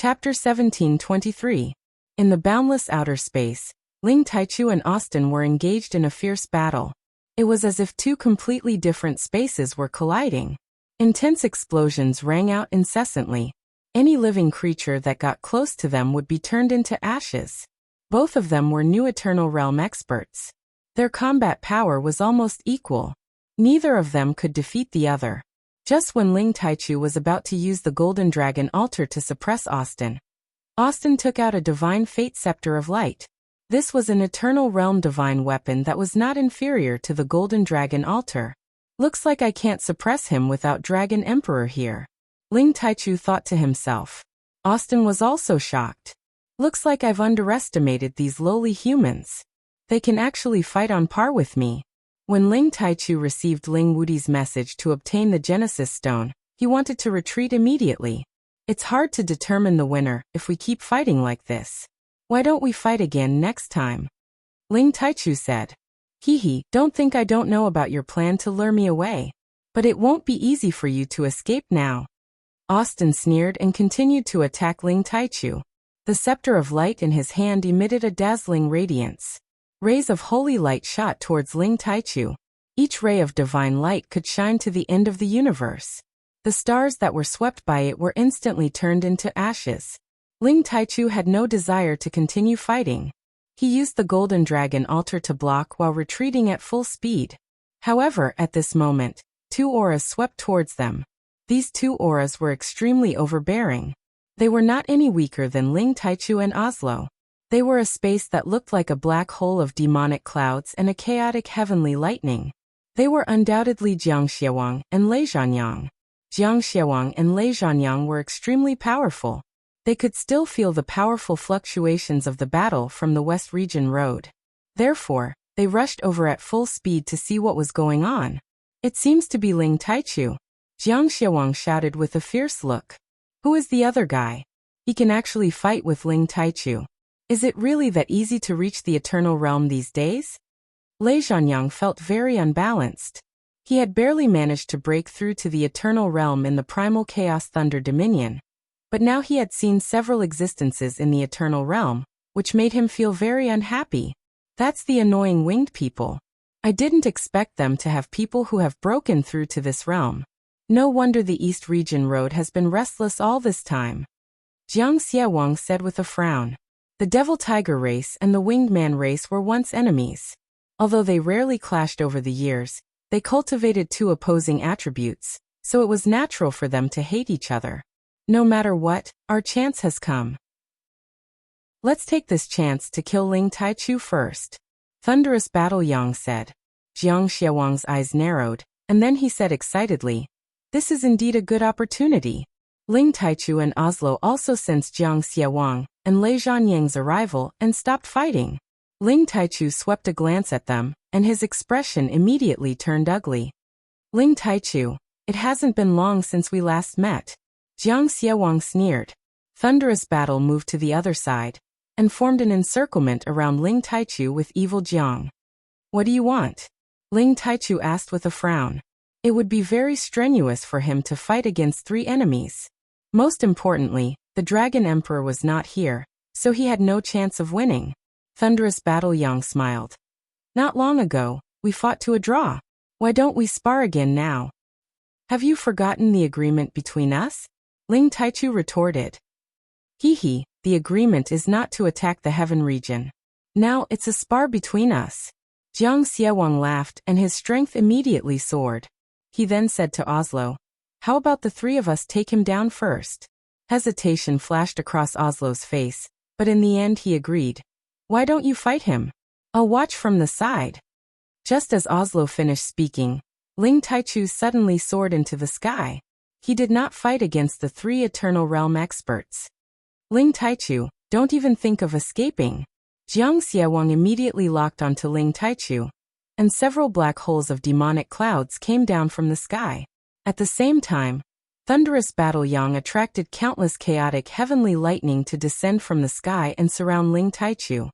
Chapter 1723. In the boundless outer space, Ling Taichu and Austin were engaged in a fierce battle. It was as if two completely different spaces were colliding. Intense explosions rang out incessantly. Any living creature that got close to them would be turned into ashes. Both of them were new Eternal Realm experts. Their combat power was almost equal. Neither of them could defeat the other. Just when Ling Taichu was about to use the Golden Dragon Altar to suppress Austin, Austin took out a Divine Fate Scepter of Light. This was an Eternal Realm divine weapon that was not inferior to the Golden Dragon Altar. Looks like I can't suppress him without Dragon Emperor here, Ling Taichu thought to himself. Austin was also shocked. Looks like I've underestimated these lowly humans. They can actually fight on par with me. When Ling Taichu received Ling Wudi's message to obtain the Genesis Stone, he wanted to retreat immediately. It's hard to determine the winner if we keep fighting like this. Why don't we fight again next time? Ling Taichu said. Don't think I don't know about your plan to lure me away. But it won't be easy for you to escape now. Austin sneered and continued to attack Ling Taichu. The scepter of light in his hand emitted a dazzling radiance. Rays of holy light shot towards Ling Taichu. Each ray of divine light could shine to the end of the universe. The stars that were swept by it were instantly turned into ashes. Ling Taichu had no desire to continue fighting. He used the Golden Dragon Altar to block while retreating at full speed. However, at this moment, two auras swept towards them. These two auras were extremely overbearing. They were not any weaker than Ling Taichu and Oslo. They were a space that looked like a black hole of demonic clouds and a chaotic heavenly lightning. They were undoubtedly Jiang Xiaowang and Lei Zhanyang. Jiang Xiaowang and Lei Zhanyang were extremely powerful. They could still feel the powerful fluctuations of the battle from the West Region Road. Therefore, they rushed over at full speed to see what was going on. It seems to be Ling Taichu, Jiang Xiaowang shouted with a fierce look. Who is the other guy? He can actually fight with Ling Taichu. Is it really that easy to reach the Eternal Realm these days? Lei Zhanyang felt very unbalanced. He had barely managed to break through to the Eternal Realm in the Primal Chaos Thunder Dominion. But now he had seen several existences in the Eternal Realm, which made him feel very unhappy. That's the annoying winged people. I didn't expect them to have people who have broken through to this realm. No wonder the East Region Road has been restless all this time. Jiang Xiaowang said with a frown. The Devil Tiger race and the Winged Man race were once enemies. Although they rarely clashed over the years, they cultivated two opposing attributes, so it was natural for them to hate each other. No matter what, our chance has come. Let's take this chance to kill Ling Taichu first. Thunderous Battle Yang said. Jiang Xiaowang's eyes narrowed, and then he said excitedly, this is indeed a good opportunity. Ling Taichu and Oslo also sensed Jiang Xiaowang and Lei Zhanyang's arrival and stopped fighting. Ling Taichu swept a glance at them, and his expression immediately turned ugly. Ling Taichu, it hasn't been long since we last met. Jiang Xiaowang sneered. Thunderous Battle moved to the other side, and formed an encirclement around Ling Taichu with Evil Jiang. What do you want? Ling Taichu asked with a frown. It would be very strenuous for him to fight against three enemies. Most importantly, the Dragon Emperor was not here, so he had no chance of winning. Thunderous Battle Yang smiled. Not long ago, we fought to a draw. Why don't we spar again now? Have you forgotten the agreement between us? Ling Taichu retorted. The agreement is not to attack the Heaven region. Now it's a spar between us. Jiang Xiaowang laughed and his strength immediately soared. He then said to Oslo, how about the three of us take him down first? Hesitation flashed across Oslo's face, but in the end he agreed. Why don't you fight him? I'll watch from the side. Just as Oslo finished speaking, Ling Taichu suddenly soared into the sky. He did not fight against the three Eternal Realm experts. Ling Taichu, don't even think of escaping. Jiang Xiaowang immediately locked onto Ling Taichu, and several black holes of demonic clouds came down from the sky. At the same time, Thunderous Battle Yang attracted countless chaotic heavenly lightning to descend from the sky and surround Ling Taichu.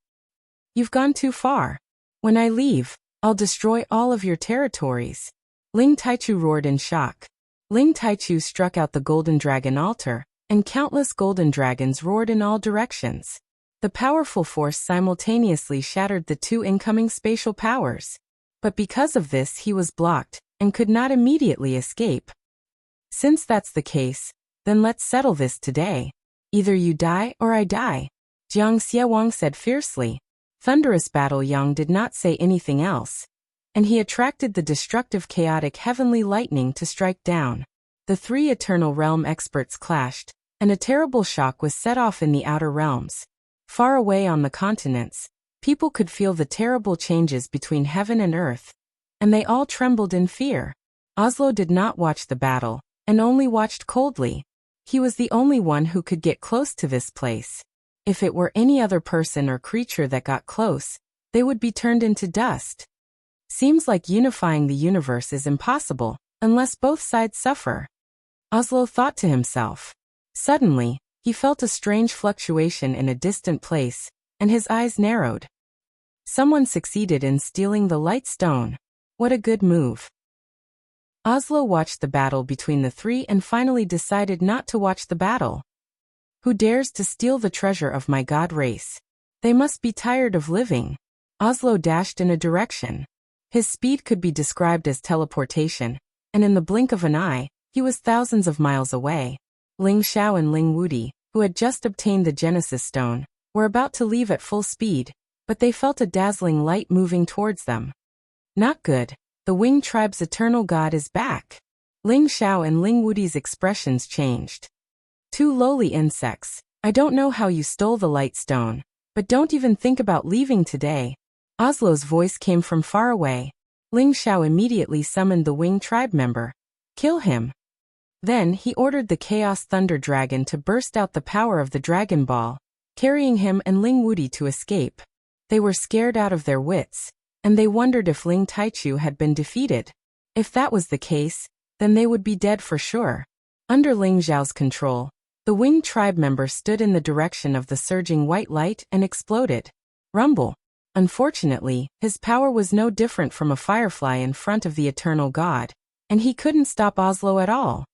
You've gone too far. When I leave, I'll destroy all of your territories. Ling Taichu roared in shock. Ling Taichu struck out the Golden Dragon Altar, and countless golden dragons roared in all directions. The powerful force simultaneously shattered the two incoming spatial powers. But because of this he was blocked, and could not immediately escape. Since that's the case, then let's settle this today. Either you die or I die, Jiang Xiawang said fiercely. Thunderous battle. Yang did not say anything else, and he attracted the destructive chaotic heavenly lightning to strike down. The three Eternal Realm experts clashed, and a terrible shock was set off in the outer realms. Far away on the continents, people could feel the terrible changes between heaven and earth, and they all trembled in fear. Oslo did not watch the battle, and only watched coldly. He was the only one who could get close to this place. If it were any other person or creature that got close, they would be turned into dust. Seems like unifying the universe is impossible, unless both sides suffer, Oslo thought to himself. Suddenly, he felt a strange fluctuation in a distant place, and his eyes narrowed. Someone succeeded in stealing the light stone. What a good move. Oslo watched the battle between the three and finally decided not to watch the battle. Who dares to steal the treasure of my god race? They must be tired of living. Oslo dashed in a direction. His speed could be described as teleportation, and in the blink of an eye, he was thousands of miles away. Ling Xiao and Ling Wudi, who had just obtained the Genesis Stone, were about to leave at full speed, but they felt a dazzling light moving towards them. Not good. The Wing tribe's eternal god is back. Ling Xiao and Ling Wudi's expressions changed. Two lowly insects, I don't know how you stole the light stone, but don't even think about leaving today. Oslo's voice came from far away. Ling Xiao immediately summoned the Wing tribe member. Kill him. Then he ordered the Chaos Thunder Dragon to burst out the power of the Dragon Ball, carrying him and Ling Wudi to escape. They were scared out of their wits, and they wondered if Ling Taichu had been defeated. If that was the case, then they would be dead for sure. Under Ling Zhao's control, the Wing tribe member stood in the direction of the surging white light and exploded. Rumble. Unfortunately, his power was no different from a firefly in front of the eternal god, and he couldn't stop Oslo at all.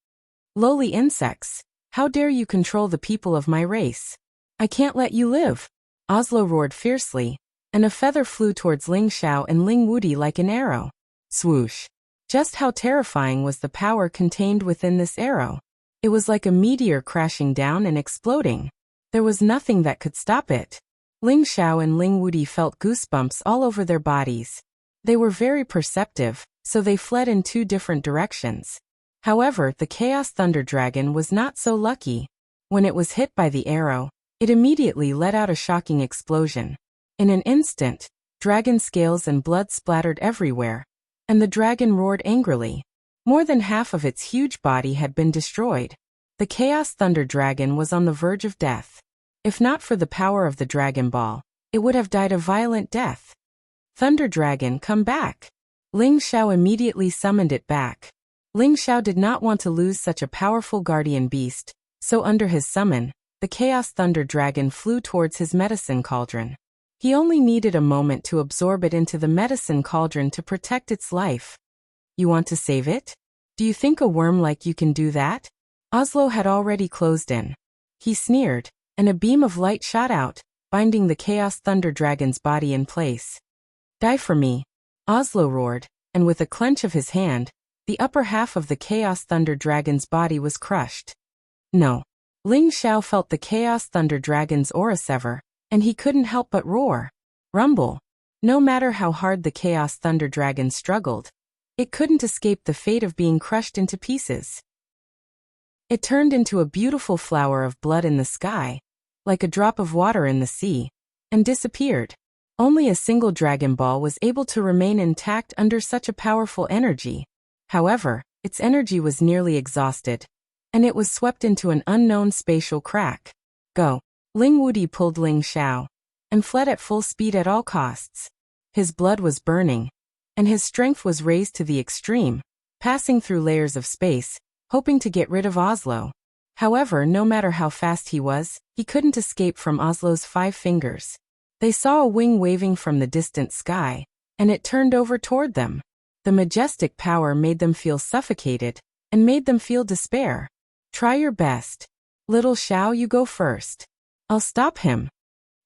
Lowly insects, how dare you control the people of my race? I can't let you live. Oslo roared fiercely, and a feather flew towards Ling Xiao and Ling Wudi like an arrow. Swoosh. Just how terrifying was the power contained within this arrow? It was like a meteor crashing down and exploding. There was nothing that could stop it. Ling Xiao and Ling Wudi felt goosebumps all over their bodies. They were very perceptive, so they fled in two different directions. However, the Chaos Thunder Dragon was not so lucky. When it was hit by the arrow, it immediately let out a shocking explosion. In an instant, dragon scales and blood splattered everywhere, and the dragon roared angrily. More than half of its huge body had been destroyed. The Chaos Thunder Dragon was on the verge of death. If not for the power of the Dragon Ball, it would have died a violent death. Thunder Dragon, come back! Ling Xiao immediately summoned it back. Ling Xiao did not want to lose such a powerful guardian beast, so under his summon, the Chaos Thunder Dragon flew towards his medicine cauldron. He only needed a moment to absorb it into the medicine cauldron to protect its life. You want to save it? Do you think a worm like you can do that? Oslo had already closed in. He sneered, and a beam of light shot out, binding the Chaos Thunder Dragon's body in place. Die for me, Oslo roared, and with a clench of his hand, the upper half of the Chaos Thunder Dragon's body was crushed. No. Ling Xiao felt the Chaos Thunder Dragon's aura sever, and he couldn't help but roar. Rumble. No matter how hard the Chaos Thunder Dragon struggled, it couldn't escape the fate of being crushed into pieces. It turned into a beautiful flower of blood in the sky, like a drop of water in the sea, and disappeared. Only a single Dragon Ball was able to remain intact under such a powerful energy. However, its energy was nearly exhausted, and it was swept into an unknown spatial crack. Go. Ling Wudi pulled Ling Xiao, and fled at full speed at all costs. His blood was burning, and his strength was raised to the extreme, passing through layers of space, hoping to get rid of Oslo. However, no matter how fast he was, he couldn't escape from Oslo's 5 fingers. They saw a wing waving from the distant sky, and it turned over toward them. The majestic power made them feel suffocated, and made them feel despair. Try your best. Little Xiao, you go first. I'll stop him.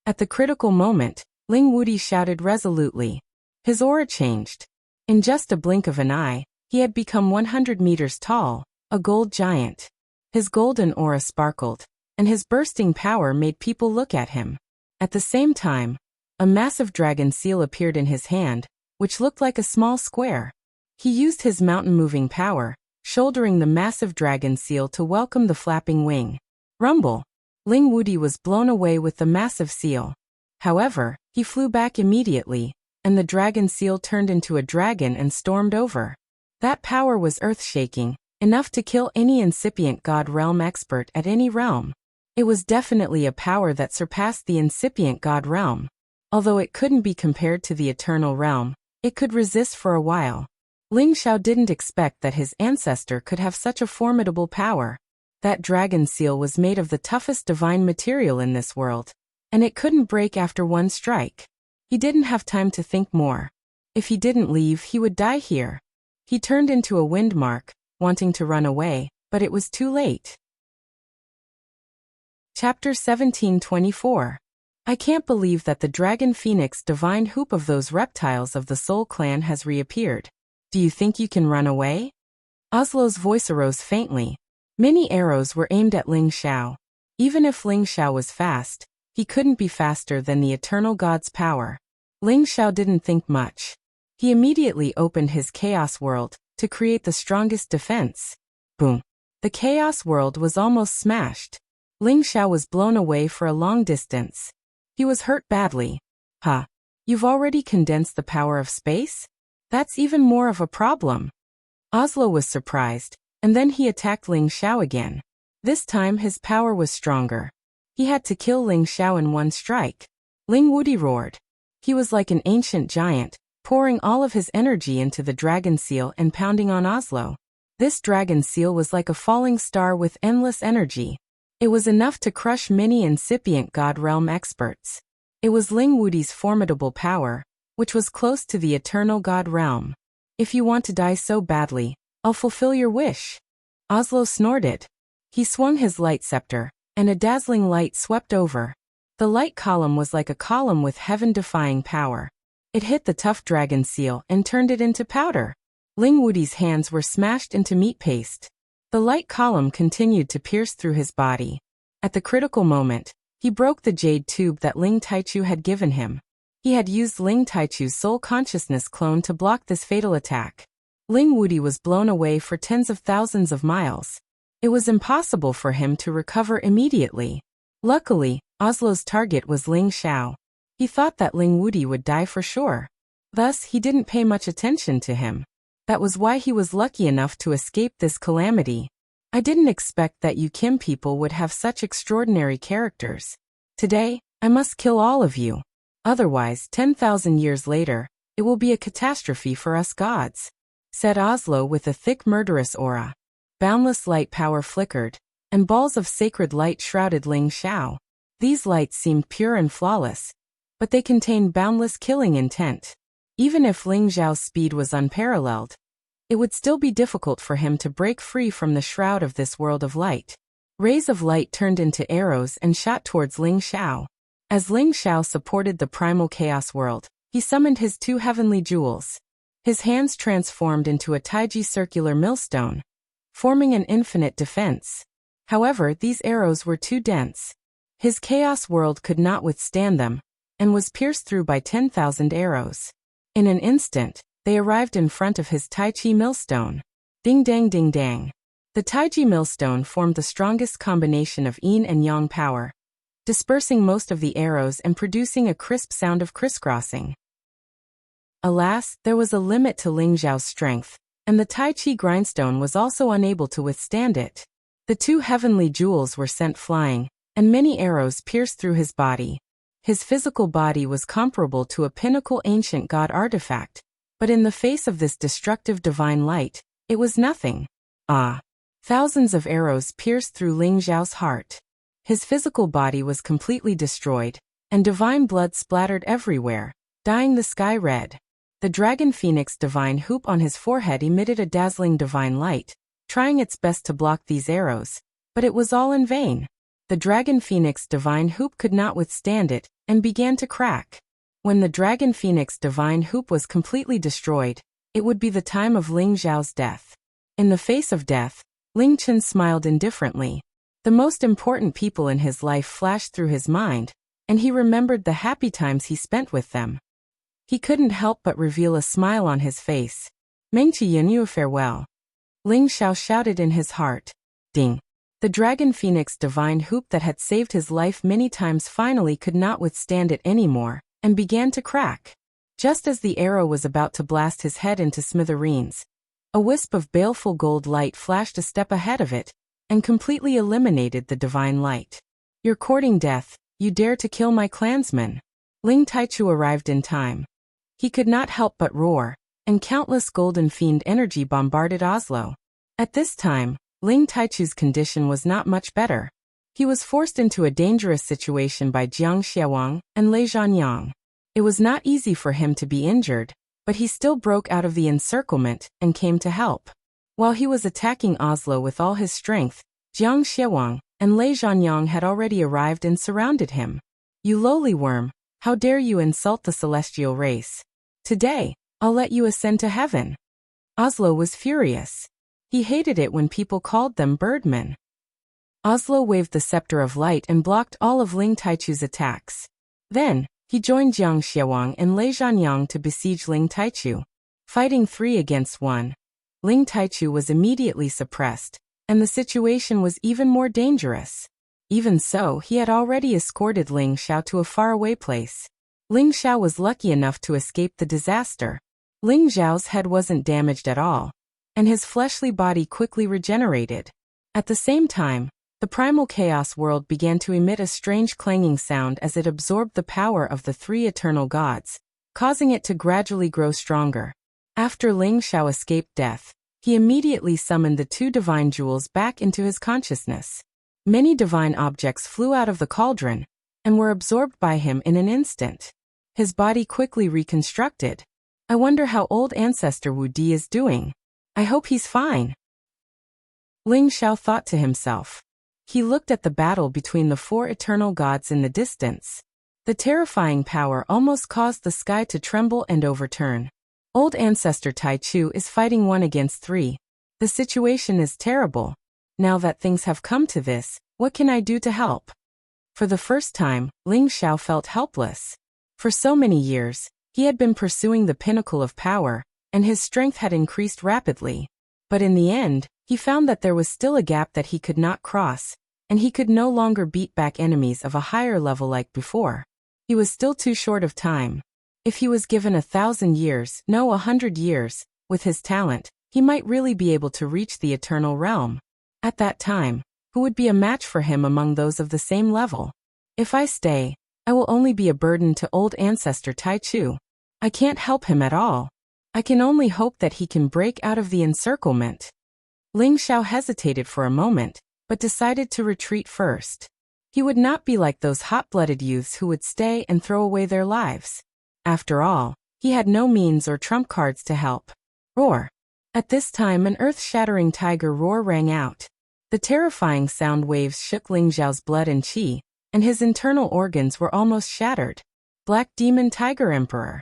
At the critical moment, Ling Wuti shouted resolutely. His aura changed. In just a blink of an eye, he had become 100 meters tall, a gold giant. His golden aura sparkled, and his bursting power made people look at him. At the same time, a massive dragon seal appeared in his hand, which looked like a small square. He used his mountain-moving power, shouldering the massive dragon seal to welcome the flapping wing. Rumble! Ling Wuti was blown away with the massive seal. However, he flew back immediately, and the dragon seal turned into a dragon and stormed over. That power was earth-shaking, enough to kill any incipient god realm expert at any realm. It was definitely a power that surpassed the incipient god realm. Although it couldn't be compared to the eternal realm, it could resist for a while. Ling Xiao didn't expect that his ancestor could have such a formidable power. That dragon seal was made of the toughest divine material in this world, and it couldn't break after one strike. He didn't have time to think more. If he didn't leave, he would die here. He turned into a wind mark, wanting to run away, but it was too late. Chapter 1724. I can't believe that the dragon phoenix divine hoop of those reptiles of the Soul Clan has reappeared. Do you think you can run away? Oslo's voice arose faintly. Many arrows were aimed at Ling Xiao. Even if Ling Xiao was fast, he couldn't be faster than the eternal god's power. Ling Xiao didn't think much. He immediately opened his chaos world to create the strongest defense. Boom! The chaos world was almost smashed. Ling Xiao was blown away for a long distance. He was hurt badly. Huh? You've already condensed the power of space? That's even more of a problem. Oslo was surprised, and then he attacked Ling Xiao again. This time his power was stronger. He had to kill Ling Xiao in one strike. Ling Wuti roared. He was like an ancient giant, pouring all of his energy into the dragon seal and pounding on Oslo. This dragon seal was like a falling star with endless energy. It was enough to crush many incipient god realm experts. It was Ling Wuti's formidable power, which was close to the eternal god realm. If you want to die so badly, I'll fulfill your wish. Oslo snorted. He swung his light scepter, and a dazzling light swept over. The light column was like a column with heaven-defying power. It hit the tough dragon seal and turned it into powder. Ling Wuti's hands were smashed into meat paste. The light column continued to pierce through his body. At the critical moment, he broke the jade tube that Ling Taichu had given him. He had used Ling Taichu's soul consciousness clone to block this fatal attack. Ling Wuti was blown away for tens of thousands of miles. It was impossible for him to recover immediately. Luckily, Oslo's target was Ling Xiao. He thought that Ling Wuti would die for sure. Thus, he didn't pay much attention to him. That was why he was lucky enough to escape this calamity. I didn't expect that you Kim people would have such extraordinary characters. Today, I must kill all of you. Otherwise, 10,000 years later, it will be a catastrophe for us gods, said Oslo with a thick murderous aura. Boundless light power flickered, and balls of sacred light shrouded Ling Xiao. These lights seemed pure and flawless, but they contained boundless killing intent. Even if Ling Xiao's speed was unparalleled, it would still be difficult for him to break free from the shroud of this world of light. Rays of light turned into arrows and shot towards Ling Xiao. As Ling Xiao supported the primal chaos world, he summoned his two heavenly jewels. His hands transformed into a Taiji circular millstone, forming an infinite defense. However, these arrows were too dense. His chaos world could not withstand them, and was pierced through by 10,000 arrows. In an instant, they arrived in front of his Taiji millstone. Ding dang ding dang. The Taiji millstone formed the strongest combination of yin and yang power, dispersing most of the arrows and producing a crisp sound of crisscrossing. Alas, there was a limit to Ling Xiao's strength, and the Taiji grindstone was also unable to withstand it. The two heavenly jewels were sent flying, and many arrows pierced through his body. His physical body was comparable to a pinnacle ancient god artifact, but in the face of this destructive divine light, it was nothing. Ah! Thousands of arrows pierced through Ling Xiao's heart. His physical body was completely destroyed, and divine blood splattered everywhere, dyeing the sky red. The dragon phoenix divine hoop on his forehead emitted a dazzling divine light, trying its best to block these arrows, But it was all in vain. The dragon phoenix divine hoop could not withstand it, and began to crack. When the dragon phoenix divine hoop was completely destroyed, it would be the time of Ling Zhao's death. In the face of death, Ling Chen smiled indifferently. The most important people in his life flashed through his mind, and he remembered the happy times he spent with them. He couldn't help but reveal a smile on his face. Mengqi Yanyu, farewell. Ling Xiao shouted in his heart. Ding. The dragon phoenix divine hoop that had saved his life many times finally could not withstand it anymore, and began to crack. Just as the arrow was about to blast his head into smithereens, a wisp of baleful gold light flashed a step ahead of it, and completely eliminated the divine light. You're courting death, you dare to kill my clansmen. Ling Taichu arrived in time. He could not help but roar, and countless golden fiend energy bombarded Oslo. At this time, Ling Taichu's condition was not much better. He was forced into a dangerous situation by Jiang Xiaowang and Lei Zhanyang. It was not easy for him to be injured, but he still broke out of the encirclement and came to help. While he was attacking Oslo with all his strength, Jiang Xiaowang and Lei Zhanyang had already arrived and surrounded him. You lowly worm, how dare you insult the celestial race? Today, I'll let you ascend to heaven. Oslo was furious. He hated it when people called them birdmen. Oslo waved the scepter of light and blocked all of Ling Taichu's attacks. Then, he joined Jiang Xiaowang and Lei Zhanyang to besiege Ling Taichu. Fighting 3 against 1, Ling Taichu was immediately suppressed, and the situation was even more dangerous. Even so, he had already escorted Ling Xiao to a faraway place. Ling Xiao was lucky enough to escape the disaster. Ling Zhao's head wasn't damaged at all, and his fleshly body quickly regenerated. At the same time, the primal chaos world began to emit a strange clanging sound as it absorbed the power of the 3 eternal gods, causing it to gradually grow stronger. After Ling Xiao escaped death, he immediately summoned the 2 divine jewels back into his consciousness. Many divine objects flew out of the cauldron, and were absorbed by him in an instant. His body quickly reconstructed. I wonder how old ancestor Wu Di is doing. I hope he's fine. Ling Xiao thought to himself. He looked at the battle between the 4 eternal gods in the distance. The terrifying power almost caused the sky to tremble and overturn. Old ancestor Tai Chu is fighting 1 against 3. The situation is terrible. Now that things have come to this, what can I do to help? For the first time, Ling Xiao felt helpless. For so many years, he had been pursuing the pinnacle of power, and his strength had increased rapidly. But in the end, he found that there was still a gap that he could not cross, and he could no longer beat back enemies of a higher level like before. He was still too short of time. If he was given 1,000 years, no 100 years, with his talent, he might really be able to reach the eternal realm. At that time, who would be a match for him among those of the same level? If I stay, I will only be a burden to old ancestor Tai Chu. I can't help him at all. I can only hope that he can break out of the encirclement. Ling Xiao hesitated for a moment, but decided to retreat first. He would not be like those hot-blooded youths who would stay and throw away their lives. After all, he had no means or trump cards to help. Roar! At this time an earth-shattering tiger roar rang out. The terrifying sound waves shook Ling Zhao's blood and qi, and his internal organs were almost shattered. Black Demon Tiger Emperor.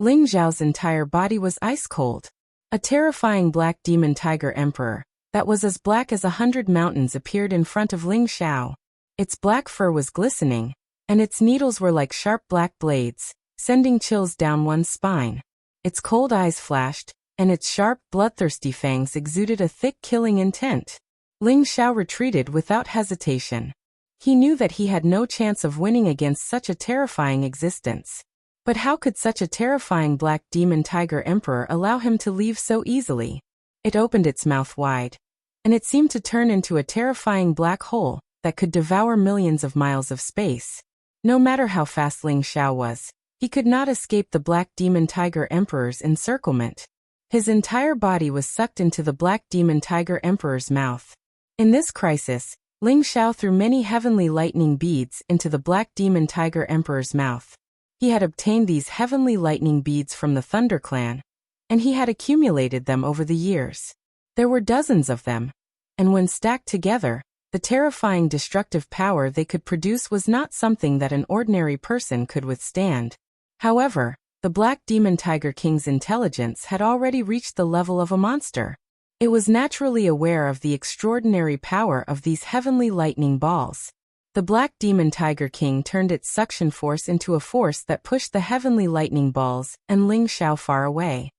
Ling Zhao's entire body was ice-cold. A terrifying Black Demon Tiger Emperor, that was as black as 100 mountains, appeared in front of Ling Xiao. Its black fur was glistening, and its needles were like sharp black blades, sending chills down one's spine. Its cold eyes flashed, and its sharp, bloodthirsty fangs exuded a thick killing intent. Ling Xiao retreated without hesitation. He knew that he had no chance of winning against such a terrifying existence. But how could such a terrifying Black Demon Tiger Emperor allow him to leave so easily? It opened its mouth wide, and it seemed to turn into a terrifying black hole that could devour millions of miles of space. No matter how fast Ling Xiao was, he could not escape the Black Demon Tiger Emperor's encirclement. His entire body was sucked into the Black Demon Tiger Emperor's mouth. In this crisis, Ling Xiao threw many heavenly lightning beads into the Black Demon Tiger Emperor's mouth. He had obtained these heavenly lightning beads from the Thunder Clan, and he had accumulated them over the years. There were dozens of them, and when stacked together, The terrifying destructive power they could produce was not something that an ordinary person could withstand. However, the Black Demon Tiger King's intelligence had already reached the level of a monster. It was naturally aware of the extraordinary power of these heavenly lightning balls. The Black Demon Tiger King turned its suction force into a force that pushed the heavenly lightning balls and Ling Xiao far away.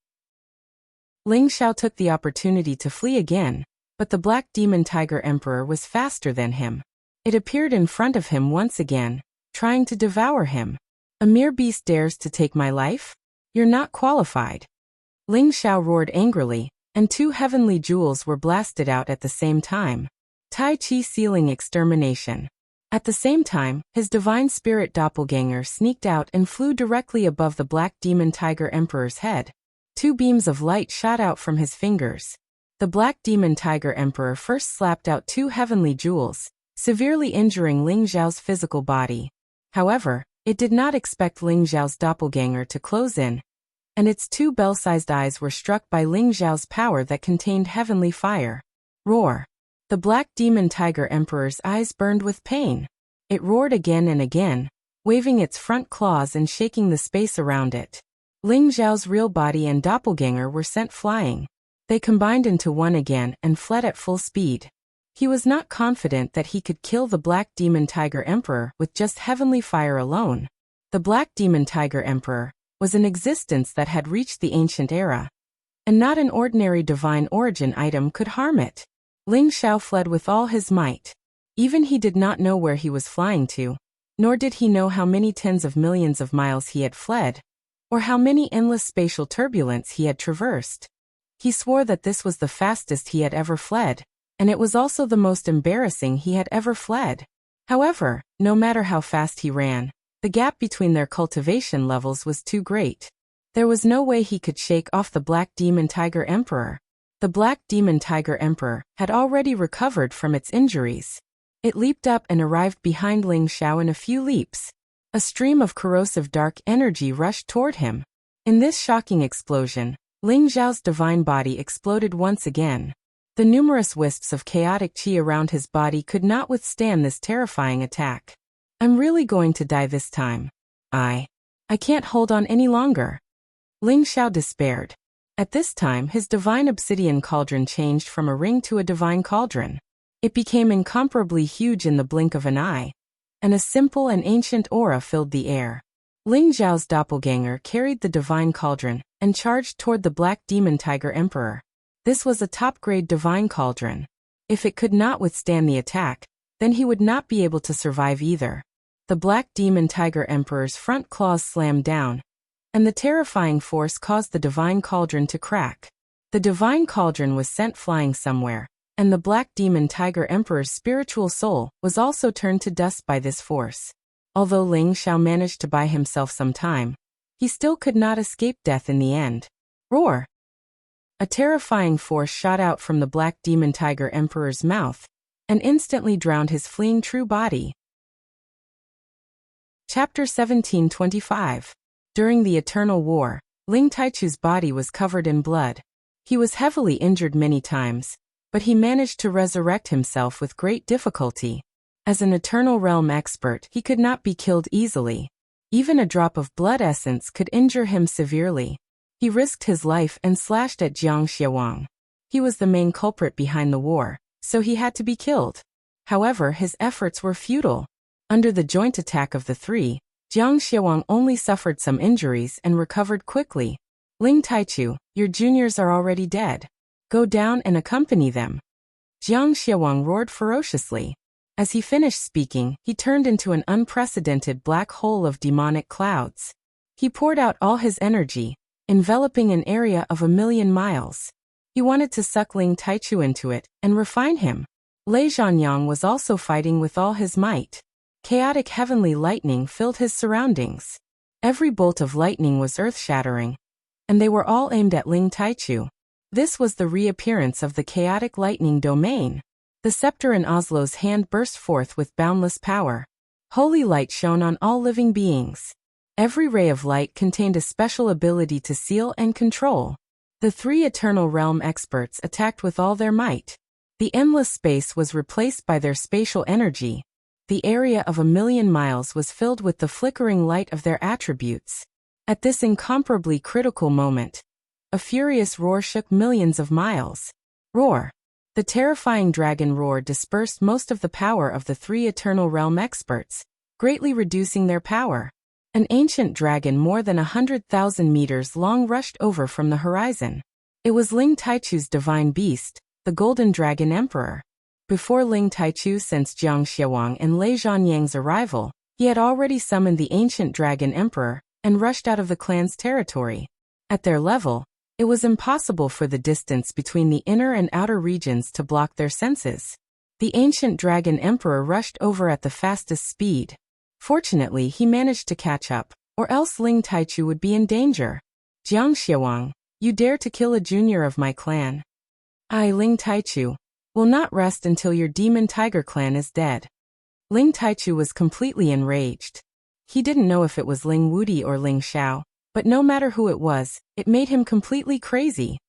Ling Xiao took the opportunity to flee again, but the Black Demon Tiger Emperor was faster than him. It appeared in front of him once again, trying to devour him. A mere beast dares to take my life? You're not qualified. Ling Xiao roared angrily, and 2 heavenly jewels were blasted out at the same time. Tai Chi sealing extermination. At the same time, his divine spirit doppelganger sneaked out and flew directly above the Black Demon Tiger Emperor's head. 2 beams of light shot out from his fingers. The Black Demon Tiger Emperor first slapped out 2 heavenly jewels, severely injuring Ling Xiao's physical body. However, it did not expect Ling Xiao's doppelganger to close in, and its 2 bell-sized eyes were struck by Ling Xiao's power that contained heavenly fire. Roar! The Black Demon Tiger Emperor's eyes burned with pain. It roared again and again, waving its front claws and shaking the space around it. Ling Xiao's real body and doppelganger were sent flying. They combined into one again and fled at full speed. He was not confident that he could kill the Black Demon Tiger Emperor with just heavenly fire alone. The Black Demon Tiger Emperor was an existence that had reached the ancient era, and not an ordinary divine origin item could harm it. Ling Xiao fled with all his might. Even he did not know where he was flying to, nor did he know how many tens of millions of miles he had fled, or how many endless spatial turbulence he had traversed. He swore that this was the fastest he had ever fled, and it was also the most embarrassing he had ever fled. However, no matter how fast he ran, the gap between their cultivation levels was too great. There was no way he could shake off the Black Demon Tiger Emperor. The Black Demon Tiger Emperor had already recovered from its injuries. It leaped up and arrived behind Ling Xiao in a few leaps. A stream of corrosive dark energy rushed toward him. In this shocking explosion, Ling Xiao's divine body exploded once again. The numerous wisps of chaotic qi around his body could not withstand this terrifying attack. I'm really going to die this time. I can't hold on any longer. Ling Xiao despaired. At this time, his divine obsidian cauldron changed from a ring to a divine cauldron. It became incomparably huge in the blink of an eye, and a simple and ancient aura filled the air. Ling Xiao's doppelganger carried the divine cauldron and charged toward the Black Demon Tiger Emperor. This was a top-grade divine cauldron. If it could not withstand the attack, then he would not be able to survive either. The Black Demon Tiger Emperor's front claws slammed down, and the terrifying force caused the divine cauldron to crack. The divine cauldron was sent flying somewhere, and the Black Demon Tiger Emperor's spiritual soul was also turned to dust by this force. Although Ling Xiao managed to buy himself some time, he still could not escape death in the end. Roar! A terrifying force shot out from the Black Demon Tiger Emperor's mouth, and instantly drowned his fleeing true body. Chapter 1725. During the Eternal War, Ling Taichu's body was covered in blood. He was heavily injured many times, but he managed to resurrect himself with great difficulty. As an Eternal Realm expert, he could not be killed easily. Even a drop of blood essence could injure him severely. He risked his life and slashed at Jiang Xiawang. He was the main culprit behind the war, so he had to be killed. However, his efforts were futile. Under the joint attack of the three, Jiang Xiawang only suffered some injuries and recovered quickly. Ling Taichu, your juniors are already dead. Go down and accompany them. Jiang Xiawang roared ferociously. As he finished speaking, he turned into an unprecedented black hole of demonic clouds. He poured out all his energy, enveloping an area of 1,000,000 miles. He wanted to suck Ling Taichu into it and refine him. Lei Zhanyang was also fighting with all his might. Chaotic heavenly lightning filled his surroundings. Every bolt of lightning was earth-shattering, and they were all aimed at Ling Taichu. This was the reappearance of the chaotic lightning domain. The scepter in Oslo's hand burst forth with boundless power. Holy light shone on all living beings. Every ray of light contained a special ability to seal and control. The three Eternal Realm experts attacked with all their might. The endless space was replaced by their spatial energy. The area of 1,000,000 miles was filled with the flickering light of their attributes. At this incomparably critical moment, a furious roar shook millions of miles. Roar! The terrifying dragon roar dispersed most of the power of the three Eternal Realm experts, greatly reducing their power. An ancient dragon more than 100,000 meters long rushed over from the horizon. It was Ling Taichu's divine beast, the Golden Dragon Emperor. Before Ling Taichu sensed Jiang Xiaowang and Lei Zhanyang's arrival, he had already summoned the ancient dragon emperor and rushed out of the clan's territory. At their level, it was impossible for the distance between the inner and outer regions to block their senses. The ancient dragon emperor rushed over at the fastest speed. Fortunately, he managed to catch up, or else Ling Taichu would be in danger. Jiang Xiaowang, you dare to kill a junior of my clan? I, Ling Taichu, will not rest until your demon tiger clan is dead. Ling Taichu was completely enraged. He didn't know if it was Ling Wudi or Ling Xiao, but no matter who it was, it made him completely crazy.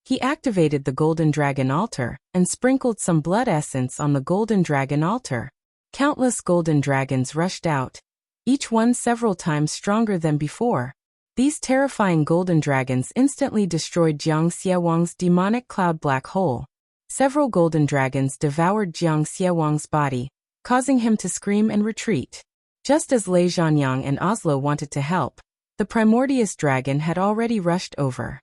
He activated the Golden Dragon Altar and sprinkled some blood essence on the Golden Dragon Altar. Countless golden dragons rushed out, each one several times stronger than before. These terrifying golden dragons instantly destroyed Jiang Xiaowang's demonic cloud black hole. Several golden dragons devoured Jiang Xiaowang's body, causing him to scream and retreat. Just as Lei Zhanyang and Oslo wanted to help, the primordious dragon had already rushed over.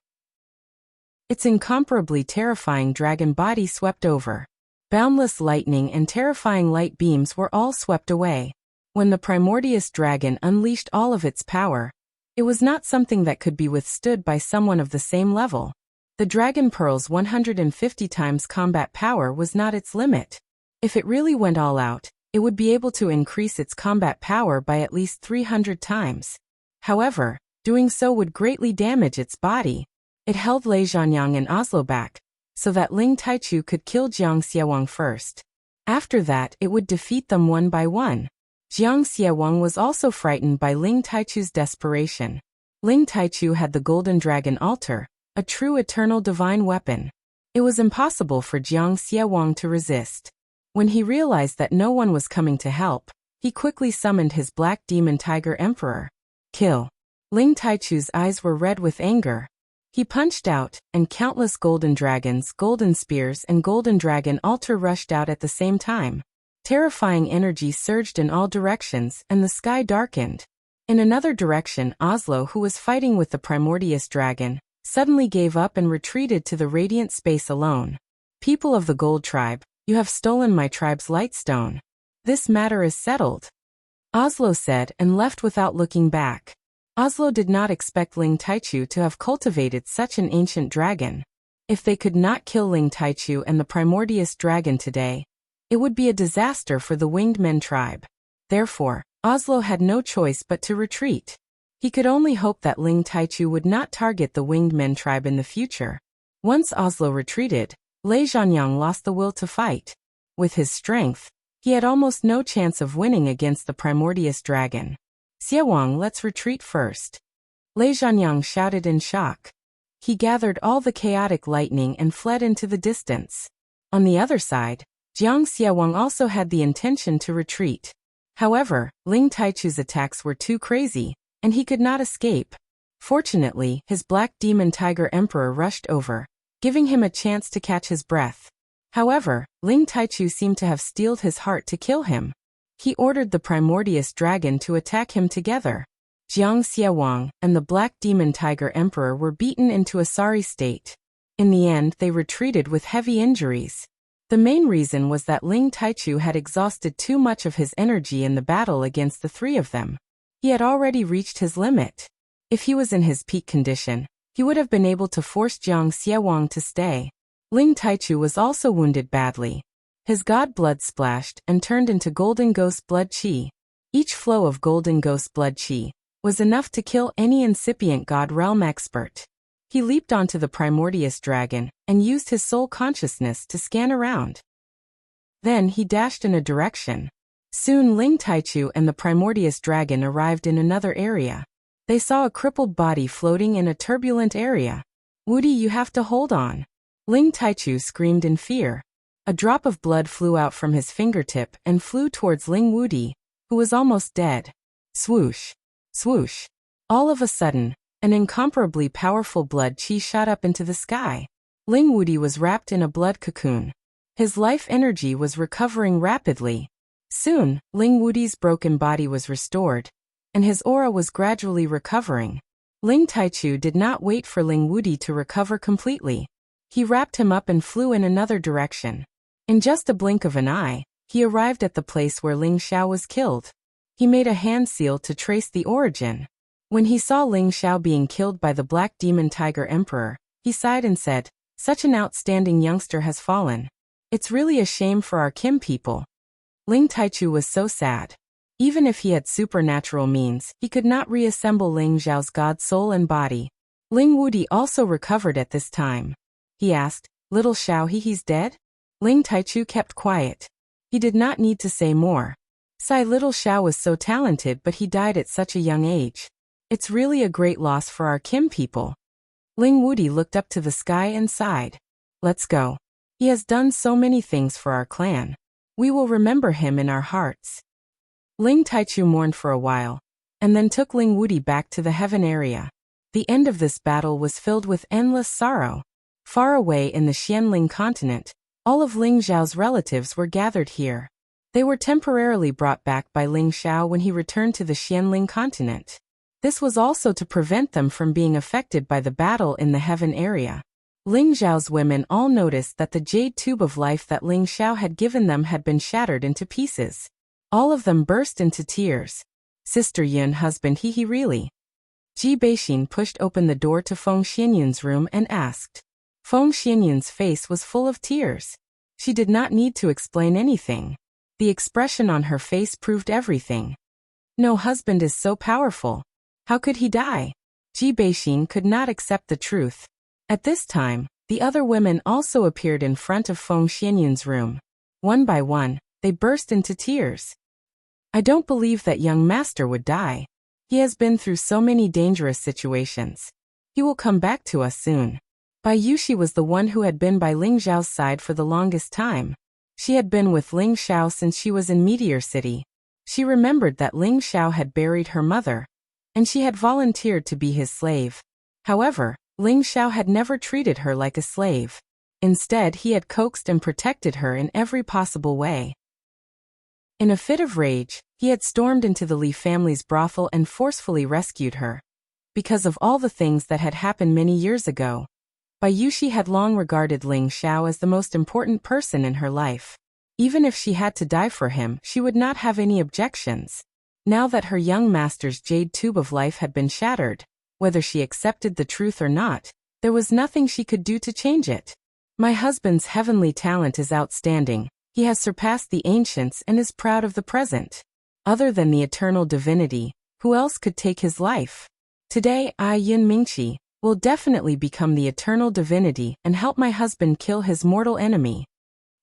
Its incomparably terrifying dragon body swept over. Boundless lightning and terrifying light beams were all swept away. When the primordious dragon unleashed all of its power, it was not something that could be withstood by someone of the same level. The Dragon Pearl's 150 times combat power was not its limit. If it really went all out, it would be able to increase its combat power by at least 300 times. However, doing so would greatly damage its body. It held Lei Zhanyang and Oslo back, so that Ling Taichu could kill Jiang Xiaowang first. After that, it would defeat them one by one. Jiang Xiaowang was also frightened by Ling Taichu's desperation. Ling Taichu had the Golden Dragon Altar, a true eternal divine weapon. It was impossible for Jiang Xiaowang to resist. When he realized that no one was coming to help, he quickly summoned his Black Demon Tiger Emperor. Kill! Ling Taichu's eyes were red with anger. He punched out, and countless golden dragons, golden spears, and golden dragon altar rushed out at the same time. Terrifying energy surged in all directions, and the sky darkened. In another direction, Oslo, who was fighting with the primordious dragon, suddenly gave up and retreated to the radiant space alone. People of the Gold Tribe, you have stolen my tribe's lightstone. This matter is settled, Oslo said and left without looking back. Oslo did not expect Ling Taichu to have cultivated such an ancient dragon. If they could not kill Ling Taichu and the primordious dragon today, it would be a disaster for the Winged Men tribe. Therefore, Oslo had no choice but to retreat. He could only hope that Ling Taichu would not target the Winged Men tribe in the future. Once Oslo retreated, Lei Zhanyang lost the will to fight. With his strength, he had almost no chance of winning against the primordious dragon. Xiaowang, let's retreat first. Lei Zhanyang shouted in shock. He gathered all the chaotic lightning and fled into the distance. On the other side, Jiang Xiaowang also had the intention to retreat. However, Ling Taichu's attacks were too crazy, and he could not escape. Fortunately, his Black Demon Tiger Emperor rushed over, giving him a chance to catch his breath. However, Ling Taichu seemed to have steeled his heart to kill him. He ordered the primordious dragon to attack him together. Jiang Xiaowang and the Black Demon Tiger Emperor were beaten into a sorry state. In the end, they retreated with heavy injuries. The main reason was that Ling Taichu had exhausted too much of his energy in the battle against the three of them. He had already reached his limit. If he was in his peak condition, he would have been able to force Jiang Xiaowang to stay. Ling Taichu was also wounded badly. His god blood splashed and turned into golden ghost blood qi. Each flow of golden ghost blood qi was enough to kill any incipient god realm expert. He leaped onto the primordious dragon and used his soul consciousness to scan around. Then he dashed in a direction. Soon Ling Taichu and the primordious dragon arrived in another area. They saw a crippled body floating in a turbulent area. Wudi, you have to hold on. Ling Taichu screamed in fear. A drop of blood flew out from his fingertip and flew towards Ling Wudi, who was almost dead. Swoosh! Swoosh! All of a sudden, an incomparably powerful blood chi shot up into the sky. Ling Wudi was wrapped in a blood cocoon. His life energy was recovering rapidly. Soon, Ling Wudi's broken body was restored, and his aura was gradually recovering. Ling Taichu did not wait for Ling Wudi to recover completely. He wrapped him up and flew in another direction. In just a blink of an eye, he arrived at the place where Ling Xiao was killed. He made a hand seal to trace the origin. When he saw Ling Xiao being killed by the Black Demon Tiger Emperor, he sighed and said, "Such an outstanding youngster has fallen. It's really a shame for our Kim people." Ling Taichu was so sad. Even if he had supernatural means, he could not reassemble Ling Xiao's god soul and body. Ling Wudi also recovered at this time. He asked, "Little Xiao he's dead?" Ling Taichu kept quiet. He did not need to say more. Sai Little Xiao was so talented, but he died at such a young age. It's really a great loss for our Kim people. Ling Wudi looked up to the sky and sighed. "Let's go. He has done so many things for our clan. We will remember him in our hearts." Ling Taichu mourned for a while, and then took Ling Wudi back to the heaven area. The end of this battle was filled with endless sorrow. Far away in the Xianling continent, all of Ling Xiao's relatives were gathered here. They were temporarily brought back by Ling Xiao when he returned to the Xianling continent. This was also to prevent them from being affected by the battle in the heaven area. Ling Xiao's women all noticed that the jade tube of life that Ling Xiao had given them had been shattered into pieces. All of them burst into tears. "Sister Yun, husband, he really?" Ji Beixin pushed open the door to Feng Xianyun's room and asked. Feng Xianyun's face was full of tears. She did not need to explain anything. The expression on her face proved everything. "No, husband is so powerful. How could he die?" Ji Beixin could not accept the truth. At this time, the other women also appeared in front of Feng Xianyun's room. One by one, they burst into tears. "I don't believe that young master would die. He has been through so many dangerous situations. He will come back to us soon." Bai Yushi was the one who had been by Ling Xiao's side for the longest time. She had been with Ling Xiao since she was in Meteor City. She remembered that Ling Xiao had buried her mother, and she had volunteered to be his slave. However, Ling Xiao had never treated her like a slave. Instead, he had coaxed and protected her in every possible way. In a fit of rage, he had stormed into the Li family's brothel and forcefully rescued her. Because of all the things that had happened many years ago, Bai Yushi had long regarded Ling Xiao as the most important person in her life. Even if she had to die for him, she would not have any objections. Now that her young master's jade tube of life had been shattered, whether she accepted the truth or not, there was nothing she could do to change it. "My husband's heavenly talent is outstanding. He has surpassed the ancients and is proud of the present. Other than the eternal divinity, who else could take his life? Today, I, Yun Mingqi, will definitely become the eternal divinity and help my husband kill his mortal enemy."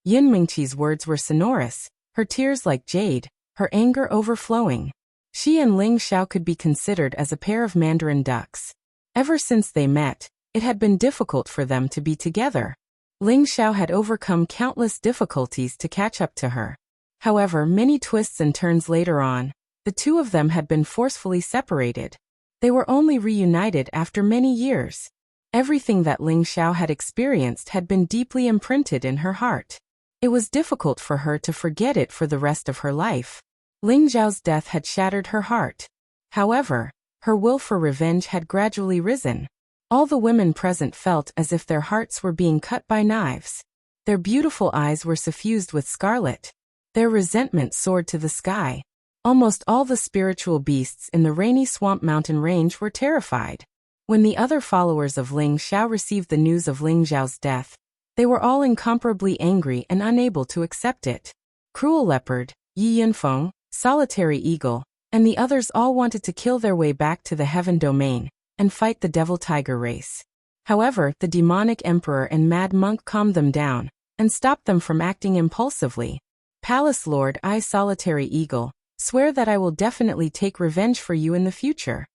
Yun Mingqi's words were sonorous, her tears like jade, her anger overflowing. She and Ling Xiao could be considered as a pair of mandarin ducks. Ever since they met, it had been difficult for them to be together. Ling Xiao had overcome countless difficulties to catch up to her. However, many twists and turns later on, the two of them had been forcefully separated. They were only reunited after many years. Everything that Ling Xiao had experienced had been deeply imprinted in her heart. It was difficult for her to forget it for the rest of her life. Ling Xiao's death had shattered her heart. However, her will for revenge had gradually risen. All the women present felt as if their hearts were being cut by knives. Their beautiful eyes were suffused with scarlet. Their resentment soared to the sky. Almost all the spiritual beasts in the rainy swamp mountain range were terrified. When the other followers of Ling Xiao received the news of Ling Xiao's death, they were all incomparably angry and unable to accept it. Cruel Leopard, Yi Yunfeng, Solitary Eagle, and the others all wanted to kill their way back to the Heaven Domain and fight the Devil Tiger race. However, the demonic emperor and mad monk calmed them down and stopped them from acting impulsively. "Palace Lord, I, Solitary Eagle, swear that I will definitely take revenge for you in the future."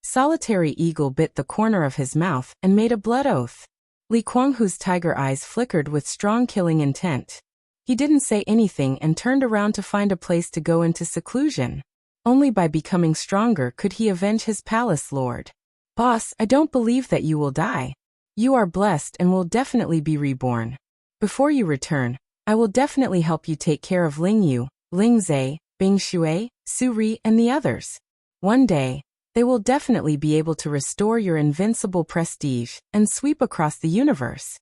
Solitary Eagle bit the corner of his mouth and made a blood oath. Li Kuanghu's tiger eyes flickered with strong killing intent. He didn't say anything and turned around to find a place to go into seclusion. Only by becoming stronger could he avenge his palace lord. Boss, I don't believe that you will die. You are blessed and will definitely be reborn. Before you return, I will definitely help you take care of Ling Yu, Ling Zhe, Bing Shui, Su Ri, and the others. One day, they will definitely be able to restore your invincible prestige and sweep across the universe.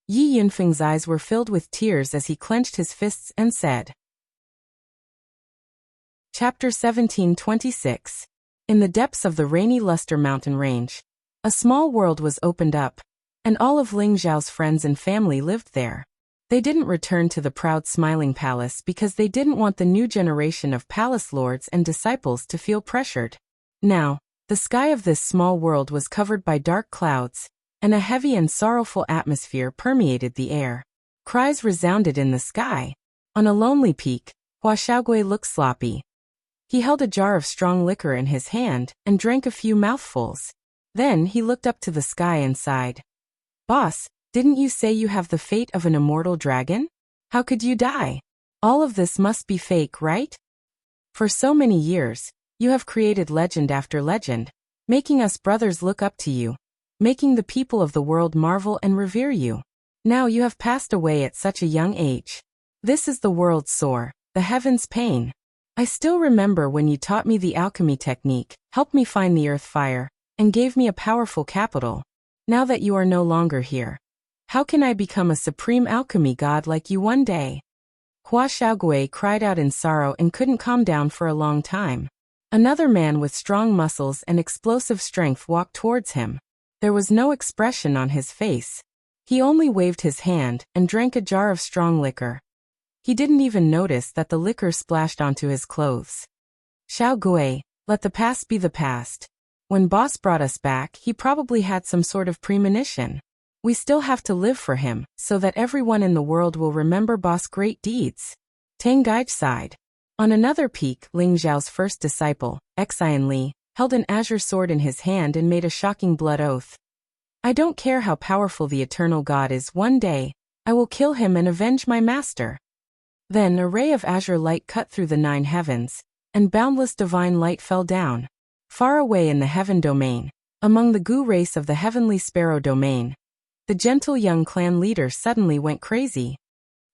Yi Yunfeng's eyes were filled with tears as he clenched his fists and said. Chapter 1726. In the depths of the rainy Luster Mountain Range, a small world was opened up, and all of Ling Zhao's friends and family lived there. They didn't return to the proud smiling palace because they didn't want the new generation of palace lords and disciples to feel pressured. Now, the sky of this small world was covered by dark clouds, and a heavy and sorrowful atmosphere permeated the air. Cries resounded in the sky. On a lonely peak, Hua Xiaogui looked sloppy. He held a jar of strong liquor in his hand and drank a few mouthfuls. Then he looked up to the sky and sighed. Boss, didn't you say you have the fate of an immortal dragon? How could you die? All of this must be fake, right? For so many years, you have created legend after legend, making us brothers look up to you, making the people of the world marvel and revere you. Now you have passed away at such a young age. This is the world's sore, the heaven's pain. I still remember when you taught me the alchemy technique, helped me find the earth fire, and gave me a powerful capital. Now that you are no longer here, how can I become a supreme alchemy god like you one day? Hua Xiaogui cried out in sorrow and couldn't calm down for a long time. Another man with strong muscles and explosive strength walked towards him. There was no expression on his face. He only waved his hand and drank a jar of strong liquor. He didn't even notice that the liquor splashed onto his clothes. Xiaogui, let the past be the past. When boss brought us back, he probably had some sort of premonition. We still have to live for him, so that everyone in the world will remember boss' great deeds. Tang Gaij sighed. On another peak, Ling Zhao's first disciple, Xian Li, held an azure sword in his hand and made a shocking blood oath. I don't care how powerful the eternal god is, one day, I will kill him and avenge my master. Then a ray of azure light cut through the 9 heavens, and boundless divine light fell down. Far away in the heaven domain, among the Gu race of the heavenly sparrow domain, the gentle young clan leader suddenly went crazy.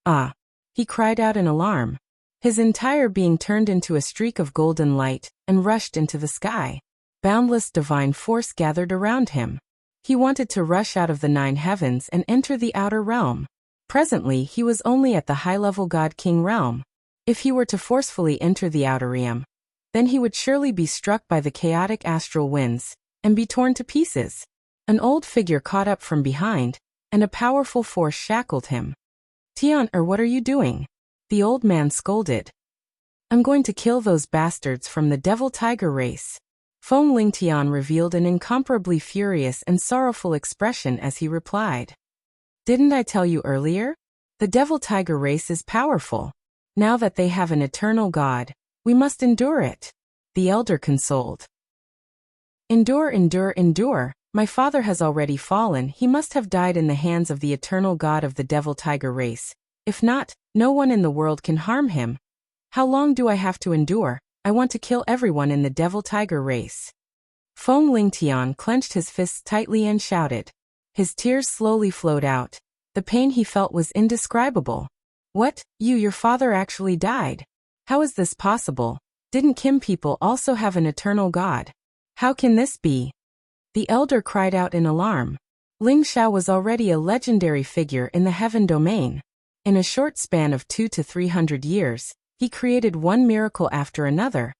Ah! He cried out in alarm. His entire being turned into a streak of golden light and rushed into the sky. Boundless divine force gathered around him. He wanted to rush out of the 9 heavens and enter the outer realm. Presently he was only at the high-level God-King realm. If he were to forcefully enter the outer realm, then he would surely be struck by the chaotic astral winds and be torn to pieces. An old figure caught up from behind, and a powerful force shackled him. Tian, what are you doing? The old man scolded. I'm going to kill those bastards from the devil tiger race. Feng Ling Tian revealed an incomparably furious and sorrowful expression as he replied. Didn't I tell you earlier? The devil tiger race is powerful. Now that they have an eternal god, we must endure it. The elder consoled. Endure, endure, endure. My father has already fallen. He must have died in the hands of the eternal god of the devil tiger race. If not, no one in the world can harm him. How long do I have to endure? I want to kill everyone in the devil tiger race. Feng Ling Tian clenched his fists tightly and shouted. His tears slowly flowed out. The pain he felt was indescribable. What? Your father actually died? How is this possible? Didn't Kim people also have an eternal god? How can this be? The elder cried out in alarm. Ling Xiao was already a legendary figure in the heaven domain. In a short span of 200 to 300 years, he created one miracle after another,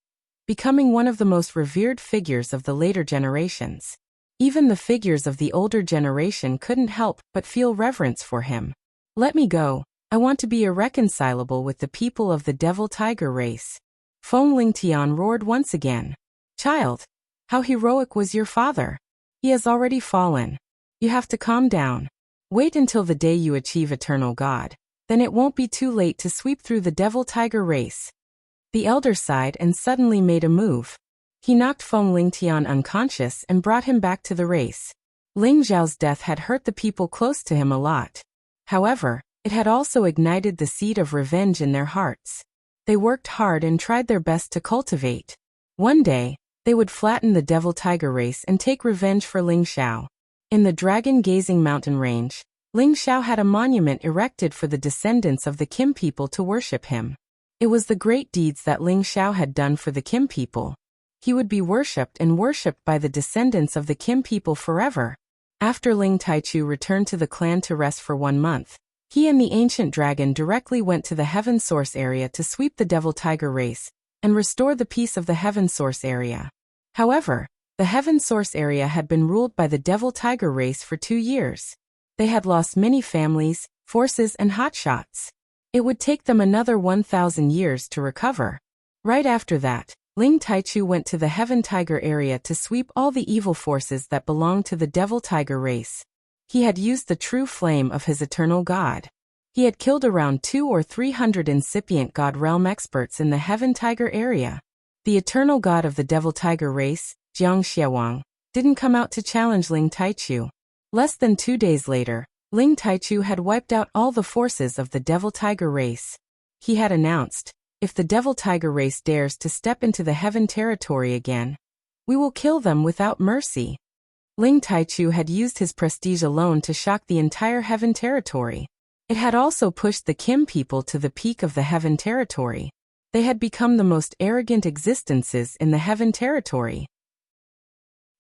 becoming one of the most revered figures of the later generations. Even the figures of the older generation couldn't help but feel reverence for him. Let me go. I want to be irreconcilable with the people of the devil tiger race. Feng Ling Tian roared once again. Child, how heroic was your father? He has already fallen. You have to calm down. Wait until the day you achieve eternal god. Then it won't be too late to sweep through the devil tiger race. The elder sighed and suddenly made a move. He knocked Feng Ling Tian unconscious and brought him back to the race. Ling Zhao's death had hurt the people close to him a lot. However, It had also ignited the seed of revenge in their hearts. They worked hard and tried their best to cultivate. One day, they would flatten the devil-tiger race and take revenge for Ling Xiao. In the dragon-gazing mountain range, Ling Xiao had a monument erected for the descendants of the Kim people to worship him. It was the great deeds that Ling Xiao had done for the Kim people. He would be worshipped and worshipped by the descendants of the Kim people forever. After Ling Taichu returned to the clan to rest for 1 month, he and the ancient dragon directly went to the Heaven Source area to sweep the devil-tiger race and restore the peace of the Heaven Source area. However, the Heaven Source area had been ruled by the devil-tiger race for 2 years. They had lost many families, forces, and hotshots. It would take them another 1,000 years to recover. Right after that, Ling Taichu went to the Heaven Tiger area to sweep all the evil forces that belonged to the devil-tiger race. He had used the true flame of his eternal god. He had killed around 200 or 300 incipient god realm experts in the Heaven Tiger area. The eternal god of the devil-tiger race, Jiang Xiawang, didn't come out to challenge Ling Taichu. Less than 2 days later, Ling Taichu had wiped out all the forces of the devil-tiger race. He had announced, "If the devil-tiger race dares to step into the Heaven territory again, we will kill them without mercy." Ling Taichu had used his prestige alone to shock the entire Heaven territory. It had also pushed the Kim people to the peak of the Heaven territory. They had become the most arrogant existences in the Heaven territory.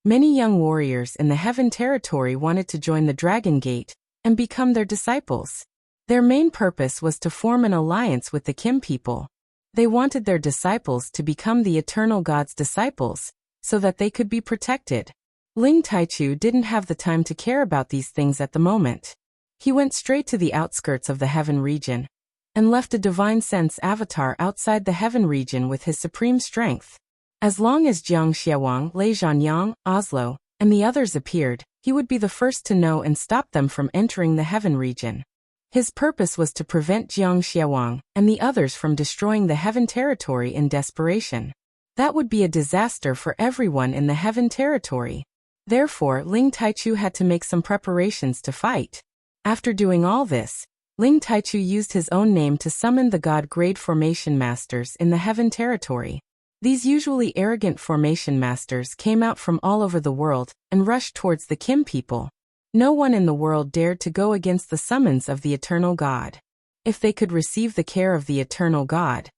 Many young warriors in the Heaven territory wanted to join the Dragon Gate and become their disciples. Their main purpose was to form an alliance with the Kim people. They wanted their disciples to become the eternal god's disciples, so that they could be protected. Ling Taichu didn't have the time to care about these things at the moment. He went straight to the outskirts of the Heaven region, and left a divine sense avatar outside the Heaven region with his supreme strength. As long as Jiang Xiawang, Lei Zhanyang, Oslo, and the others appeared, he would be the first to know and stop them from entering the Heaven region. His purpose was to prevent Jiang Xiawang and the others from destroying the Heaven territory in desperation. That would be a disaster for everyone in the Heaven territory. Therefore, Ling Taichu had to make some preparations to fight. After doing all this, Ling Taichu used his own name to summon the God-grade formation masters in the Heaven territory. These usually arrogant formation masters came out from all over the world and rushed towards the Kim people. No one in the world dared to go against the summons of the eternal god. If they could receive the care of the eternal god,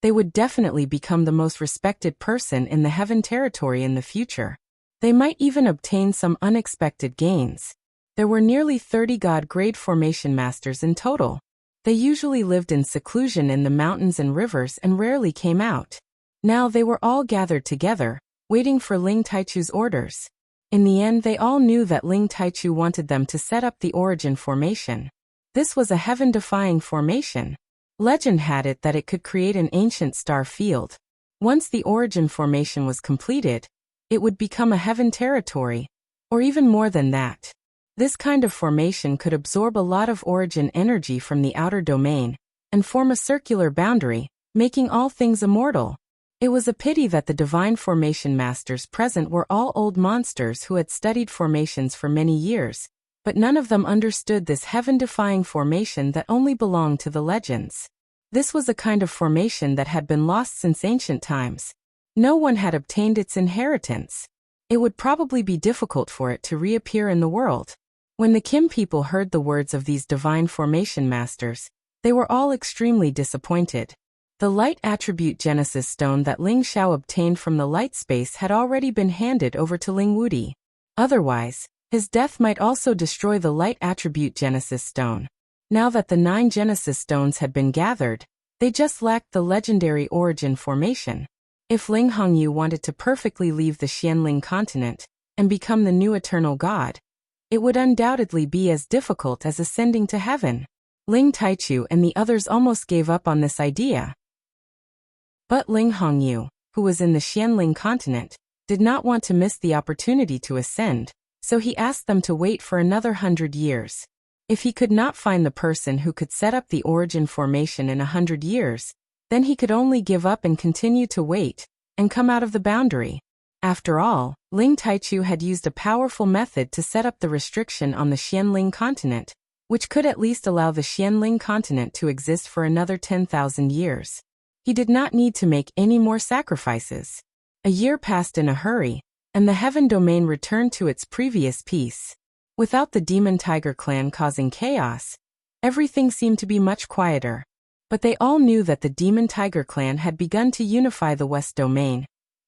they would definitely become the most respected person in the Heaven territory in the future. They might even obtain some unexpected gains. There were nearly 30 god-grade formation masters in total. They usually lived in seclusion in the mountains and rivers and rarely came out. Now they were all gathered together, waiting for Ling Taichu's orders. In the end, they all knew that Ling Taichu wanted them to set up the origin formation. This was a heaven-defying formation. Legend had it that it could create an ancient star field. Once the origin formation was completed, it would become a Heaven territory, or even more than that. This kind of formation could absorb a lot of origin energy from the outer domain and form a circular boundary, making all things immortal. It was a pity that the divine formation masters present were all old monsters who had studied formations for many years, but none of them understood this heaven-defying formation that only belonged to the legends. This was a kind of formation that had been lost since ancient times. No one had obtained its inheritance. It would probably be difficult for it to reappear in the world. When the Kim people heard the words of these divine formation masters, they were all extremely disappointed. The light attribute Genesis stone that Ling Xiao obtained from the light space had already been handed over to Ling Wudi. Otherwise, his death might also destroy the light attribute Genesis stone. Now that the 9 Genesis stones had been gathered, they just lacked the legendary origin formation. If Ling Hongyu wanted to perfectly leave the Xianling continent and become the new eternal god, it would undoubtedly be as difficult as ascending to heaven. Ling Taichu and the others almost gave up on this idea. But Ling Hongyu, who was in the Xianling continent, did not want to miss the opportunity to ascend, so he asked them to wait for another 100 years. If he could not find the person who could set up the origin formation in 100 years, then he could only give up and continue to wait, and come out of the boundary. After all, Ling Taichu had used a powerful method to set up the restriction on the Xianling continent. which could at least allow the Xianling continent to exist for another 10,000 years. He did not need to make any more sacrifices. A year passed in a hurry, and the Heaven Domain returned to its previous peace. Without the Demon Tiger clan causing chaos, everything seemed to be much quieter. But they all knew that the Demon Tiger clan had begun to unify the West Domain,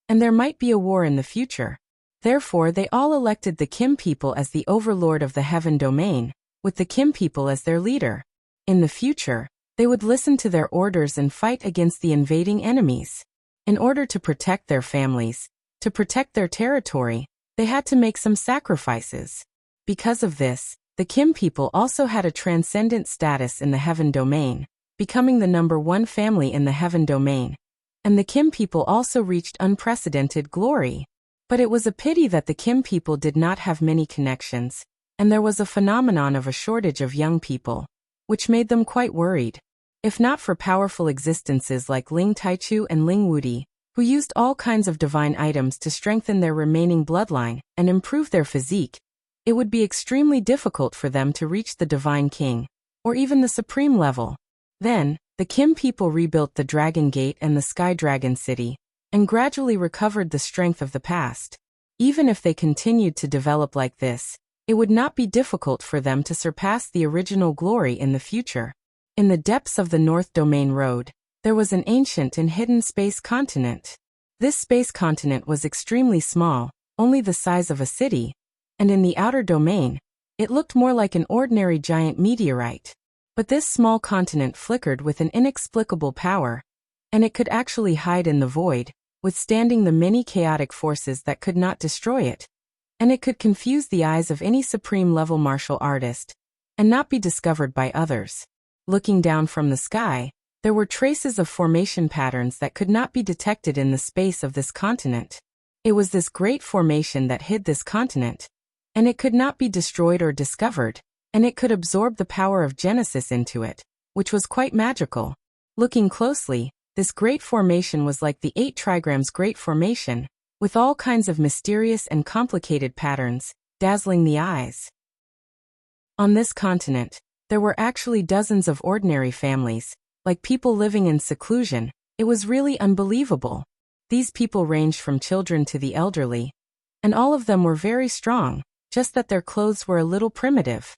and there might be a war in the future. Therefore, they all elected the Kim people as the overlord of the Heaven Domain, with the Kim people as their leader. In the future, they would listen to their orders and fight against the invading enemies. In order to protect their families, to protect their territory, they had to make some sacrifices. Because of this, the Kim people also had a transcendent status in the Heaven Domain, becoming the #1 family in the Heaven Domain. And the Kim people also reached unprecedented glory. But it was a pity that the Kim people did not have many connections, and there was a phenomenon of a shortage of young people, which made them quite worried. If not for powerful existences like Ling Taichu and Ling Wudi, who used all kinds of divine items to strengthen their remaining bloodline and improve their physique, it would be extremely difficult for them to reach the Divine King, or even the Supreme level. Then, the Kim people rebuilt the Dragon Gate and the Sky Dragon City, and gradually recovered the strength of the past. Even if they continued to develop like this, it would not be difficult for them to surpass the original glory in the future. In the depths of the North Domain Road, there was an ancient and hidden space continent. This space continent was extremely small, only the size of a city, and in the outer domain, it looked more like an ordinary giant meteorite. But this small continent flickered with an inexplicable power, and it could actually hide in the void, withstanding the many chaotic forces that could not destroy it. And it could confuse the eyes of any supreme-level martial artist, and not be discovered by others. Looking down from the sky, there were traces of formation patterns that could not be detected in the space of this continent. It was this great formation that hid this continent, and it could not be destroyed or discovered, and it could absorb the power of Genesis into it, which was quite magical. Looking closely, this great formation was like the 8 trigrams Great Formation, with all kinds of mysterious and complicated patterns, dazzling the eyes. On this continent, there were actually dozens of ordinary families, like people living in seclusion. It was really unbelievable. These people ranged from children to the elderly, and all of them were very strong, just that their clothes were a little primitive.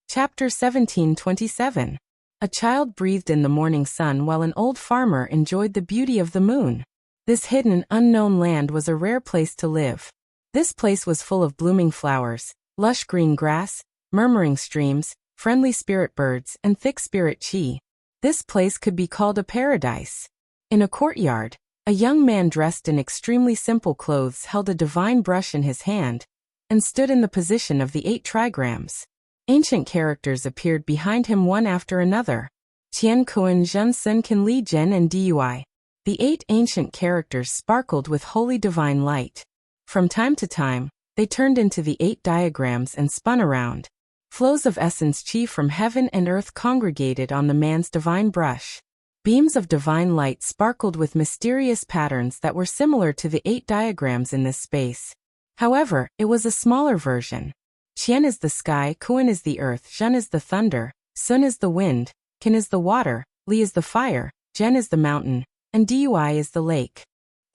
Chapter 1727. A child breathed in the morning sun while an old farmer enjoyed the beauty of the moon. This hidden, unknown land was a rare place to live. This place was full of blooming flowers, lush green grass, murmuring streams, friendly spirit birds, and thick spirit chi. This place could be called a paradise. In a courtyard, a young man dressed in extremely simple clothes held a divine brush in his hand, and stood in the position of the 8 trigrams. Ancient characters appeared behind him one after another. Tian Kuan Zhen Sun Kan Li Zhen and Dui. The 8 ancient characters sparkled with holy divine light. From time to time, they turned into the 8 diagrams and spun around. Flows of essence chi from heaven and earth congregated on the man's divine brush. Beams of divine light sparkled with mysterious patterns that were similar to the 8 diagrams in this space. However, it was a smaller version. Qian is the sky, Kuan is the earth, Zhen is the thunder, Sun is the wind, Kan is the water, Li is the fire, Zhen is the mountain, and Dui is the lake.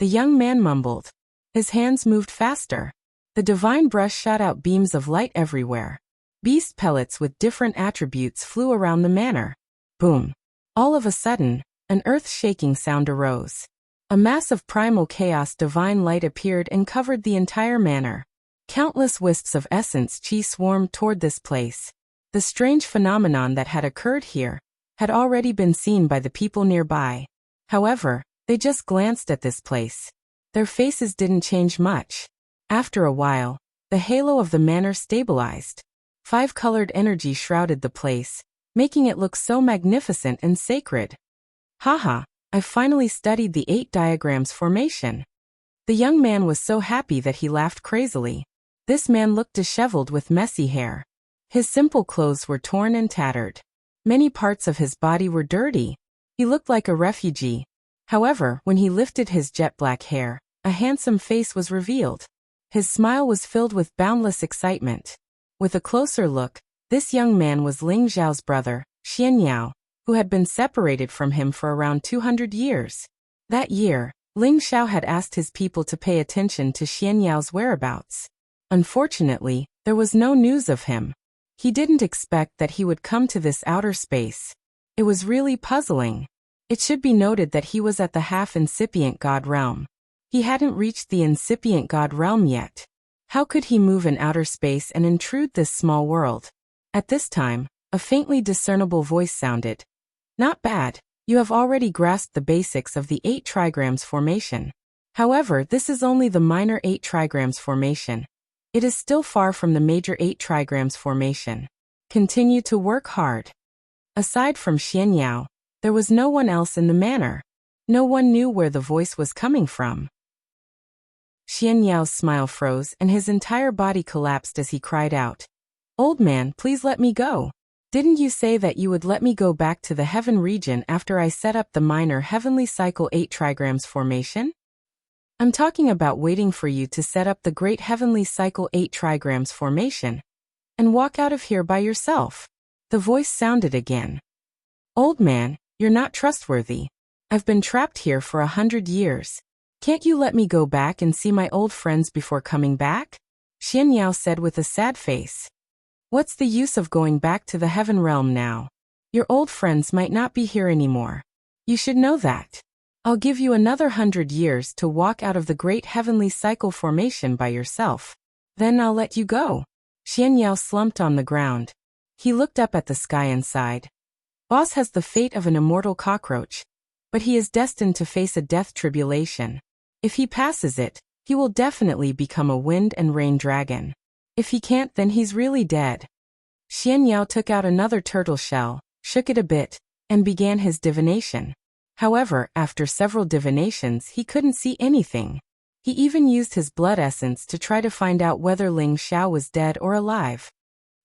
The young man mumbled. His hands moved faster. The divine brush shot out beams of light everywhere. Beast pellets with different attributes flew around the manor. Boom. All of a sudden, an earth-shaking sound arose. A mass of primal chaos divine light appeared and covered the entire manor. Countless wisps of essence chi swarmed toward this place. The strange phenomenon that had occurred here had already been seen by the people nearby. However, they just glanced at this place. Their faces didn't change much. After a while, the halo of the manor stabilized. 5-colored energy shrouded the place, making it look so magnificent and sacred. Haha, I finally studied the 8 diagrams formation. The young man was so happy that he laughed crazily. This man looked disheveled with messy hair. His simple clothes were torn and tattered. Many parts of his body were dirty. He looked like a refugee. However, when he lifted his jet black hair, a handsome face was revealed. His smile was filled with boundless excitement. With a closer look, this young man was Ling Xiao's brother, Xianyao, who had been separated from him for around 200 years. That year, Ling Xiao had asked his people to pay attention to Xianyao's whereabouts. Unfortunately, there was no news of him. He didn't expect that he would come to this outer space. It was really puzzling. It should be noted that he was at the half-incipient god realm. He hadn't reached the incipient god realm yet. How could he move in outer space and intrude this small world? At this time, a faintly discernible voice sounded. Not bad. You have already grasped the basics of the 8 trigrams formation. However, this is only the minor 8 trigrams formation. It is still far from the major 8 trigrams formation. Continue to work hard. Aside from Xianyao, there was no one else in the manor. No one knew where the voice was coming from. Xianyao's smile froze and his entire body collapsed as he cried out. Old man, please let me go. Didn't you say that you would let me go back to the heaven region after I set up the minor heavenly cycle 8 trigrams formation? I'm talking about waiting for you to set up the great heavenly cycle 8 trigrams formation and walk out of here by yourself. The voice sounded again. Old man, you're not trustworthy. I've been trapped here for 100 years. Can't you let me go back and see my old friends before coming back? Xianyao said with a sad face. What's the use of going back to the heaven realm now? Your old friends might not be here anymore. You should know that. I'll give you another 100 years to walk out of the great heavenly cycle formation by yourself. Then I'll let you go. Xianyao slumped on the ground. He looked up at the sky and sighed. Boss has the fate of an immortal cockroach, but he is destined to face a death tribulation. If he passes it, he will definitely become a wind and rain dragon. If he can't, then he's really dead. Xianyao took out another turtle shell, shook it a bit, and began his divination. However, after several divinations, he couldn't see anything. He even used his blood essence to try to find out whether Ling Xiao was dead or alive.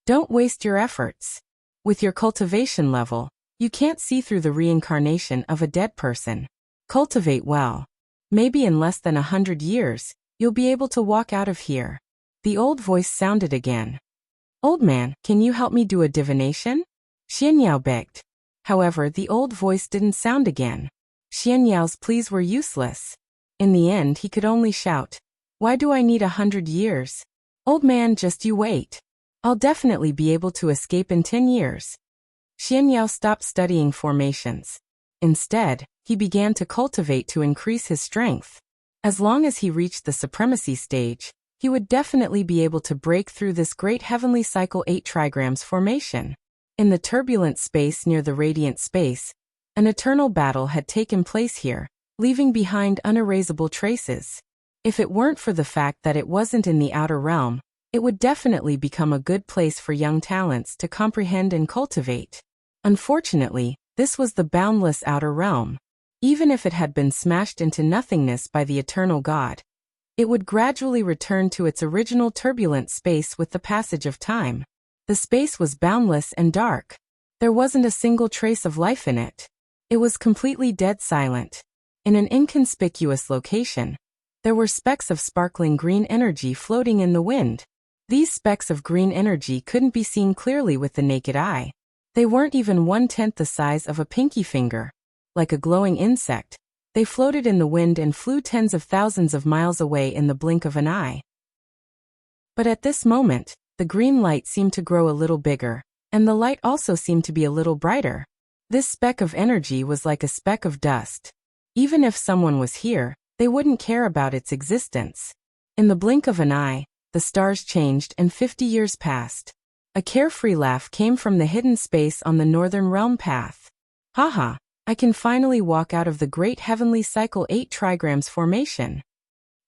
Don't waste your efforts. With your cultivation level, you can't see through the reincarnation of a dead person. Cultivate well. Maybe in less than 100 years, you'll be able to walk out of here. The old voice sounded again. Old man, can you help me do a divination? Xianyao begged. However, the old voice didn't sound again. Xianyao's pleas were useless. In the end, he could only shout, Why do I need 100 years? Old man, just you wait. I'll definitely be able to escape in 10 years. Xianyao stopped studying formations. Instead, he began to cultivate to increase his strength. As long as he reached the supremacy stage, he would definitely be able to break through this great heavenly cycle 8 trigrams formation. In the turbulent space near the radiant space, an eternal battle had taken place here, leaving behind unerasable traces. If it weren't for the fact that it wasn't in the outer realm, it would definitely become a good place for young talents to comprehend and cultivate. Unfortunately, this was the boundless outer realm. Even if it had been smashed into nothingness by the eternal God, it would gradually return to its original turbulent space with the passage of time. The space was boundless and dark. There wasn't a single trace of life in it. It was completely dead silent. In an inconspicuous location, there were specks of sparkling green energy floating in the wind. These specks of green energy couldn't be seen clearly with the naked eye. They weren't even 1/10 the size of a pinky finger. Like a glowing insect, they floated in the wind and flew tens of thousands of miles away in the blink of an eye. But at this moment, the green light seemed to grow a little bigger, and the light also seemed to be a little brighter. This speck of energy was like a speck of dust. Even if someone was here, they wouldn't care about its existence. In the blink of an eye, the stars changed and 50 years passed. A carefree laugh came from the hidden space on the northern realm path. Haha, I can finally walk out of the great heavenly cycle 8 trigrams formation.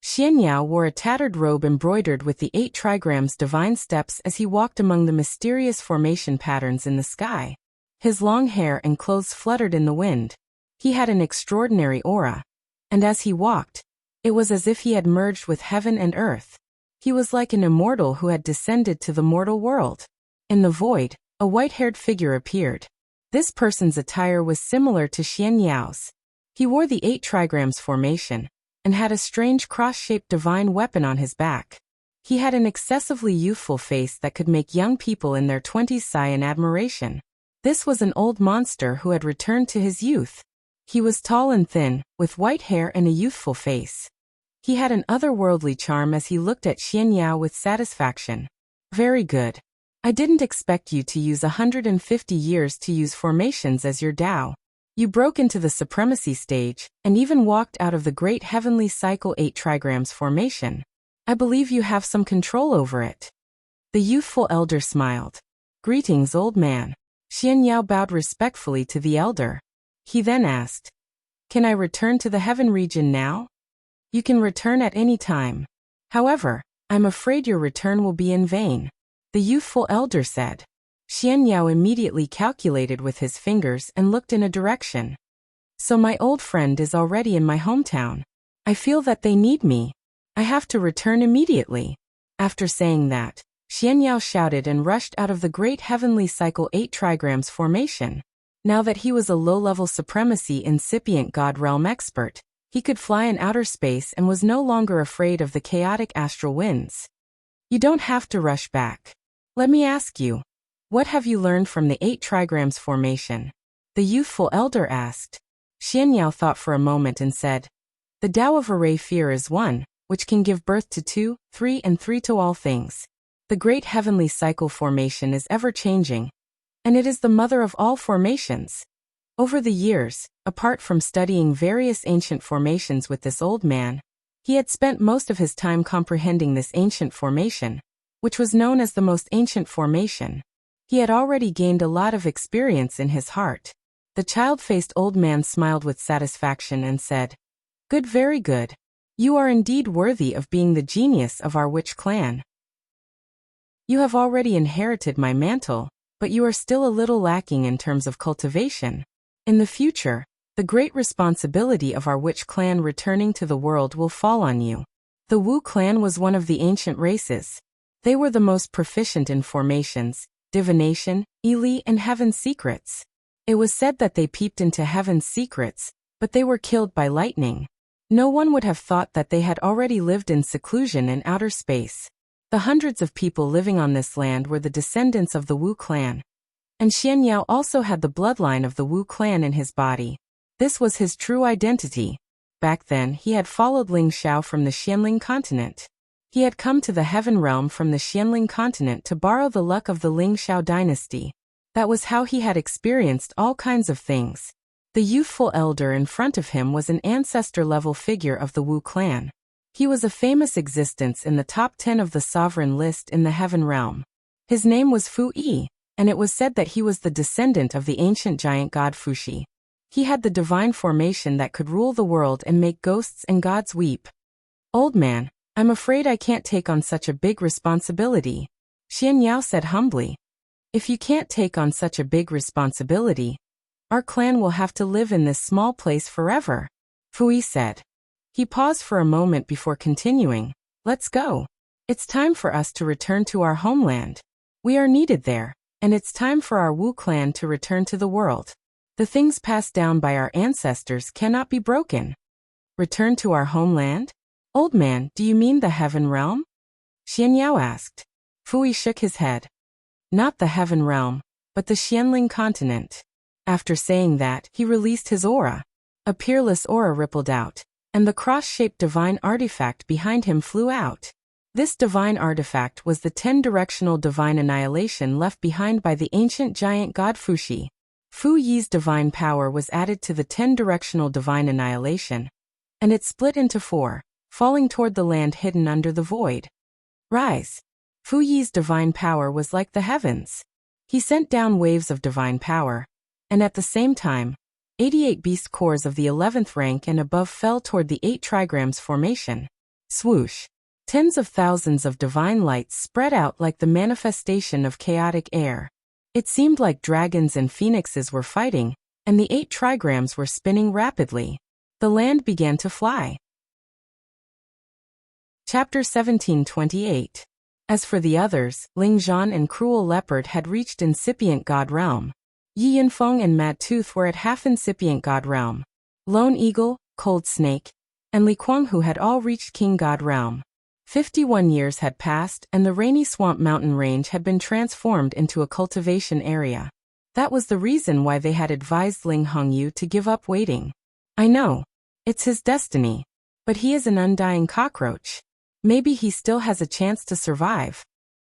Xianyao wore a tattered robe embroidered with the 8 trigrams divine steps as he walked among the mysterious formation patterns in the sky. His long hair and clothes fluttered in the wind. He had an extraordinary aura, and as he walked, it was as if he had merged with heaven and earth. He was like an immortal who had descended to the mortal world. In the void, a white-haired figure appeared. This person's attire was similar to Xianyao's. He wore the 8 trigrams formation, and had a strange cross-shaped divine weapon on his back. He had an excessively youthful face that could make young people in their 20s sigh in admiration. This was an old monster who had returned to his youth. He was tall and thin, with white hair and a youthful face. He had an otherworldly charm as he looked at Xian Yao with satisfaction. Very good. I didn't expect you to use 150 years to use formations as your Tao. You broke into the supremacy stage, and even walked out of the great heavenly cycle 8 trigrams formation. I believe you have some control over it. The youthful elder smiled. Greetings, old man. Xian Yao bowed respectfully to the elder. He then asked, Can I return to the heaven region now? You can return at any time. However, I'm afraid your return will be in vain. The youthful elder said. Xian Yao immediately calculated with his fingers and looked in a direction. So my old friend is already in my hometown. I feel that they need me. I have to return immediately. After saying that, Xian Yao shouted and rushed out of the great heavenly cycle 8 trigrams formation. Now that he was a low-level supremacy incipient god realm expert, he could fly in outer space and was no longer afraid of the chaotic astral winds. You don't have to rush back. Let me ask you, what have you learned from the 8 trigrams formation? The youthful elder asked. Xian Yao thought for a moment and said, The Tao of Array Fear is 1, which can give birth to 2, 3 and 3 to all things. The great heavenly cycle formation is ever-changing, and it is the mother of all formations. Over the years, apart from studying various ancient formations with this old man, he had spent most of his time comprehending this ancient formation, which was known as the most ancient formation. He had already gained a lot of experience in his heart. The child-faced old man smiled with satisfaction and said, Good, very good. You are indeed worthy of being the genius of our witch clan. You have already inherited my mantle, but you are still a little lacking in terms of cultivation. In the future, the great responsibility of our witch clan returning to the world will fall on you. The Wu clan was one of the ancient races. They were the most proficient in formations, divination, Eli, and heaven's secrets. It was said that they peeped into heaven's secrets, but they were killed by lightning. No one would have thought that they had already lived in seclusion in outer space. The hundreds of people living on this land were the descendants of the Wu clan. And Xian Yao also had the bloodline of the Wu clan in his body. This was his true identity. Back then, he had followed Ling Xiao from the Xianling continent. He had come to the heaven realm from the Xianling continent to borrow the luck of the Ling Xiao dynasty. That was how he had experienced all kinds of things. The youthful elder in front of him was an ancestor-level figure of the Wu clan. He was a famous existence in the top 10 of the sovereign list in the heaven realm. His name was Fu Yi, and it was said that he was the descendant of the ancient giant god Fuxi. He had the divine formation that could rule the world and make ghosts and gods weep. Old man, I'm afraid I can't take on such a big responsibility, Xian Yao said humbly. If you can't take on such a big responsibility, our clan will have to live in this small place forever, Fui said. He paused for a moment before continuing. Let's go. It's time for us to return to our homeland. We are needed there, and it's time for our Wu clan to return to the world. The things passed down by our ancestors cannot be broken. Return to our homeland? Old man, do you mean the heaven realm? Xian Yao asked. Fui shook his head. Not the heaven realm, but the Xianling continent. After saying that, he released his aura. A peerless aura rippled out, and the cross-shaped divine artifact behind him flew out. This divine artifact was the 10-directional divine annihilation left behind by the ancient giant god Fuxi. Fu Yi's divine power was added to the 10-directional divine annihilation, and it split into 4, falling toward the land hidden under the void. Rise. Fu Yi's divine power was like the heavens. He sent down waves of divine power, and at the same time, 88 beast cores of the 11th rank and above fell toward the 8 trigrams formation. Swoosh. Tens of thousands of divine lights spread out like the manifestation of chaotic air. It seemed like dragons and phoenixes were fighting, and the 8 trigrams were spinning rapidly. The land began to fly. Chapter 1728. As for the others, Ling Zhan and Cruel Leopard had reached incipient god realm. Yi Yinfeng and Mad Tooth were at half incipient god realm. Lone Eagle, Cold Snake, and Li Kuanghu had all reached king god realm. 51 years had passed and the rainy swamp mountain range had been transformed into a cultivation area. That was the reason why they had advised Ling Hongyu to give up waiting. I know. It's his destiny. But he is an undying cockroach. Maybe he still has a chance to survive.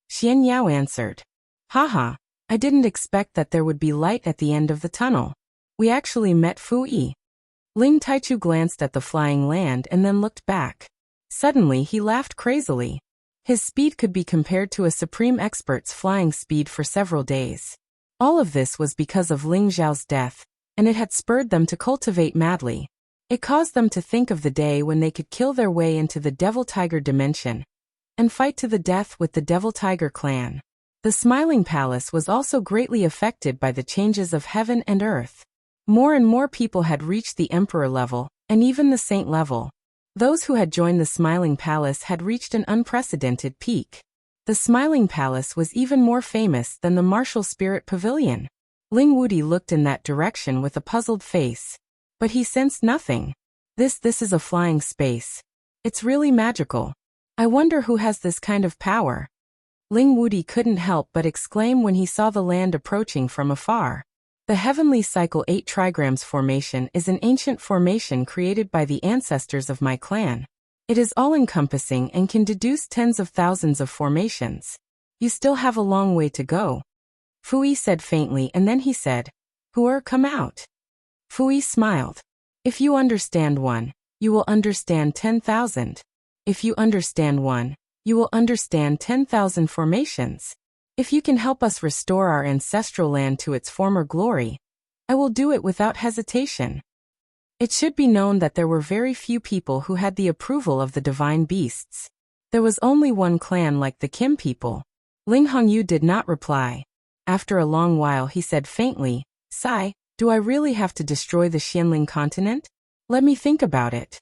Xian Yao answered. Haha, I didn't expect that there would be light at the end of the tunnel. We actually met Fu Yi. Ling Taichu glanced at the flying land and then looked back. Suddenly he laughed crazily. His speed could be compared to a supreme expert's flying speed for several days. All of this was because of Ling Zhao's death, and it had spurred them to cultivate madly. It caused them to think of the day when they could kill their way into the Devil Tiger dimension and fight to the death with the Devil Tiger clan. The Smiling Palace was also greatly affected by the changes of heaven and earth. More and more people had reached the Emperor level, and even the Saint level. Those who had joined the Smiling Palace had reached an unprecedented peak. The Smiling Palace was even more famous than the Martial Spirit Pavilion. Ling Wudi looked in that direction with a puzzled face. But he sensed nothing. This is a flying space. It's really magical. I wonder who has this kind of power. Ling Wudi couldn't help but exclaim when he saw the land approaching from afar. The Heavenly Cycle 8 Trigrams formation is an ancient formation created by the ancestors of my clan. It is all-encompassing and can deduce tens of thousands of formations. You still have a long way to go. Fui said faintly, and then he said, come out. Fui smiled. If you understand one, you will understand 10,000. If you understand one, you will understand 10,000 formations. If you can help us restore our ancestral land to its former glory, I will do it without hesitation. It should be known that there were very few people who had the approval of the divine beasts. There was only one clan like the Kim people. Ling Hongyu did not reply. After a long while he said faintly, Sai, do I really have to destroy the Xianling continent? Let me think about it.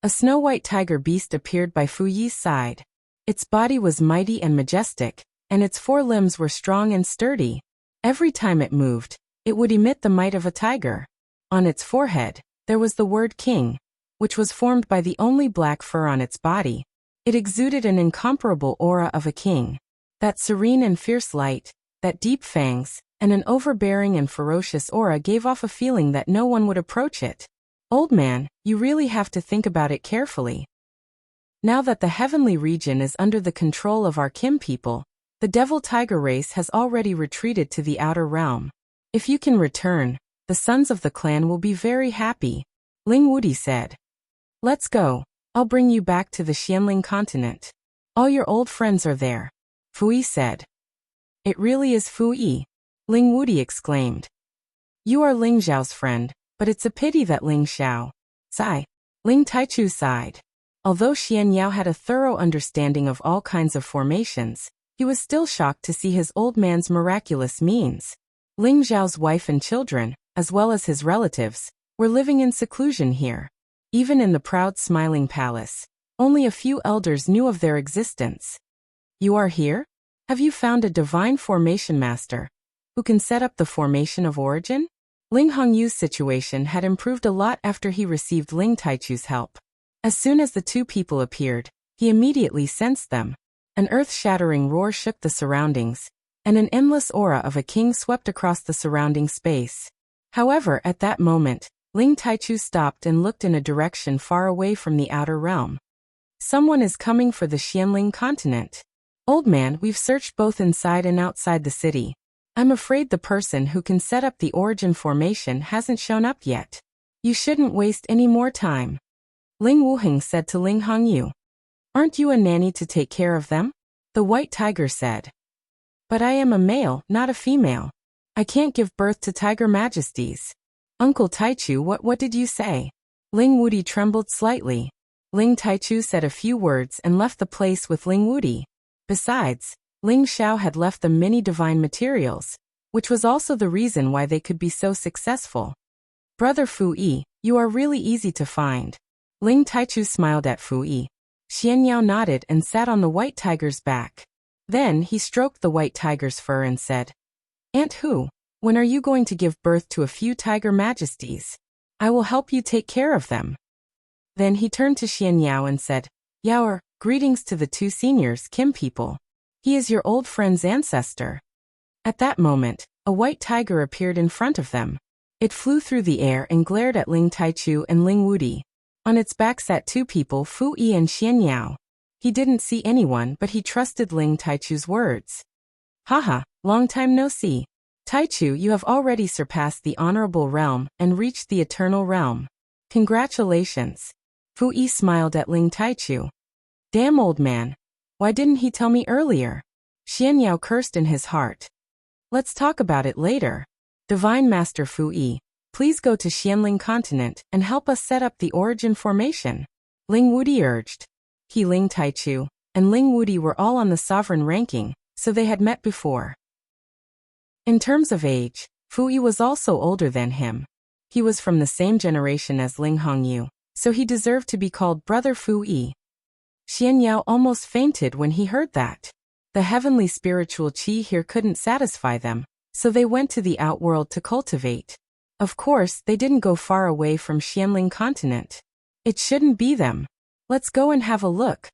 A snow-white tiger beast appeared by Fu Yi's side. Its body was mighty and majestic, and its 4 limbs were strong and sturdy. Every time it moved, it would emit the might of a tiger. On its forehead, there was the word king, which was formed by the only black fur on its body. It exuded an incomparable aura of a king. That serene and fierce light, that deep fangs, and an overbearing and ferocious aura gave off a feeling that no one would approach it. Old man, you really have to think about it carefully. Now that the heavenly region is under the control of our Kim people, the Devil Tiger race has already retreated to the outer realm. If you can return, the sons of the clan will be very happy. Ling Wudi said. Let's go. I'll bring you back to the Xianling continent. All your old friends are there. Fui said. It really is Fui. Ling Wudi exclaimed. You are Ling Zhao's friend, but it's a pity that Ling Xiao. Sigh. Ling Taichu sighed. Although Xian Yao had a thorough understanding of all kinds of formations, he was still shocked to see his old man's miraculous means. Ling Zhao's wife and children, as well as his relatives, were living in seclusion here. Even in the proud Smiling Palace, only a few elders knew of their existence. You are here? Have you found a divine formation master who can set up the formation of origin? Ling Hongyu's situation had improved a lot after he received Ling Taichu's help. As soon as the 2 people appeared, he immediately sensed them. An earth-shattering roar shook the surroundings, and an endless aura of a king swept across the surrounding space. However, at that moment, Ling Taichu stopped and looked in a direction far away from the outer realm. Someone is coming for the Xianling continent. Old man, we've searched both inside and outside the city. I'm afraid the person who can set up the origin formation hasn't shown up yet. You shouldn't waste any more time. Ling Wuheng said to Ling Hongyu. Aren't you a nanny to take care of them? The white tiger said. But I am a male, not a female. I can't give birth to tiger majesties. Uncle Taichu, what did you say? Ling Wudi trembled slightly. Ling Taichu said a few words and left the place with Ling Wudi. Besides, Ling Xiao had left them many divine materials, which was also the reason why they could be so successful. Brother Fu Yi, you are really easy to find. Ling Taichu smiled at Fu Yi. Xian Yao nodded and sat on the white tiger's back. Then he stroked the white tiger's fur and said, Aunt Hu, when are you going to give birth to a few tiger majesties? I will help you take care of them. Then he turned to Xian Yao and said, Yao, Greetings to the two seniors, Kim people. He is your old friend's ancestor. At that moment, a white tiger appeared in front of them. It flew through the air and glared at Ling Taichu and Ling Wudi. On its back sat two people, Fu Yi and Xian Yao. He didn't see anyone, but he trusted Ling Taichu's words. Haha, long time no see. Taichu, you have already surpassed the honorable realm and reached the eternal realm. Congratulations. Fu Yi smiled at Ling Taichu. Damn old man. Why didn't he tell me earlier? Xian Yao cursed in his heart. Let's talk about it later. Divine Master Fu Yi, please go to Xianling continent and help us set up the origin formation. Ling Wudi urged. Ling Taichu and Ling Wudi were all on the sovereign ranking, so they had met before. In terms of age, Fu Yi was also older than him. He was from the same generation as Ling Hongyu, so he deserved to be called Brother Fu Yi. Xian Yao almost fainted when he heard that. The heavenly spiritual qi here couldn't satisfy them, so they went to the outworld to cultivate. Of course, they didn't go far away from Xianling continent. It shouldn't be them. Let's go and have a look.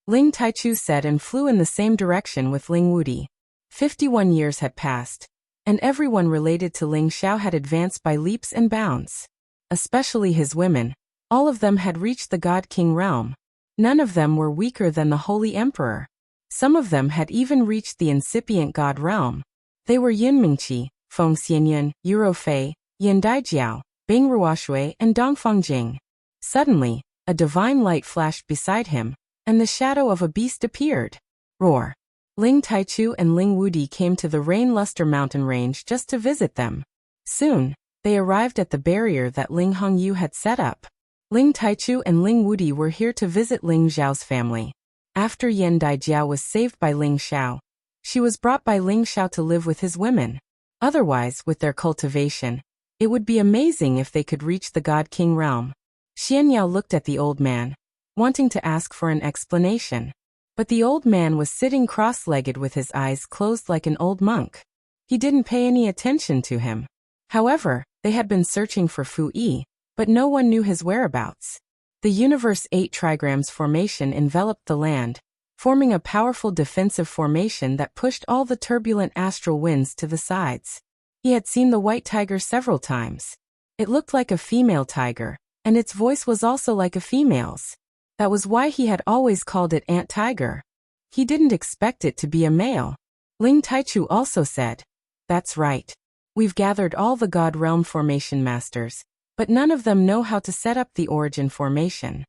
Ling Taichu said and flew in the same direction with Ling Wudi. 51 years had passed, and everyone related to Ling Xiao had advanced by leaps and bounds. Especially his women. All of them had reached the God King realm. None of them were weaker than the Holy Emperor. Some of them had even reached the incipient God realm. They were Yin Mingqi, Feng Xianyun, Yuro Fei, Yin Daijiao, Bing Ruoshui, and Dongfeng Jing. Suddenly, a divine light flashed beside him, and the shadow of a beast appeared. Roar! Ling Taichu and Ling Wudi came to the Rain Luster mountain range just to visit them. Soon, they arrived at the barrier that Ling Hongyu had set up. Ling Taichu and Ling Wudi were here to visit Ling Xiao's family. After Yin Daijiao was saved by Ling Xiao, she was brought by Ling Xiao to live with his women. Otherwise, with their cultivation, it would be amazing if they could reach the God King realm. Xian Yao looked at the old man, wanting to ask for an explanation. But the old man was sitting cross-legged with his eyes closed like an old monk. He didn't pay any attention to him. However, they had been searching for Fu Yi, but no one knew his whereabouts. The universe 8 trigrams formation enveloped the land, forming a powerful defensive formation that pushed all the turbulent astral winds to the sides. He had seen the white tiger several times. It looked like a female tiger, and its voice was also like a female's. That was why he had always called it Ant Tiger. He didn't expect it to be a male. Ling Taichu also said, "That's right. We've gathered all the God Realm formation masters, but none of them know how to set up the origin formation."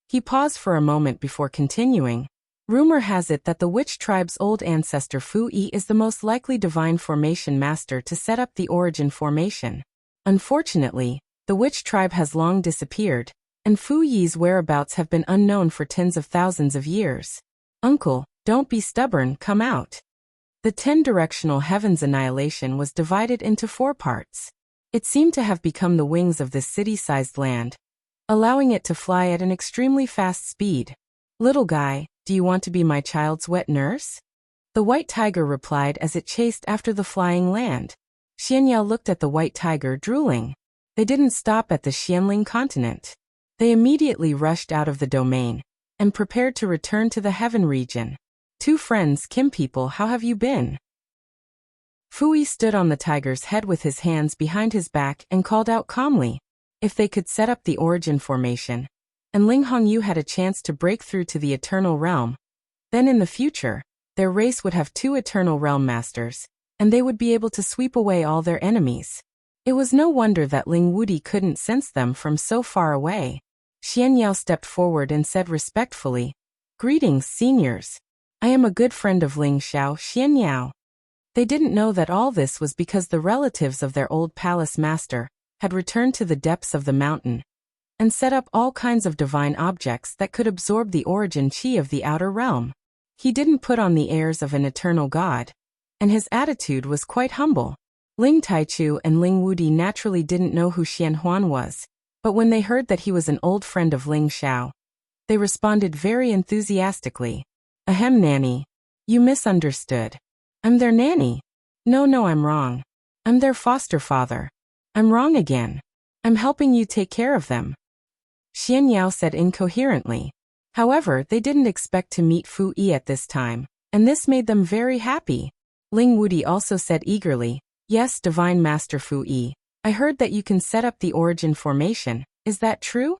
He paused for a moment before continuing. Rumor has it that the witch tribe's old ancestor Fu Yi is the most likely divine formation master to set up the origin formation. Unfortunately, the witch tribe has long disappeared, and Fu Yi's whereabouts have been unknown for tens of thousands of years. Uncle, don't be stubborn, come out. The 10-directional heaven's annihilation was divided into 4 parts. It seemed to have become the wings of this city-sized land, allowing it to fly at an extremely fast speed. Little guy, do you want to be my child's wet nurse? The white tiger replied as it chased after the flying land. Xian Yao looked at the white tiger, drooling. They didn't stop at the Xianling continent. They immediately rushed out of the domain and prepared to return to the heaven region. 2 friends, Kim people, how have you been? Fu Yi stood on the tiger's head with his hands behind his back and called out calmly. If they could set up the origin formation, and Ling Hongyu had a chance to break through to the eternal realm, then in the future, their race would have 2 eternal realm masters, and they would be able to sweep away all their enemies. It was no wonder that Ling Wudi couldn't sense them from so far away. Xian Yao stepped forward and said respectfully, "Greetings, seniors. I am a good friend of Ling Xiao, Xian Yao." They didn't know that all this was because the relatives of their old palace master had returned to the depths of the mountain and set up all kinds of divine objects that could absorb the origin qi of the outer realm. He didn't put on the airs of an eternal god, and his attitude was quite humble. Ling Taichu and Ling Wudi naturally didn't know who Xian Huan was, but when they heard that he was an old friend of Ling Xiao, they responded very enthusiastically. "Ahem, nanny. You misunderstood. I'm their nanny." No, I'm wrong. I'm their foster father." "I'm wrong again. I'm helping you take care of them." Xian Yao said incoherently. However, they didn't expect to meet Fu Yi at this time, and this made them very happy. Ling Wudi also said eagerly, "Yes, Divine Master Fu Yi, I heard that you can set up the origin formation, is that true?"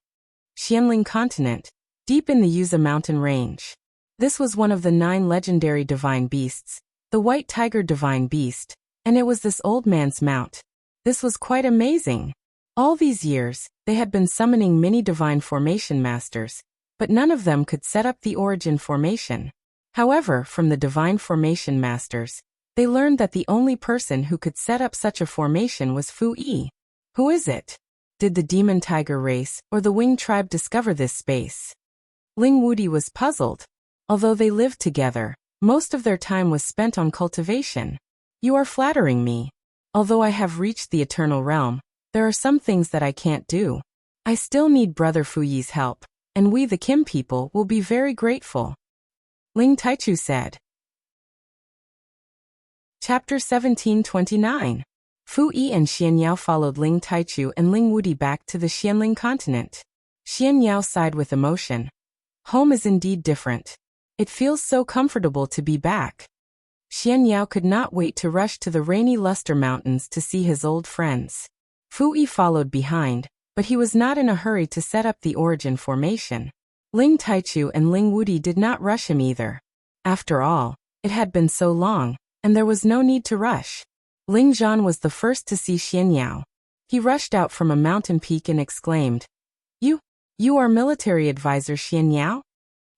Xianling Continent, deep in the Yuza mountain range. This was one of the 9 legendary divine beasts, the White Tiger Divine Beast, and it was this old man's mount. This was quite amazing. All these years, they had been summoning many divine formation masters, but none of them could set up the origin formation. However, from the divine formation masters, they learned that the only person who could set up such a formation was Fu Yi. Who is it? Did the demon tiger race or the winged tribe discover this space? Ling Wudi was puzzled. Although they lived together, most of their time was spent on cultivation. You are flattering me. Although I have reached the eternal realm, there are some things that I can't do. I still need Brother Fu Yi's help, and we the Kim people will be very grateful. Ling Taichu said. Chapter 1729. Fu Yi and Xianyao followed Ling Taichu and Ling Wudi back to the Xianling continent. Xianyao sighed with emotion. Home is indeed different. It feels so comfortable to be back. Xianyao could not wait to rush to the rainy Luster Mountains to see his old friends. Fu Yi followed behind, but he was not in a hurry to set up the origin formation. Ling Taichu and Ling Wudi did not rush him either. After all, it had been so long, and there was no need to rush. Ling Zhan was the first to see Xianyao. He rushed out from a mountain peak and exclaimed, You are military advisor Xianyao?"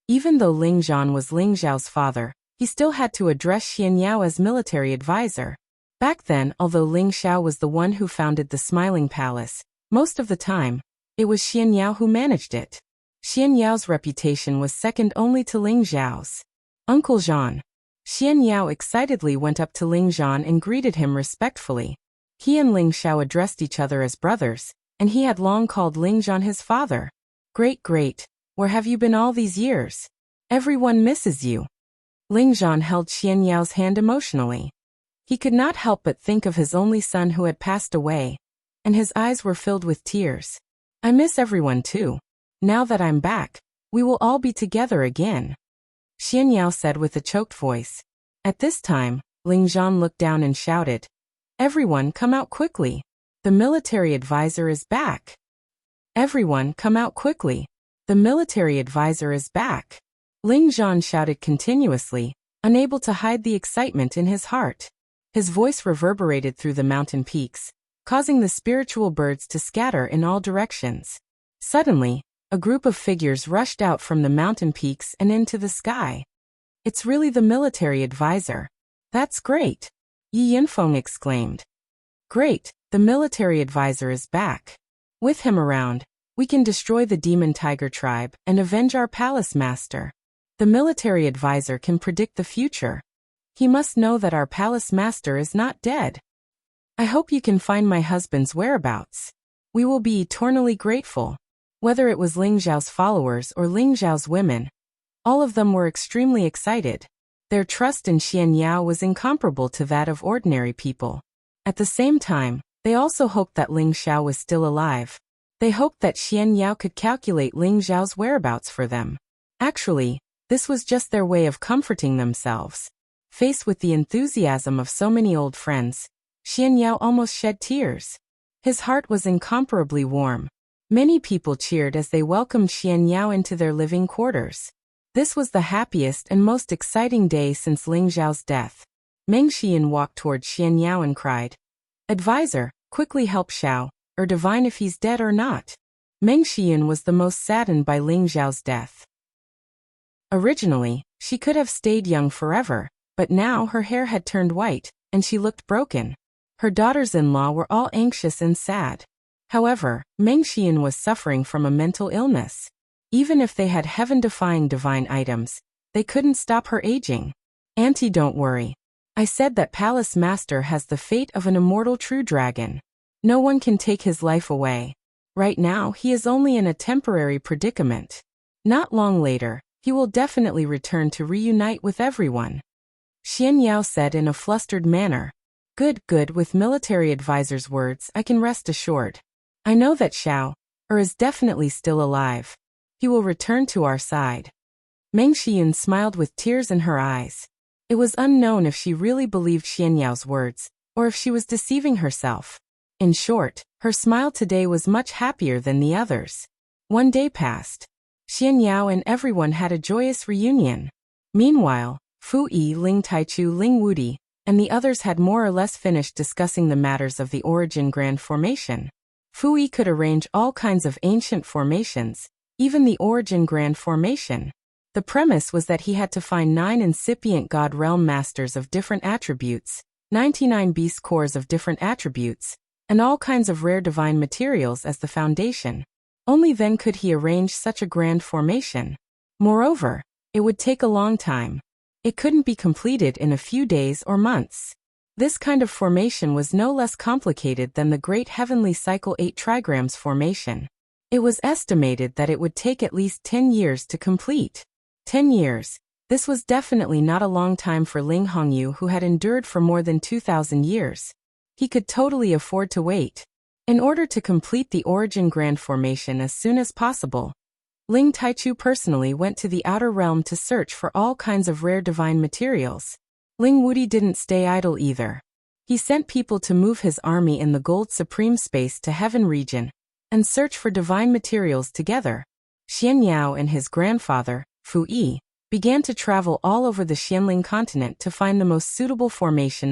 Even though Ling Zhan was Ling Zhao's father, he still had to address Xianyao as military advisor. Back then, although Ling Xiao was the one who founded the Smiling Palace, most of the time, it was Xianyao who managed it. Xianyao's reputation was second only to Ling Zhao's. "Uncle Zhan." Xianyao excitedly went up to Ling Zhan and greeted him respectfully. He and Ling Xiao addressed each other as brothers, and he had long called Ling Zhan his father. Great, where have you been all these years? Everyone misses you." Ling Zhan held Xianyao's hand emotionally. He could not help but think of his only son who had passed away, and his eyes were filled with tears. "I miss everyone too. Now that I'm back, we will all be together again," Xianyao said with a choked voice. At this time, Ling Zhan looked down and shouted, "Everyone come out quickly. The military advisor is back. Everyone come out quickly. The military advisor is back." Ling Zhan shouted continuously, unable to hide the excitement in his heart. His voice reverberated through the mountain peaks, causing the spiritual birds to scatter in all directions. Suddenly, a group of figures rushed out from the mountain peaks and into the sky. "It's really the military advisor. That's great," Yi Yinfeng exclaimed. "Great, the military advisor is back. With him around, we can destroy the demon tiger tribe and avenge our palace master. The military advisor can predict the future. He must know that our palace master is not dead. I hope you can find my husband's whereabouts. We will be eternally grateful." Whether it was Ling Zhao's followers or Ling Zhao's women, all of them were extremely excited. Their trust in Xianyao was incomparable to that of ordinary people. At the same time, they also hoped that Ling Xiao was still alive. They hoped that Xianyao could calculate Ling Zhao's whereabouts for them. Actually, this was just their way of comforting themselves. Faced with the enthusiasm of so many old friends, Xianyao almost shed tears. His heart was incomparably warm. Many people cheered as they welcomed Xianyao into their living quarters. This was the happiest and most exciting day since Ling Zhao's death. Meng Xian walked toward Xianyao and cried, "Advisor, quickly help Xiao, or divine if he's dead or not." Meng Xian was the most saddened by Ling Zhao's death. Originally, she could have stayed young forever, but now her hair had turned white, and she looked broken. Her daughters-in-law were all anxious and sad. However, Meng Xian was suffering from a mental illness. Even if they had heaven-defying divine items, they couldn't stop her aging. "Auntie, don't worry. I said that Palace Master has the fate of an immortal true dragon. No one can take his life away. Right now, he is only in a temporary predicament. Not long later, he will definitely return to reunite with everyone," Xianyao said in a flustered manner. Good, with military advisor's words I can rest assured. I know that Xiao, is definitely still alive. He will return to our side. Meng Xiyun smiled with tears in her eyes. It was unknown if she really believed Xianyao's words, or if she was deceiving herself. In short, her smile today was much happier than the others. One day passed. Xianyao and everyone had a joyous reunion. Meanwhile, Fu Yi, Ling Taichu, Ling Wudi, and the others had more or less finished discussing the matters of the Origin Grand Formation. Fu Yi could arrange all kinds of ancient formations, even the Origin Grand Formation. The premise was that he had to find 9 incipient God Realm Masters of different attributes, 99 beast cores of different attributes, and all kinds of rare divine materials as the foundation. Only then could he arrange such a grand formation. Moreover, it would take a long time. It couldn't be completed in a few days or months. This kind of formation was no less complicated than the Great Heavenly Cycle 8 Trigrams formation. It was estimated that it would take at least 10 years to complete. 10 years. This was definitely not a long time for Ling Hongyu, who had endured for more than 2,000 years. He could totally afford to wait. In order to complete the Origin Grand Formation as soon as possible, Ling Taichu personally went to the Outer Realm to search for all kinds of rare divine materials. Ling Wudi didn't stay idle either. He sent people to move his army in the Gold Supreme Space to Heaven region and search for divine materials together. Xianyao and his grandfather, Fu Yi, began to travel all over the Xianling continent to find the most suitable formation.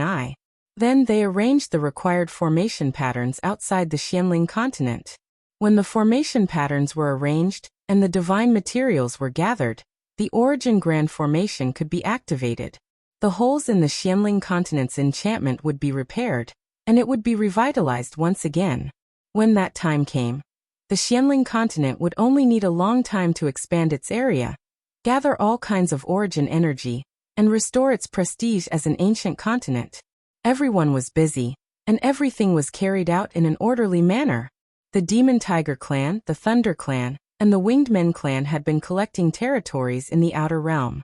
Then they arranged the required formation patterns outside the Xianling continent. When the formation patterns were arranged and the divine materials were gathered, the Origin Grand Formation could be activated. The holes in the Xianling continent's enchantment would be repaired, and it would be revitalized once again. When that time came, the Xianling continent would only need a long time to expand its area, gather all kinds of origin energy, and restore its prestige as an ancient continent. Everyone was busy, and everything was carried out in an orderly manner. The Demon Tiger clan, the Thunder clan, and the Winged Men clan had been collecting territories in the Outer Realm.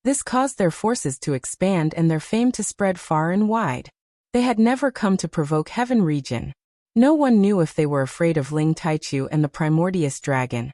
This caused their forces to expand and their fame to spread far and wide. They had never come to provoke Heaven region. No one knew if they were afraid of Ling Taichu and the Primordius Dragon,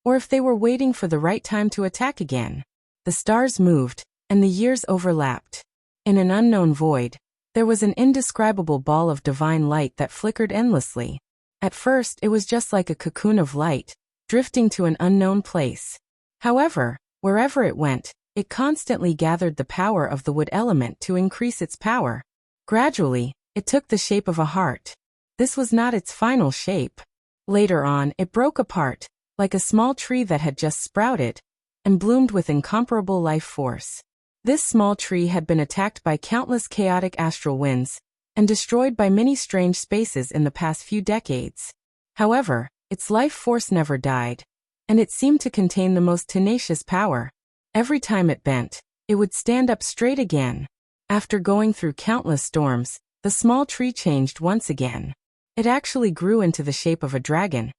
or if they were waiting for the right time to attack again. The stars moved, and the years overlapped. In an unknown void, there was an indescribable ball of divine light that flickered endlessly. At first, it was just like a cocoon of light, drifting to an unknown place. However, wherever it went, it constantly gathered the power of the wood element to increase its power. Gradually, it took the shape of a heart. This was not its final shape. Later on, it broke apart, like a small tree that had just sprouted, and bloomed with incomparable life force. This small tree had been attacked by countless chaotic astral winds, and destroyed by many strange spaces in the past few decades. However, its life force never died, and it seemed to contain the most tenacious power. Every time it bent, it would stand up straight again. After going through countless storms, the small tree changed once again. It actually grew into the shape of a dragon,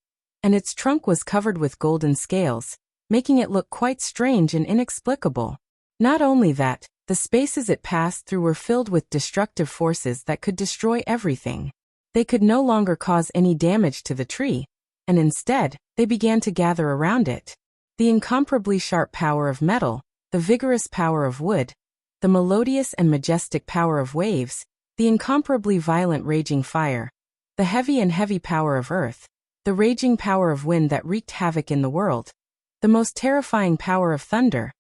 and its trunk was covered with golden scales, making it look quite strange and inexplicable. Not only that, the spaces it passed through were filled with destructive forces that could destroy everything. They could no longer cause any damage to the tree, and instead, they began to gather around it. The incomparably sharp power of metal, the vigorous power of wood, the melodious and majestic power of waves, the incomparably violent raging fire, the heavy power of earth, the raging power of wind that wreaked havoc in the world, the most terrifying power of thunder,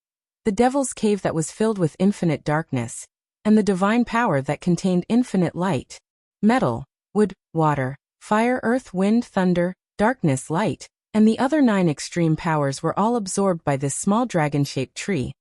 the devil's cave that was filled with infinite darkness, and the divine power that contained infinite light. Metal, wood, water, fire, earth, wind, thunder, darkness, light, and the other 9 extreme powers were all absorbed by this small dragon-shaped tree,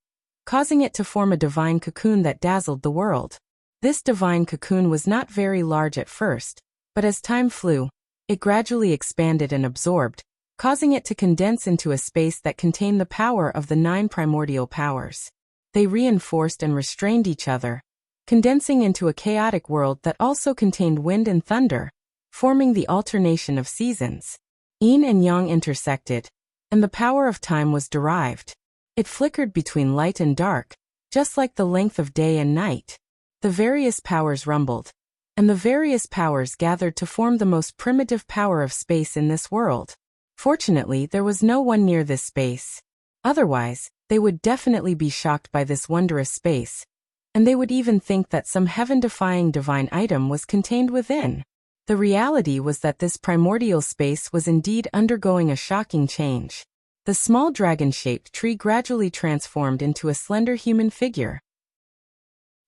causing it to form a divine cocoon that dazzled the world. This divine cocoon was not very large at first, but as time flew, it gradually expanded and absorbed, causing it to condense into a space that contained the power of the 9 primordial powers. They reinforced and restrained each other, condensing into a chaotic world that also contained wind and thunder, forming the alternation of seasons. Yin and yang intersected, and the power of time was derived. It flickered between light and dark, just like the length of day and night. The various powers rumbled, and the various powers gathered to form the most primitive power of space in this world. Fortunately, there was no one near this space. Otherwise, they would definitely be shocked by this wondrous space, and they would even think that some heaven-defying divine item was contained within. The reality was that this primordial space was indeed undergoing a shocking change. The small dragon-shaped tree gradually transformed into a slender human figure.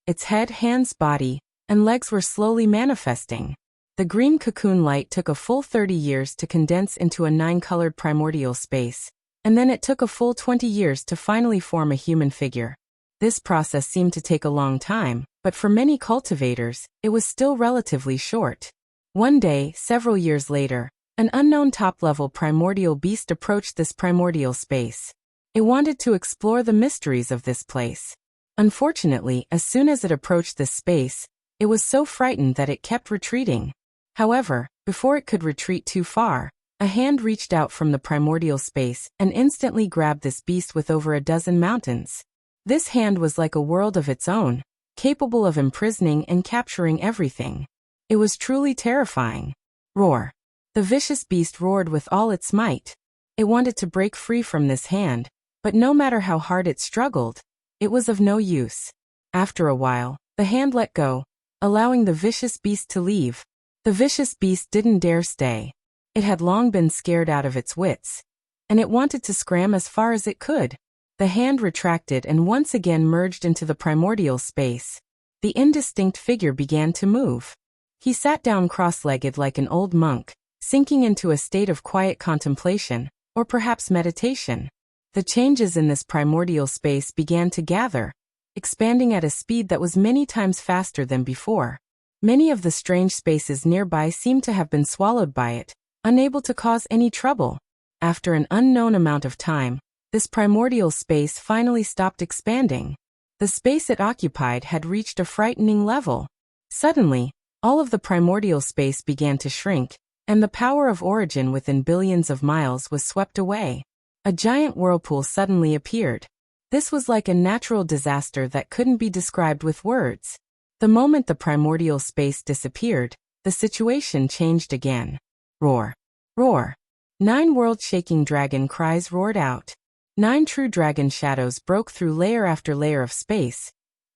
Its head, hands, body, and legs were slowly manifesting. The green cocoon light took a full 30 years to condense into a 9-colored primordial space, and then it took a full 20 years to finally form a human figure. This process seemed to take a long time, but for many cultivators, it was still relatively short. One day, several years later, an unknown top-level primordial beast approached this primordial space. It wanted to explore the mysteries of this place. Unfortunately, as soon as it approached this space, it was so frightened that it kept retreating. However, before it could retreat too far, a hand reached out from the primordial space and instantly grabbed this beast with over a dozen mountains. This hand was like a world of its own, capable of imprisoning and capturing everything. It was truly terrifying. Roar. The vicious beast roared with all its might. It wanted to break free from this hand, but no matter how hard it struggled, it was of no use. After a while, the hand let go, allowing the vicious beast to leave. The vicious beast didn't dare stay. It had long been scared out of its wits, and it wanted to scram as far as it could. The hand retracted and once again merged into the primordial space. The indistinct figure began to move. He sat down cross-legged like an old monk, sinking into a state of quiet contemplation, or perhaps meditation. The changes in this primordial space began to gather, expanding at a speed that was many times faster than before. Many of the strange spaces nearby seemed to have been swallowed by it, unable to cause any trouble. After an unknown amount of time, this primordial space finally stopped expanding. The space it occupied had reached a frightening level. Suddenly, all of the primordial space began to shrink, and the power of origin within billions of miles was swept away. A giant whirlpool suddenly appeared. This was like a natural disaster that couldn't be described with words. The moment the primordial space disappeared, the situation changed again. Roar. Roar. 9 world-shaking dragon cries roared out. 9 true dragon shadows broke through layer after layer of space,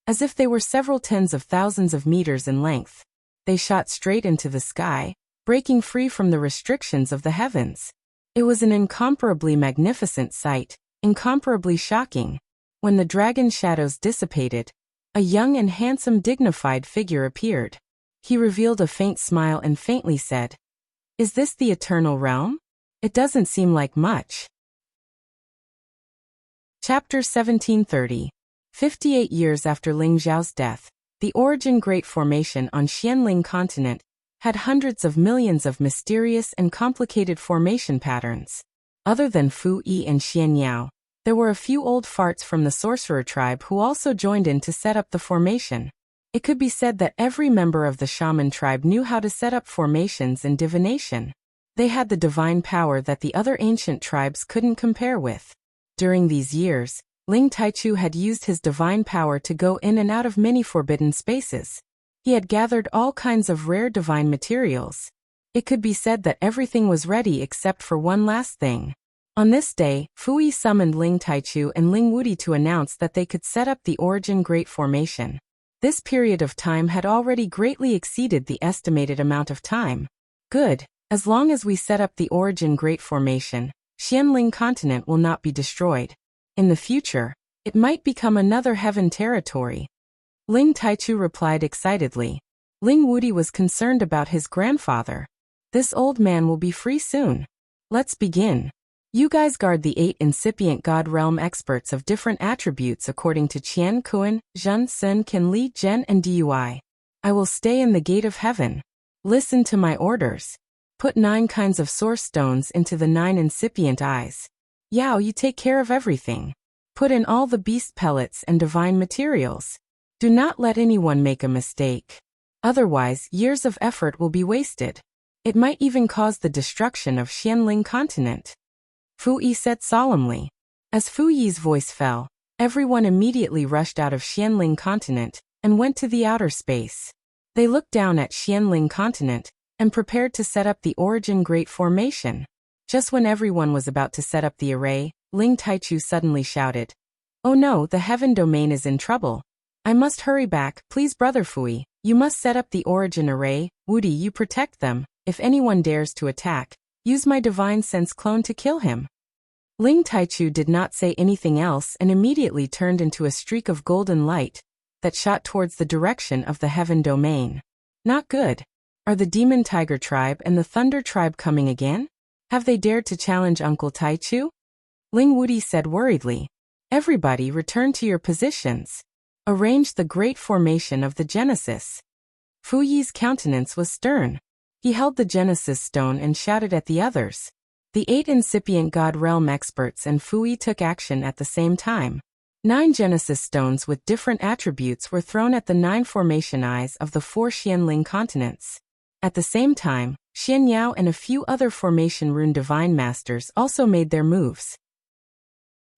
as if they were several tens of thousands of meters in length. They shot straight into the sky, breaking free from the restrictions of the heavens. It was an incomparably magnificent sight, incomparably shocking. When the dragon shadows dissipated, a young and handsome dignified figure appeared. He revealed a faint smile and faintly said, "Is this the eternal realm? It doesn't seem like much." Chapter 1730. 58 years after Ling Zhao's death, the Origin Great Formation on Xianling continent had hundreds of millions of mysterious and complicated formation patterns. Other than Fu Yi and Xian Yao, there were a few old farts from the sorcerer tribe who also joined in to set up the formation. It could be said that every member of the shaman tribe knew how to set up formations and divination. They had the divine power that the other ancient tribes couldn't compare with. During these years, Ling Taichu had used his divine power to go in and out of many forbidden spaces. He had gathered all kinds of rare divine materials. It could be said that everything was ready except for one last thing. On this day, Fu Yi summoned Ling Taichu and Ling Wudi to announce that they could set up the Origin Great Formation. This period of time had already greatly exceeded the estimated amount of time. Good, as long as we set up the Origin Great Formation, Xianling continent will not be destroyed. In the future, it might become another heaven territory. Ling Taichu replied excitedly. Ling Wudi was concerned about his grandfather. This old man will be free soon. Let's begin. You guys guard the 8 incipient God realm experts of different attributes according to Qian Kuan, Zhen Sun Kin Li Zhen and Dui. I will stay in the gate of heaven. Listen to my orders. Put 9 kinds of source stones into the 9 incipient eyes. Yao, you take care of everything. Put in all the beast pellets and divine materials. Do not let anyone make a mistake. Otherwise, years of effort will be wasted. It might even cause the destruction of Xianling continent. Fu Yi said solemnly. As Fu Yi's voice fell, everyone immediately rushed out of Xianling continent and went to the outer space. They looked down at Xianling continent and prepared to set up the Origin Great Formation. Just when everyone was about to set up the array, Ling Taichu suddenly shouted, "Oh no, the heaven domain is in trouble. I must hurry back, please Brother Fui, you must set up the origin array, Woody you protect them, if anyone dares to attack, use my divine sense clone to kill him." Ling Taichu did not say anything else and immediately turned into a streak of golden light that shot towards the direction of the heaven domain. Not good. Are the demon tiger tribe and the thunder tribe coming again? Have they dared to challenge Uncle Taichu? Ling Wudi said worriedly. Everybody return to your positions. Arrange the great formation of the Genesis. Fu Yi's countenance was stern. He held the Genesis stone and shouted at the others. The 8 incipient God realm experts and Fu Yi took action at the same time. 9 Genesis stones with different attributes were thrown at the 9 formation eyes of the 4 Xianling continents. At the same time, Xian Yao and a few other formation rune divine masters also made their moves.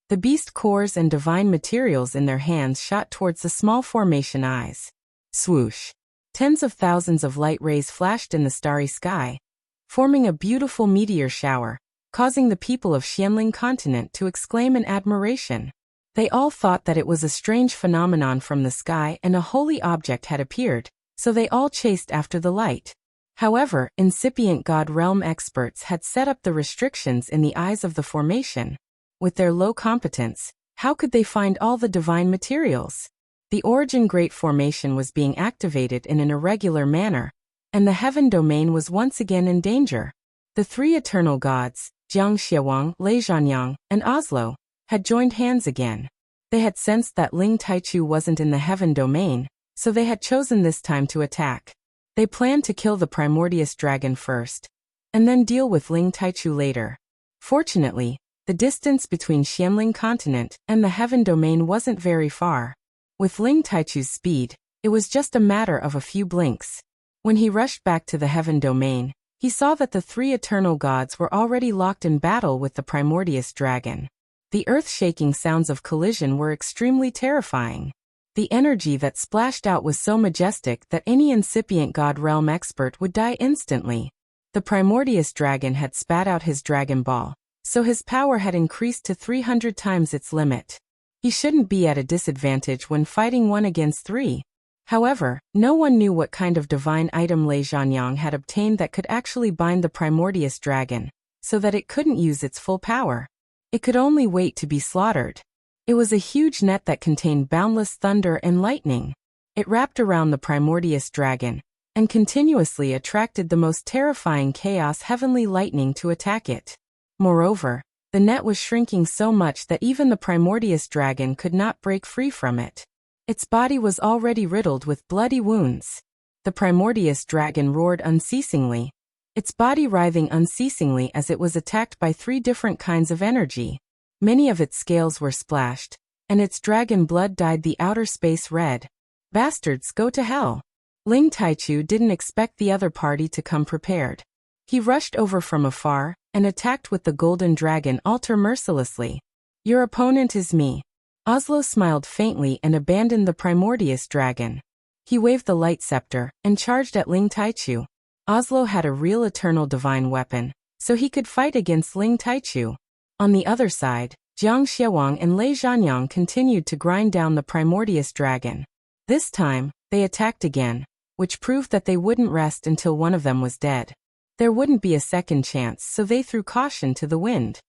The beast cores and divine materials in their hands shot towards the small formation eyes. Swoosh! Tens of thousands of light rays flashed in the starry sky, forming a beautiful meteor shower, causing the people of Xianling continent to exclaim in admiration. They all thought that it was a strange phenomenon from the sky and a holy object had appeared, so they all chased after the light. However, incipient God realm experts had set up the restrictions in the eyes of the formation. With their low competence, how could they find all the divine materials? The origin great formation was being activated in an irregular manner, and the heaven domain was once again in danger. The 3 eternal gods, Jiang Xiawang, Lei Zhanyang, and Oslo, had joined hands again. They had sensed that Ling Taichu wasn't in the heaven domain, so they had chosen this time to attack. They planned to kill the primordius dragon first, and then deal with Ling Taichu later. Fortunately, the distance between Xianling continent and the heaven domain wasn't very far. With Ling Taichu's speed, it was just a matter of a few blinks. When he rushed back to the heaven domain, he saw that the 3 eternal gods were already locked in battle with the primordius dragon. The earth-shaking sounds of collision were extremely terrifying. The energy that splashed out was so majestic that any incipient God realm expert would die instantly. The primordius dragon had spat out his dragon ball, so his power had increased to 300 times its limit. He shouldn't be at a disadvantage when fighting 1 against 3. However, no one knew what kind of divine item Lei Zhanyang had obtained that could actually bind the primordius dragon, so that it couldn't use its full power. It could only wait to be slaughtered. It was a huge net that contained boundless thunder and lightning. It wrapped around the primordius dragon, and continuously attracted the most terrifying chaos heavenly lightning to attack it. Moreover, the net was shrinking so much that even the primordius dragon could not break free from it. Its body was already riddled with bloody wounds. The primordius dragon roared unceasingly, its body writhing unceasingly as it was attacked by 3 different kinds of energy. Many of its scales were splashed, and its dragon blood dyed the outer space red. Bastards, go to hell! Ling Taichu didn't expect the other party to come prepared. He rushed over from afar, and attacked with the golden dragon altar mercilessly. Your opponent is me. Oslo smiled faintly and abandoned the primordius dragon. He waved the light scepter, and charged at Ling Taichu. Oslo had a real eternal divine weapon, so he could fight against Ling Taichu. On the other side, Jiang Xiawang and Lei Zhanyang continued to grind down the primordius dragon. This time, they attacked again, which proved that they wouldn't rest until one of them was dead. There wouldn't be a second chance, so they threw caution to the wind.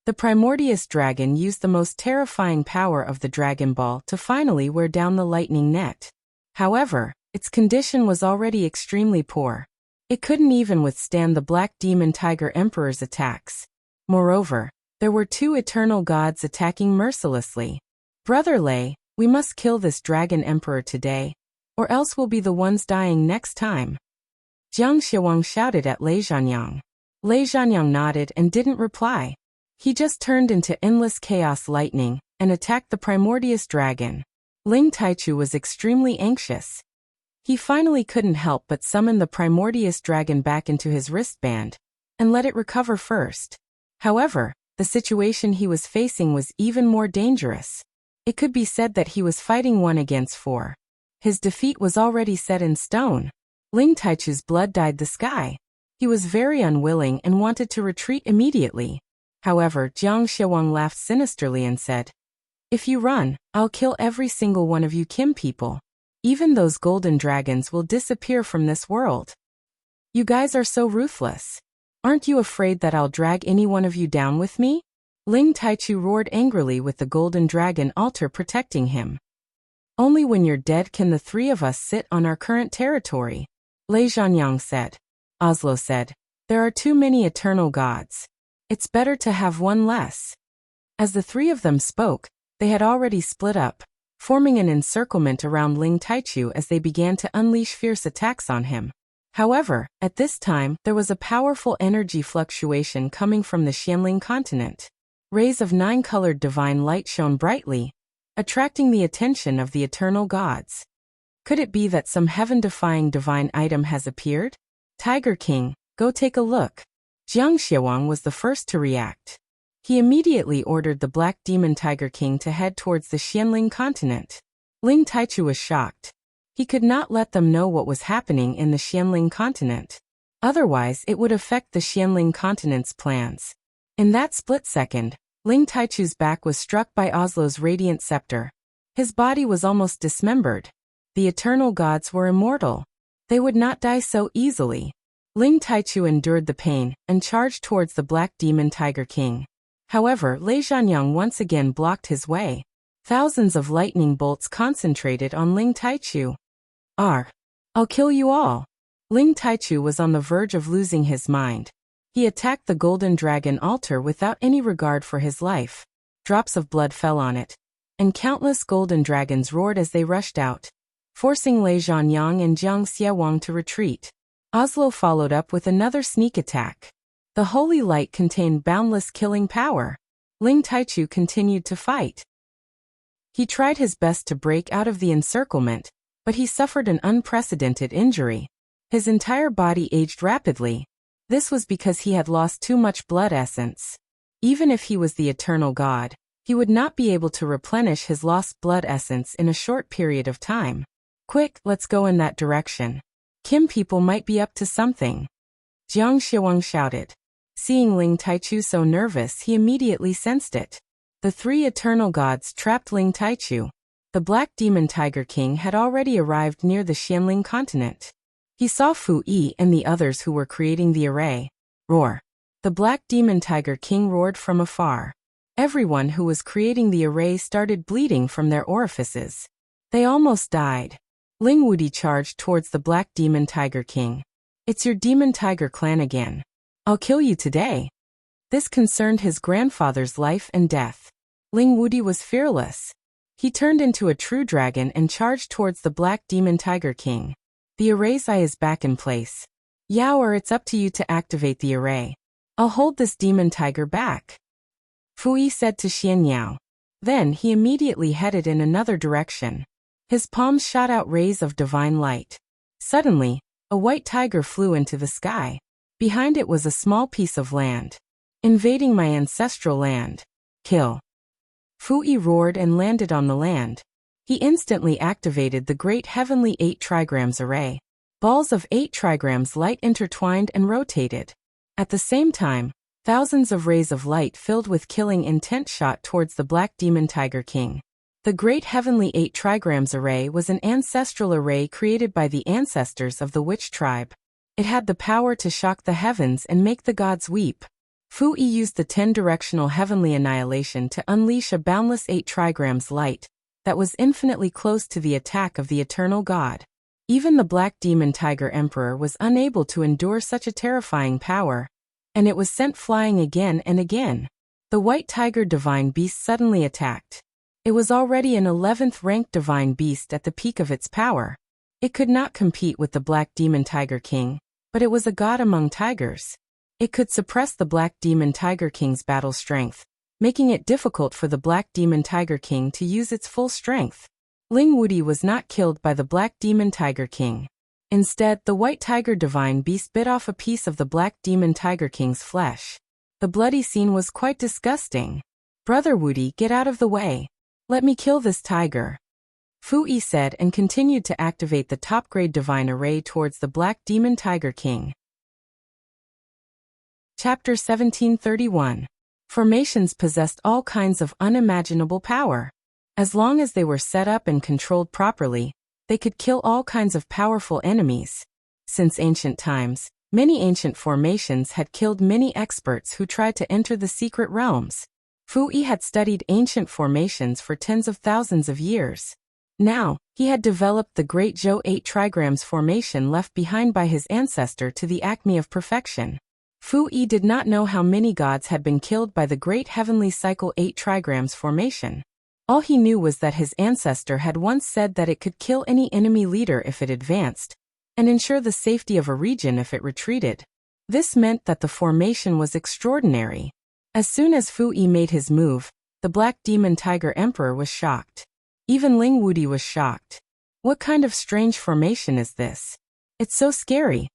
The primordius dragon used the most terrifying power of the Dragon Ball to finally wear down the lightning net. However, its condition was already extremely poor. It couldn't even withstand the Black Demon Tiger Emperor's attacks. Moreover, there were 2 eternal gods attacking mercilessly. Brother Lei, we must kill this Dragon Emperor today, or else we'll be the ones dying next time. Jiang Xiawang shouted at Lei Zhanyang. Lei Zhanyang nodded and didn't reply. He just turned into endless chaos lightning, and attacked the primordius dragon. Ling Taichu was extremely anxious. He finally couldn't help but summon the primordius dragon back into his wristband, and let it recover first. However, the situation he was facing was even more dangerous. It could be said that he was fighting 1 against 4. His defeat was already set in stone. Ling Taichu's blood dyed the sky. He was very unwilling and wanted to retreat immediately. However, Jiang Xiawang laughed sinisterly and said, "If you run, I'll kill every single one of you Kim people. Even those golden dragons will disappear from this world. You guys are so ruthless. Aren't you afraid that I'll drag any one of you down with me?" Ling Taichu roared angrily with the golden dragon altar protecting him. "Only when you're dead can the three of us sit on our current territory," Lei Zhanyang said. Oslo said, "There are too many eternal gods. It's better to have one less." As the three of them spoke, they had already split up, forming an encirclement around Ling Taichu as they began to unleash fierce attacks on him. However, at this time, there was a powerful energy fluctuation coming from the Xianling continent. Rays of 9-colored divine light shone brightly, attracting the attention of the eternal gods. Could it be that some heaven-defying divine item has appeared? "Tiger King, go take a look." Jiang Xiawang was the first to react. He immediately ordered the Black Demon Tiger King to head towards the Xianling continent. Ling Taichu was shocked. He could not let them know what was happening in the Xianling continent. Otherwise, it would affect the Xianling continent's plans. In that split second, Ling Taichu's back was struck by Oslo's radiant scepter. His body was almost dismembered. The eternal gods were immortal. They would not die so easily. Ling Taichu endured the pain and charged towards the Black Demon Tiger King. However, Lei Zhanyang once again blocked his way. Thousands of lightning bolts concentrated on Ling Taichu. I'll kill you all." Ling Taichu was on the verge of losing his mind. He attacked the golden dragon altar without any regard for his life. Drops of blood fell on it, and countless golden dragons roared as they rushed out, forcing Lei Zhanyang and Jiang Xiawang to retreat. Oslo followed up with another sneak attack. The holy light contained boundless killing power. Ling Taichu continued to fight. He tried his best to break out of the encirclement, but he suffered an unprecedented injury. His entire body aged rapidly. This was because he had lost too much blood essence. Even if he was the eternal god, he would not be able to replenish his lost blood essence in a short period of time. "Quick, let's go in that direction. Kim people might be up to something," Jiang Xiawang shouted. Seeing Ling Taichu so nervous, he immediately sensed it. The three eternal gods trapped Ling Taichu. The Black Demon Tiger King had already arrived near the Xianling continent. He saw Fu Yi and the others who were creating the array. Roar! The Black Demon Tiger King roared from afar. Everyone who was creating the array started bleeding from their orifices. They almost died. Ling Wudi charged towards the Black Demon Tiger King. "It's your Demon Tiger clan again. I'll kill you today." This concerned his grandfather's life and death. Ling Wudi was fearless. He turned into a true dragon and charged towards the Black Demon Tiger King. The array's eye is back in place. "Yaoer, it's up to you to activate the array. I'll hold this demon tiger back," Fu Yi said to Xian Yao. Then he immediately headed in another direction. His palms shot out rays of divine light. Suddenly, a white tiger flew into the sky. Behind it was a small piece of land. "Invading my ancestral land. Kill." Fu Yi roared and landed on the land. He instantly activated the great heavenly 8 trigrams array. Balls of 8 trigrams light intertwined and rotated. At the same time, thousands of rays of light filled with killing intent shot towards the Black Demon Tiger King. The great heavenly 8 trigrams array was an ancestral array created by the ancestors of the witch tribe. It had the power to shock the heavens and make the gods weep. Fu Yi used the 10-directional heavenly annihilation to unleash a boundless 8 trigrams light that was infinitely close to the attack of the eternal god. Even the Black Demon Tiger Emperor was unable to endure such a terrifying power, and it was sent flying again and again. The White Tiger Divine Beast suddenly attacked. It was already an 11th ranked divine beast at the peak of its power. It could not compete with the Black Demon Tiger King, but it was a god among tigers. It could suppress the Black Demon Tiger King's battle strength, making it difficult for the Black Demon Tiger King to use its full strength. Ling Wudi was not killed by the Black Demon Tiger King. Instead, the White Tiger Divine Beast bit off a piece of the Black Demon Tiger King's flesh. The bloody scene was quite disgusting. "Brother Wudi, get out of the way. Let me kill this tiger," Fu Yi said and continued to activate the top-grade divine array towards the Black Demon Tiger King. Chapter 1731. Formations possessed all kinds of unimaginable power. As long as they were set up and controlled properly, they could kill all kinds of powerful enemies. Since ancient times, many ancient formations had killed many experts who tried to enter the secret realms. Fu Yi had studied ancient formations for tens of thousands of years. Now, he had developed the great Zhou 8 trigrams formation left behind by his ancestor to the acme of perfection. Fu Yi did not know how many gods had been killed by the great heavenly cycle 8 trigrams formation. All he knew was that his ancestor had once said that it could kill any enemy leader if it advanced, and ensure the safety of a region if it retreated. This meant that the formation was extraordinary. As soon as Fu Yi made his move, the Black Demon Tiger Emperor was shocked. Even Ling Wudi was shocked. What kind of strange formation is this? It's so scary,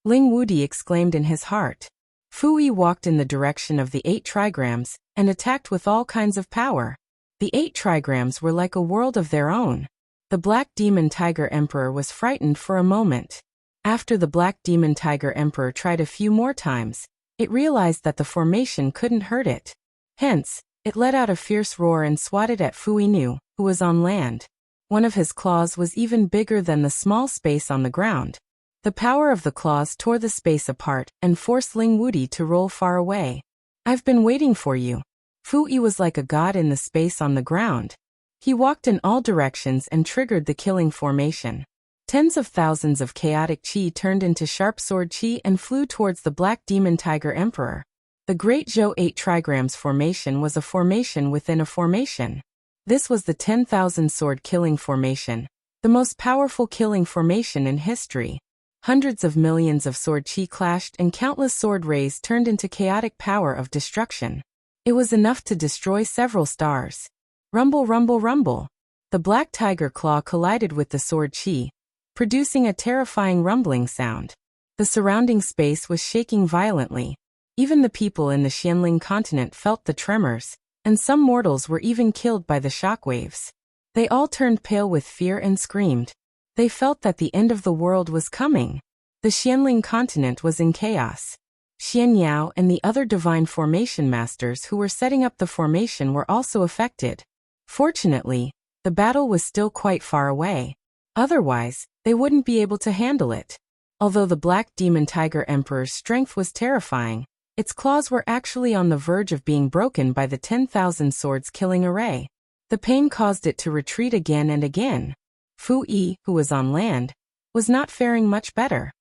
Ling Wudi exclaimed in his heart. Fu Yi walked in the direction of the 8 trigrams and attacked with all kinds of power. The 8 trigrams were like a world of their own. The Black Demon Tiger Emperor was frightened for a moment. After the Black Demon Tiger Emperor tried a few more times, it realized that the formation couldn't hurt it. Hence, it let out a fierce roar and swatted at Fu Yi, who was on land. One of his claws was even bigger than the small space on the ground. The power of the claws tore the space apart and forced Ling Wudi to roll far away. I've been waiting for you. Fu Yi was like a god in the space on the ground. He walked in all directions and triggered the killing formation. Tens of thousands of chaotic chi turned into sharp sword chi and flew towards the Black Demon Tiger Emperor. The Great Zhou 8 trigrams formation was a formation within a formation. This was the 10,000 sword killing formation, the most powerful killing formation in history. Hundreds of millions of sword chi clashed and countless sword rays turned into chaotic power of destruction. It was enough to destroy several stars. Rumble, rumble, rumble. The black tiger claw collided with the sword chi, producing a terrifying rumbling sound. The surrounding space was shaking violently. Even the people in the Xianling continent felt the tremors, and some mortals were even killed by the shockwaves. They all turned pale with fear and screamed. They felt that the end of the world was coming. The Xianling continent was in chaos. Xian Yao and the other divine formation masters who were setting up the formation were also affected. Fortunately, the battle was still quite far away. Otherwise, they wouldn't be able to handle it. Although the Black Demon Tiger Emperor's strength was terrifying, its claws were actually on the verge of being broken by the 10,000 swords killing array. The pain caused it to retreat again and again. Fu Yi, who was on land, was not faring much better.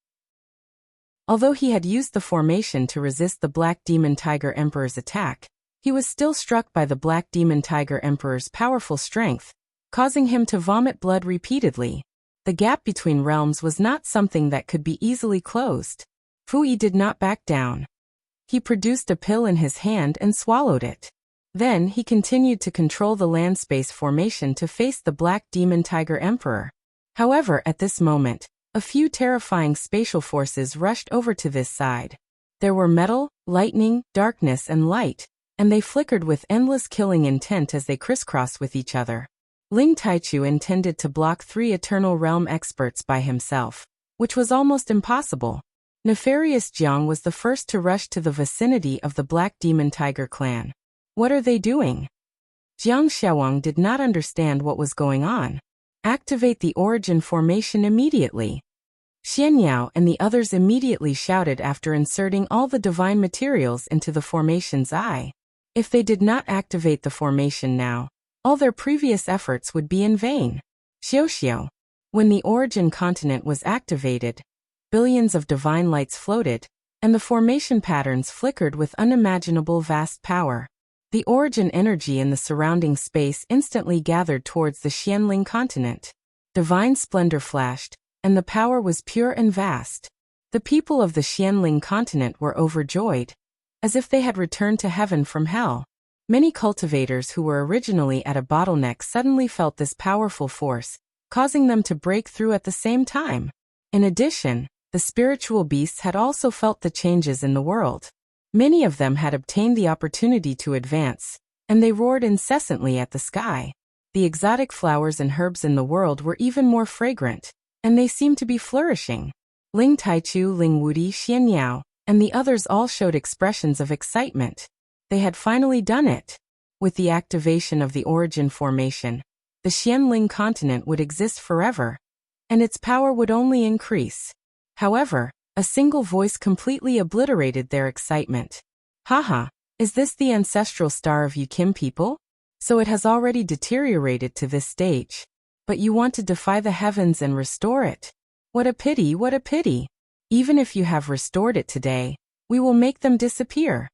Although he had used the formation to resist the Black Demon Tiger Emperor's attack, he was still struck by the Black Demon Tiger Emperor's powerful strength, causing him to vomit blood repeatedly. The gap between realms was not something that could be easily closed. Fu Yi did not back down. He produced a pill in his hand and swallowed it. Then he continued to control the land space formation to face the Black Demon Tiger Emperor. However, at this moment, a few terrifying spatial forces rushed over to this side. There were metal, lightning, darkness and light, and they flickered with endless killing intent as they crisscrossed with each other. Ling Taichu intended to block 3 Eternal Realm experts by himself, which was almost impossible. Nefarious Jiang was the first to rush to the vicinity of the Black Demon Tiger clan. What are they doing? Jiang Xiaowang did not understand what was going on. Activate the origin formation immediately. Xian Yao and the others immediately shouted after inserting all the divine materials into the formation's eye. If they did not activate the formation now, all their previous efforts would be in vain. Xiao. When the origin continent was activated, billions of divine lights floated, and the formation patterns flickered with unimaginable vast power. The origin energy in the surrounding space instantly gathered towards the Xianling continent. Divine splendor flashed, and the power was pure and vast. The people of the Xianling continent were overjoyed, as if they had returned to heaven from hell. Many cultivators who were originally at a bottleneck suddenly felt this powerful force, causing them to break through at the same time. In addition, the spiritual beasts had also felt the changes in the world. Many of them had obtained the opportunity to advance, and they roared incessantly at the sky. The exotic flowers and herbs in the world were even more fragrant, and they seemed to be flourishing. Ling Taichu, Ling Wudi, Xian Yao, and the others all showed expressions of excitement. They had finally done it. With the activation of the origin formation, the Xianling continent would exist forever, and its power would only increase. However, a single voice completely obliterated their excitement. Haha, is this the ancestral star of Yukim people? So it has already deteriorated to this stage. But you want to defy the heavens and restore it? What a pity, what a pity. Even if you have restored it today, we will make them disappear.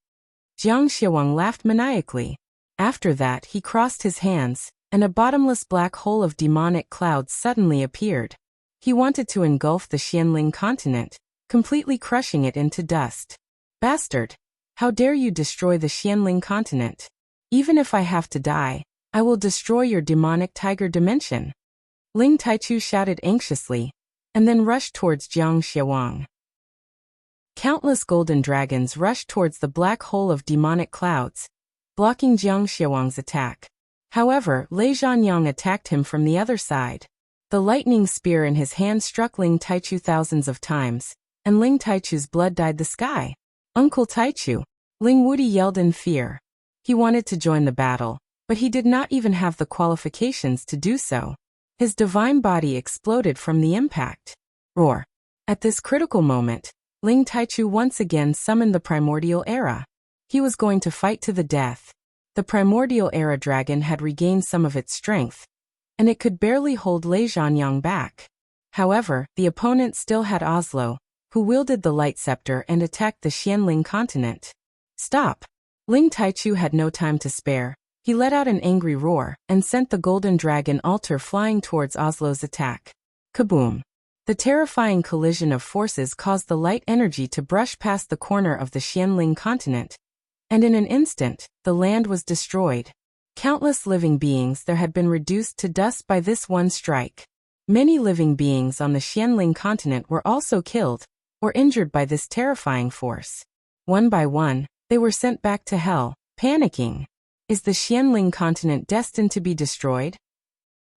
Jiang Xiawang laughed maniacally. After that he crossed his hands, and a bottomless black hole of demonic clouds suddenly appeared. He wanted to engulf the Xianling continent, completely crushing it into dust. Bastard! How dare you destroy the Xianling continent? Even if I have to die, I will destroy your demonic tiger dimension. Ling Taichu shouted anxiously, and then rushed towards Jiang Xiawang. Countless golden dragons rushed towards the black hole of demonic clouds, blocking Jiang Xiawang's attack. However, Lei Zhanyang attacked him from the other side. The lightning spear in his hand struck Ling Taichu thousands of times, and Ling Taichu's blood dyed the sky. Uncle Taichu! Ling Wudi yelled in fear. He wanted to join the battle, but he did not even have the qualifications to do so. His divine body exploded from the impact. Roar! At this critical moment, Ling Taichu once again summoned the primordial era. He was going to fight to the death. The primordial era dragon had regained some of its strength, and it could barely hold Lei Zhanyang back. However, the opponent still had Oslo, who wielded the light scepter and attacked the Xianling continent. Stop! Ling Taichu had no time to spare. He let out an angry roar and sent the golden dragon altar flying towards Oslo's attack. Kaboom! The terrifying collision of forces caused the light energy to brush past the corner of the Xianling continent, and in an instant, the land was destroyed. Countless living beings there had been reduced to dust by this one strike. Many living beings on the Xianling continent were also killed or injured by this terrifying force. One by one, they were sent back to hell, panicking. Is the Xianling continent destined to be destroyed?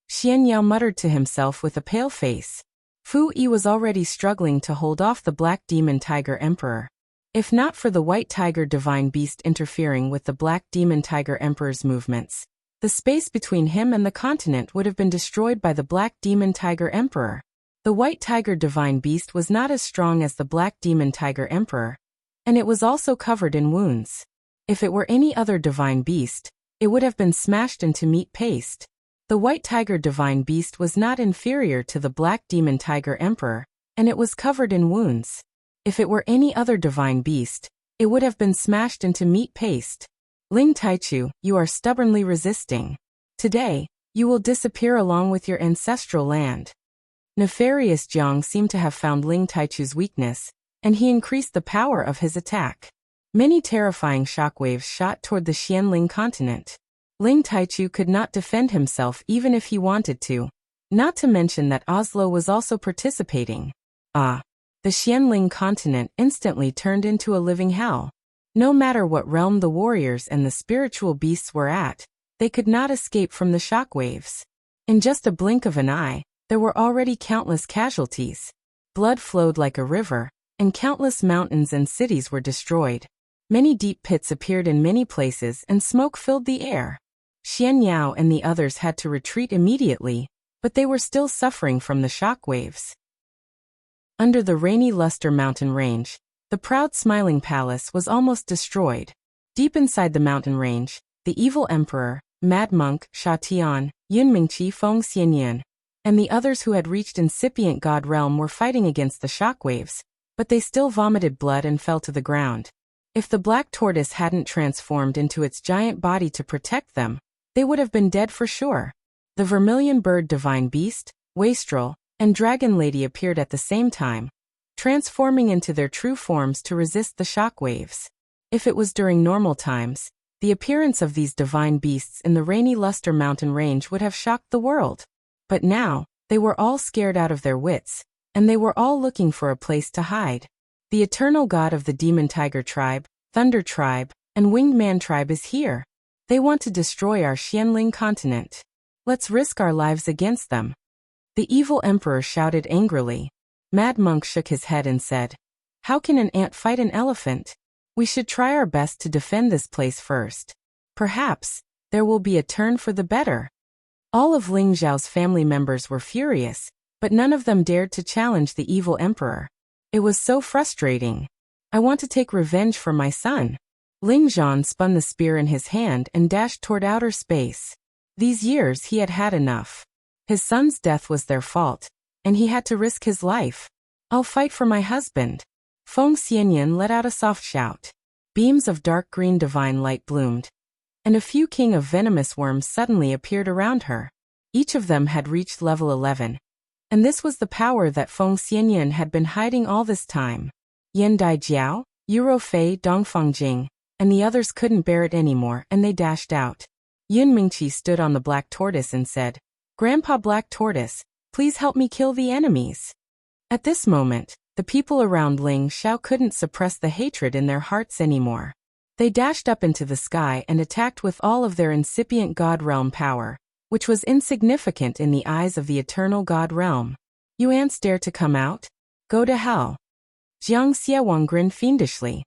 Xian Yao muttered to himself with a pale face. Fu Yi was already struggling to hold off the Black Demon Tiger Emperor. If not for the White Tiger Divine Beast interfering with the Black Demon Tiger Emperor's movements, the space between him and the continent would have been destroyed by the Black Demon Tiger Emperor. The White Tiger Divine Beast was not as strong as the Black Demon Tiger Emperor, and it was also covered in wounds. If it were any other divine beast, it would have been smashed into meat paste. The White Tiger Divine Beast was not inferior to the Black Demon Tiger Emperor, and it was covered in wounds. If it were any other divine beast, it would have been smashed into meat paste. Ling Taichu, you are stubbornly resisting. Today, you will disappear along with your ancestral land. Nefarious Jiang seemed to have found Ling Taichu's weakness, and he increased the power of his attack. Many terrifying shockwaves shot toward the Xianling continent. Ling Taichu could not defend himself even if he wanted to, not to mention that Oslo was also participating. The Xianling continent instantly turned into a living hell. No matter what realm the warriors and the spiritual beasts were at, they could not escape from the shockwaves. In just a blink of an eye, there were already countless casualties. Blood flowed like a river, and countless mountains and cities were destroyed. Many deep pits appeared in many places and smoke filled the air. Xian Yao and the others had to retreat immediately, but they were still suffering from the shockwaves. Under the rainy Luster mountain range, the proud smiling palace was almost destroyed. Deep inside the mountain range, the evil emperor, Mad Monk, Sha Tian, Yunmingqi Feng Xianyan, and the others who had reached incipient god realm were fighting against the shockwaves, but they still vomited blood and fell to the ground. If the black tortoise hadn't transformed into its giant body to protect them, they would have been dead for sure. The vermilion bird divine beast, wastrel, and dragon lady appeared at the same time, transforming into their true forms to resist the shockwaves. If it was during normal times, the appearance of these divine beasts in the rainy Luster mountain range would have shocked the world. But now, they were all scared out of their wits, and they were all looking for a place to hide. The eternal god of the Demon Tiger tribe, Thunder tribe, and Winged Man tribe is here. They want to destroy our Xianling continent. Let's risk our lives against them. The evil emperor shouted angrily. Mad Monk shook his head and said, How can an ant fight an elephant? We should try our best to defend this place first. Perhaps there will be a turn for the better. All of Ling Zhao's family members were furious, but none of them dared to challenge the evil emperor. It was so frustrating. I want to take revenge for my son. Ling Zhan spun the spear in his hand and dashed toward outer space. These years he had had enough. His son's death was their fault, and he had to risk his life. I'll fight for my husband. Feng Xianyan let out a soft shout. Beams of dark green divine light bloomed, and a few king of venomous worms suddenly appeared around her. Each of them had reached level 11. And this was the power that Feng Xianyan had been hiding all this time. Yan Daijiao, Yuro Fei, Dongfeng Jing, and the others couldn't bear it anymore, and they dashed out. Yun Mingqi stood on the black tortoise and said, "Grandpa Black Tortoise, please help me kill the enemies." At this moment, the people around Ling Xiao couldn't suppress the hatred in their hearts anymore. They dashed up into the sky and attacked with all of their incipient God Realm power, which was insignificant in the eyes of the eternal God Realm. You ants dare to come out? Go to hell. Jiang Xiaowang grinned fiendishly.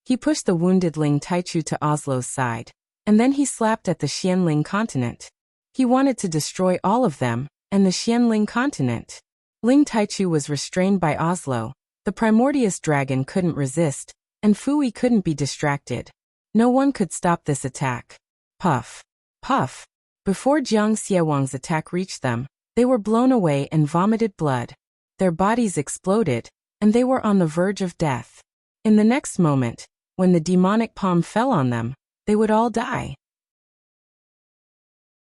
He pushed the wounded Ling Taichu to Oslo's side, and then he slapped at the Xianling continent. He wanted to destroy all of them, and the Xianling continent. Ling Taichu was restrained by Oslo, the primordious dragon couldn't resist, and Fui couldn't be distracted. No one could stop this attack. Puff. Puff. Before Jiang Xiaowang's attack reached them, they were blown away and vomited blood. Their bodies exploded, and they were on the verge of death. In the next moment, when the demonic palm fell on them, they would all die.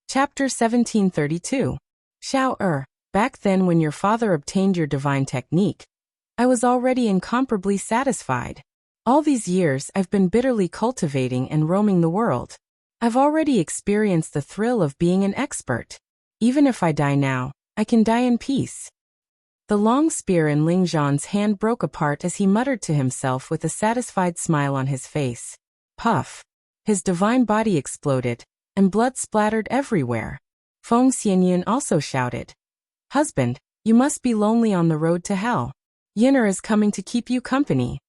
Chapter 1732. Xiao back then when your father obtained your divine technique, I was already incomparably satisfied. All these years I've been bitterly cultivating and roaming the world. I've already experienced the thrill of being an expert. Even if I die now, I can die in peace. The long spear in Ling Zhan's hand broke apart as he muttered to himself with a satisfied smile on his face. Puff. His divine body exploded, and blood splattered everywhere. Feng Xianyan also shouted, "Husband, you must be lonely on the road to hell. Yin'er is coming to keep you company."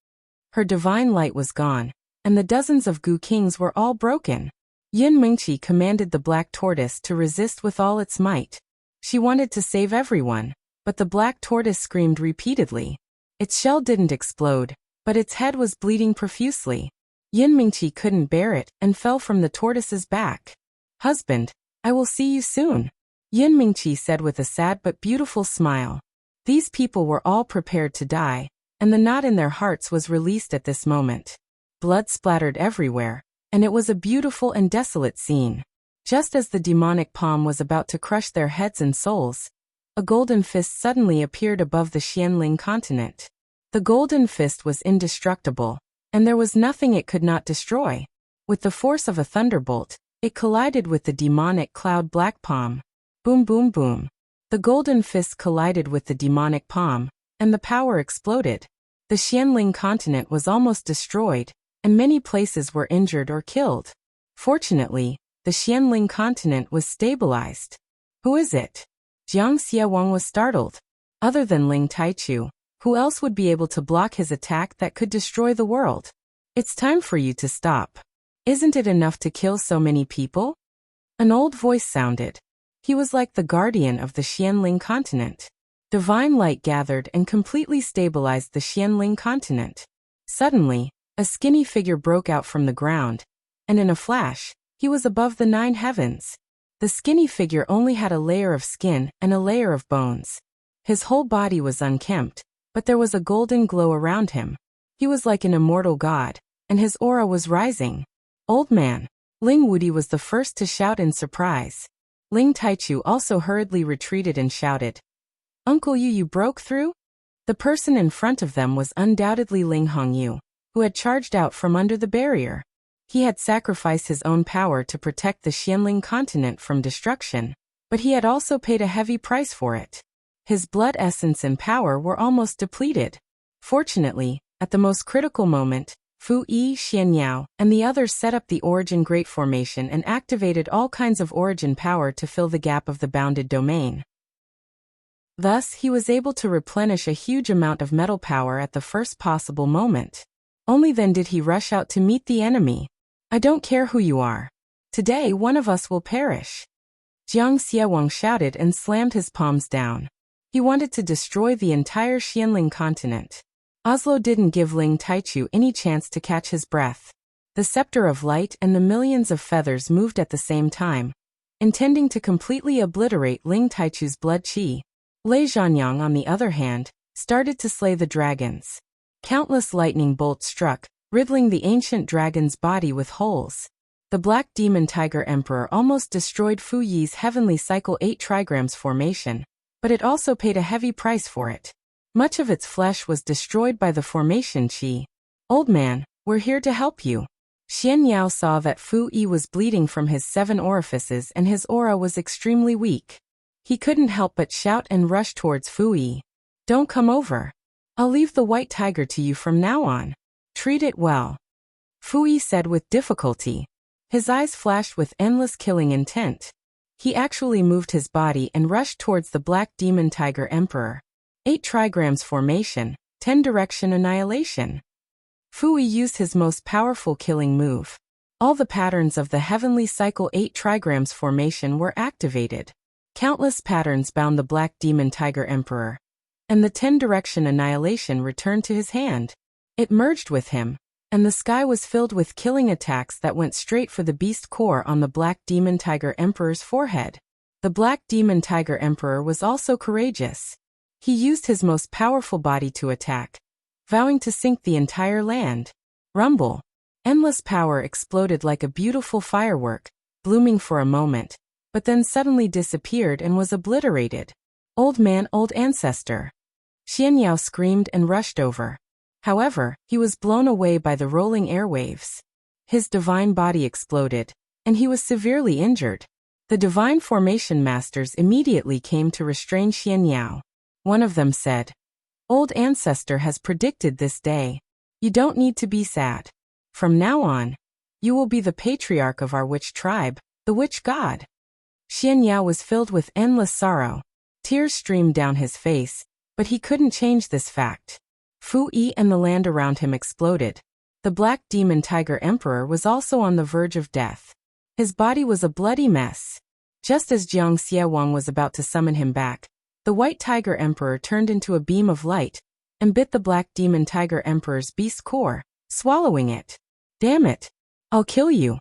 Her divine light was gone, and the dozens of Gu Kings were all broken. Yin Mingqi commanded the black tortoise to resist with all its might. She wanted to save everyone, but the black tortoise screamed repeatedly. Its shell didn't explode, but its head was bleeding profusely. Yin Mingqi couldn't bear it and fell from the tortoise's back. "Husband, I will see you soon," Yin Mingqi said with a sad but beautiful smile. These people were all prepared to die, and the knot in their hearts was released at this moment. Blood splattered everywhere, and it was a beautiful and desolate scene. Just as the demonic palm was about to crush their heads and souls, a golden fist suddenly appeared above the Xianling continent. The golden fist was indestructible, and there was nothing it could not destroy. With the force of a thunderbolt, it collided with the demonic cloud black palm. Boom boom boom. The golden fist collided with the demonic palm, and the power exploded. The Xianling continent was almost destroyed, and many places were injured or killed. Fortunately, the Xianling continent was stabilized. "Who is it?" Jiang Xiaowang was startled. Other than Ling Taichu, who else would be able to block his attack that could destroy the world? "It's time for you to stop. Isn't it enough to kill so many people?" An old voice sounded. He was like the guardian of the Xianling continent. Divine light gathered and completely stabilized the Xianling continent. Suddenly, a skinny figure broke out from the ground, and in a flash, he was above the 9 heavens. The skinny figure only had a layer of skin and a layer of bones. His whole body was unkempt, but there was a golden glow around him. He was like an immortal god, and his aura was rising. "Old man!" Ling Wudi was the first to shout in surprise. Ling Taichu also hurriedly retreated and shouted, "Uncle you broke through?" The person in front of them was undoubtedly Ling Hongyu, who had charged out from under the barrier. He had sacrificed his own power to protect the Xianling continent from destruction, but he had also paid a heavy price for it. His blood essence and power were almost depleted. Fortunately, at the most critical moment, Fu Yi, Xianyao, and the others set up the Origin Great Formation and activated all kinds of origin power to fill the gap of the bounded domain. Thus, he was able to replenish a huge amount of metal power at the first possible moment. Only then did he rush out to meet the enemy. I don't care who you are. Today one of us will perish. Jiang Xiewang shouted and slammed his palms down. He wanted to destroy the entire Xianling continent. Oslo didn't give Ling Taichu any chance to catch his breath. The scepter of light and the millions of feathers moved at the same time, intending to completely obliterate Ling Taichu's blood qi. Lei Zhanyang, on the other hand, started to slay the dragons. Countless lightning bolts struck, riddling the ancient dragon's body with holes. The Black Demon Tiger Emperor almost destroyed Fu Yi's Heavenly Cycle 8 trigrams formation, but it also paid a heavy price for it. Much of its flesh was destroyed by the formation qi. Old man, we're here to help you. Xian Yao saw that Fu Yi was bleeding from his 7 orifices and his aura was extremely weak. He couldn't help but shout and rush towards Fu Yi. Don't come over. I'll leave the white tiger to you from now on. Treat it well. Fu Yi said with difficulty. His eyes flashed with endless killing intent. He actually moved his body and rushed towards the Black Demon Tiger Emperor. 8 trigrams formation, 10 direction annihilation. Fu Yi used his most powerful killing move. All the patterns of the Heavenly Cycle 8 trigrams formation were activated. Countless patterns bound the Black Demon Tiger Emperor, and the 10 direction annihilation returned to his hand. It merged with him, and the sky was filled with killing attacks that went straight for the beast core on the Black Demon Tiger Emperor's forehead. The Black Demon Tiger Emperor was also courageous. He used his most powerful body to attack, vowing to sink the entire land. Rumble. Endless power exploded like a beautiful firework, blooming for a moment, but then suddenly disappeared and was obliterated. Old man, old ancestor. Xian Yao screamed and rushed over. However, he was blown away by the rolling airwaves. His divine body exploded, and he was severely injured. The divine formation masters immediately came to restrain Xian Yao. One of them said, Old ancestor has predicted this day. You don't need to be sad. From now on, you will be the patriarch of our witch tribe, the witch god. Xian Yao was filled with endless sorrow. Tears streamed down his face, but he couldn't change this fact. Fu Yi and the land around him exploded. The Black Demon Tiger Emperor was also on the verge of death. His body was a bloody mess. Just as Jiang Xiewang was about to summon him back, the White Tiger Emperor turned into a beam of light and bit the Black Demon Tiger Emperor's beast core, swallowing it. Damn it! I'll kill you!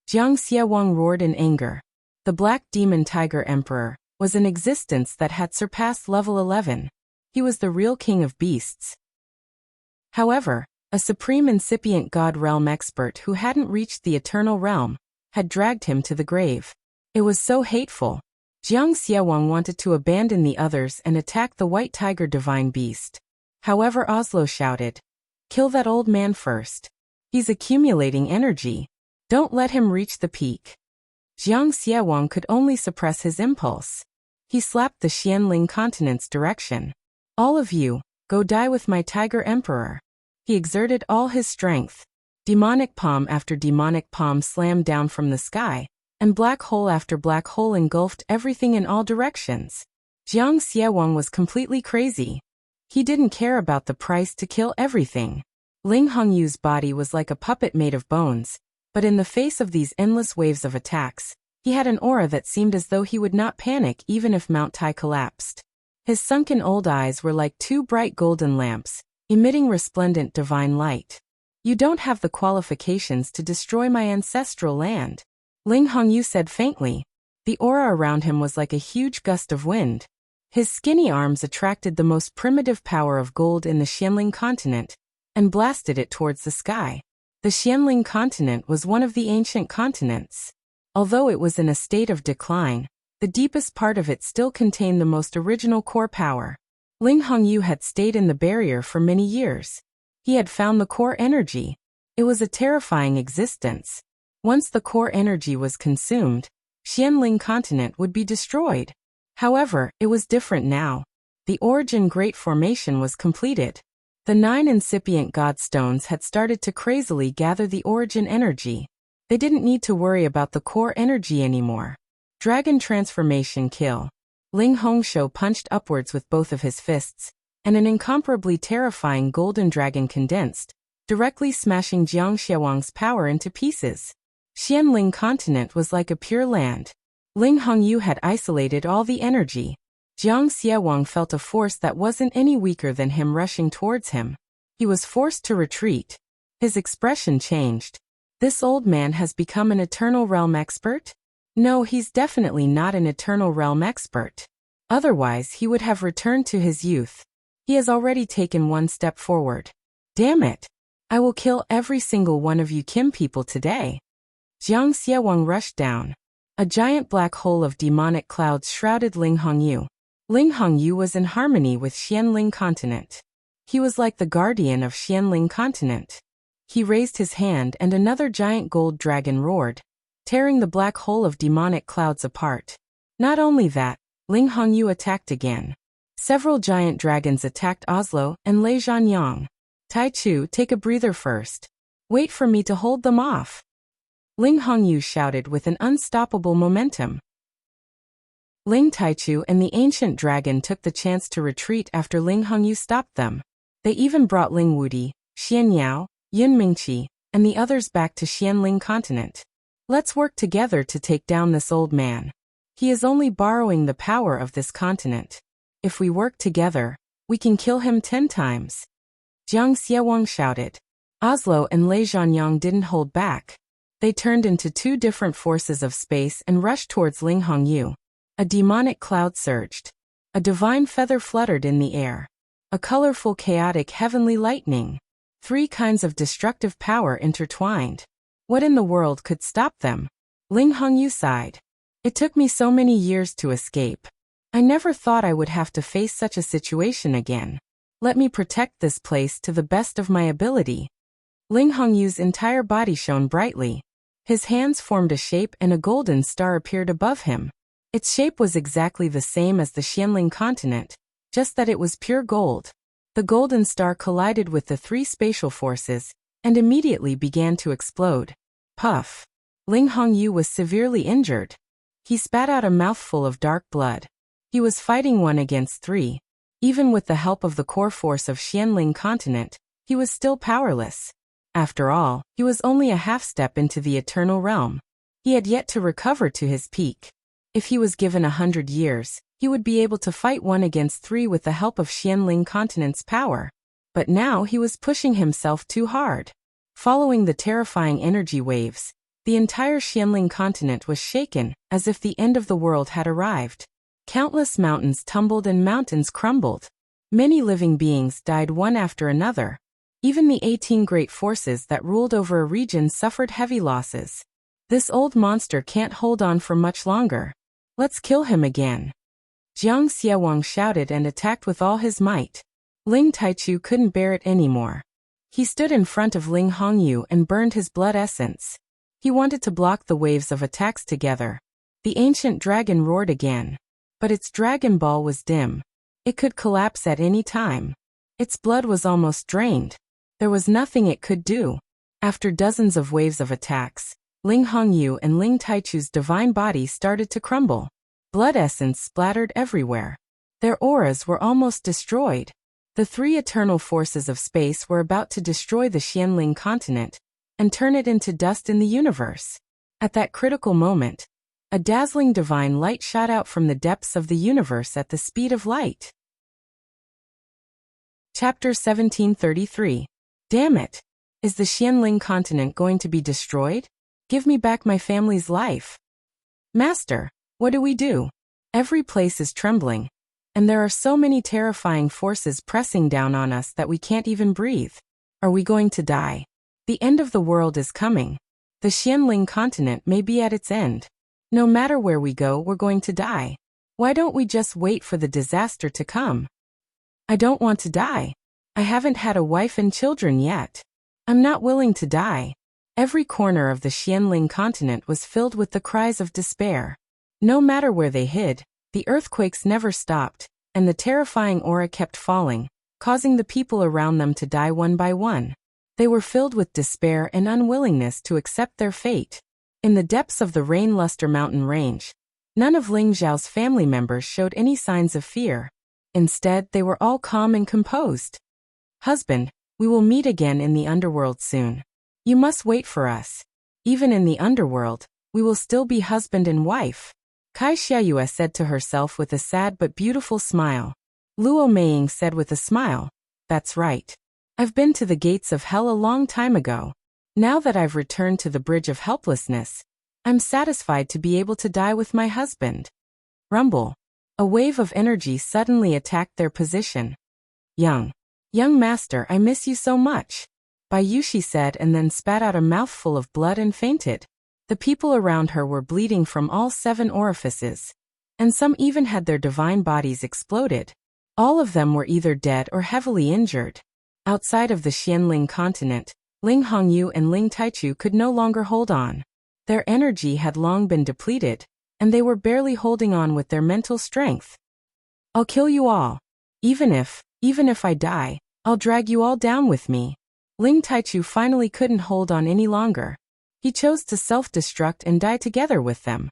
Jiang Xiewang roared in anger. The Black Demon Tiger Emperor was an existence that had surpassed level 11. He was the real king of beasts. However, a supreme incipient god realm expert who hadn't reached the eternal realm had dragged him to the grave. It was so hateful. Jiang Xiewang wanted to abandon the others and attack the White Tiger Divine Beast. However, Oslo shouted, Kill that old man first. He's accumulating energy. Don't let him reach the peak. Jiang Xiewang could only suppress his impulse. He slapped the Xianling continent's direction. All of you, go die with my Tiger Emperor. He exerted all his strength. Demonic palm after demonic palm slammed down from the sky, and black hole after black hole engulfed everything in all directions. Jiang Xiewang was completely crazy. He didn't care about the price to kill everything. Ling Hongyu's body was like a puppet made of bones, but in the face of these endless waves of attacks, he had an aura that seemed as though he would not panic even if Mount Tai collapsed. His sunken old eyes were like 2 bright golden lamps, emitting resplendent divine light. You don't have the qualifications to destroy my ancestral land, Ling Hongyu said faintly. The aura around him was like a huge gust of wind. His skinny arms attracted the most primitive power of gold in the Xianling continent, and blasted it towards the sky. The Xianling continent was one of the ancient continents. Although it was in a state of decline, the deepest part of it still contained the most original core power. Ling Hongyu had stayed in the barrier for many years. He had found the core energy. It was a terrifying existence. Once the core energy was consumed, Xianling continent would be destroyed. However, it was different now. The origin great formation was completed. The 9 incipient godstones had started to crazily gather the origin energy. They didn't need to worry about the core energy anymore. Dragon transformation kill. Ling Hongshu punched upwards with both of his fists, and an incomparably terrifying golden dragon condensed, directly smashing Jiang Xiawang's power into pieces. Xianling continent was like a pure land. Ling Hongyu had isolated all the energy. Jiang Xiawang felt a force that wasn't any weaker than him rushing towards him. He was forced to retreat. His expression changed. This old man has become an Eternal Realm expert? No, he's definitely not an Eternal Realm expert. Otherwise, he would have returned to his youth. He has already taken one step forward. Damn it! I will kill every single one of you Kim people today. Jiang Xiawang rushed down. A giant black hole of demonic clouds shrouded Ling Hongyu. Ling Hongyu was in harmony with Xianling continent. He was like the guardian of Xianling continent. He raised his hand and another giant gold dragon roared, tearing the black hole of demonic clouds apart. Not only that, Ling Hongyu attacked again. Several giant dragons attacked Oslo and Lei Zhanyang. Taichu, take a breather first. Wait for me to hold them off. Ling Hongyu shouted with an unstoppable momentum. Ling Taichu and the ancient dragon took the chance to retreat after Ling Hongyu stopped them. They even brought Ling Wudi, Xian Yao, Yun Mingqi, and the others back to Xianling continent. Let's work together to take down this old man. He is only borrowing the power of this continent. If we work together, we can kill him 10 times. Jiang Xiawang shouted. Oslo and Lei Zhanyang didn't hold back. They turned into two different forces of space and rushed towards Ling Hongyu. A demonic cloud surged. A divine feather fluttered in the air. A colorful chaotic heavenly lightning. 3 kinds of destructive power intertwined. What in the world could stop them? Ling Hongyu sighed. It took me so many years to escape. I never thought I would have to face such a situation again. Let me protect this place to the best of my ability. Ling Hongyu's entire body shone brightly. His hands formed a shape and a golden star appeared above him. Its shape was exactly the same as the Xianling continent, just that it was pure gold. The golden star collided with the 3 spatial forces, and immediately began to explode. Puff! Ling Hongyu was severely injured. He spat out a mouthful of dark blood. He was fighting 1 against 3. Even with the help of the core force of Xianling continent, he was still powerless. After all, he was only a half step into the Eternal Realm. He had yet to recover to his peak. If he was given 100 years, he would be able to fight 1 against 3 with the help of Xianling continent's power. But now he was pushing himself too hard. Following the terrifying energy waves, the entire Xianling continent was shaken, as if the end of the world had arrived. Countless mountains tumbled and mountains crumbled. Many living beings died one after another. Even the 18 great forces that ruled over a region suffered heavy losses. This old monster can't hold on for much longer. Let's kill him again. Jiang Xiawang shouted and attacked with all his might. Ling Taichu couldn't bear it anymore. He stood in front of Ling Hongyu and burned his blood essence. He wanted to block the waves of attacks together. The ancient dragon roared again. But its dragon ball was dim. It could collapse at any time. Its blood was almost drained. There was nothing it could do. After dozens of waves of attacks, Ling Hongyu and Ling Taichu's divine body started to crumble. Blood essence splattered everywhere. Their auras were almost destroyed. The 3 eternal forces of space were about to destroy the Xianling continent and turn it into dust in the universe. At that critical moment, a dazzling divine light shot out from the depths of the universe at the speed of light. Chapter 1733. Damn it! Is the Xianling continent going to be destroyed? Give me back my family's life. Master, what do we do? Every place is trembling, and there are so many terrifying forces pressing down on us that we can't even breathe. Are we going to die? The end of the world is coming. The Xianling continent may be at its end. No matter where we go, we're going to die. Why don't we just wait for the disaster to come? I don't want to die. I haven't had a wife and children yet. I'm not willing to die. Every corner of the Xianling continent was filled with the cries of despair. No matter where they hid, the earthquakes never stopped, and the terrifying aura kept falling, causing the people around them to die one by one. They were filled with despair and unwillingness to accept their fate. In the depths of the Rain Luster mountain range, None of Ling Zhao's family members showed any signs of fear. Instead, they were all calm and composed. Husband, we will meet again in the underworld soon. You must wait for us. Even in the underworld, we will still be husband and wife. Kai Xiayue said to herself with a sad but beautiful smile. Luo Meiying said with a smile, that's right. I've been to the gates of hell a long time ago. Now that I've returned to the bridge of helplessness, I'm satisfied to be able to die with my husband. Rumble. A wave of energy suddenly attacked their position. Young master, I miss you so much. Bai Yushi said and then spat out a mouthful of blood and fainted. The people around her were bleeding from all 7 orifices, and some even had their divine bodies exploded. All of them were either dead or heavily injured. Outside of the Xianling continent, Ling Hongyu and Ling Taichu could no longer hold on. Their energy had long been depleted, and they were barely holding on with their mental strength. I'll kill you all. Even if I die, I'll drag you all down with me. Ling Taichu finally couldn't hold on any longer. He chose to self-destruct and die together with them.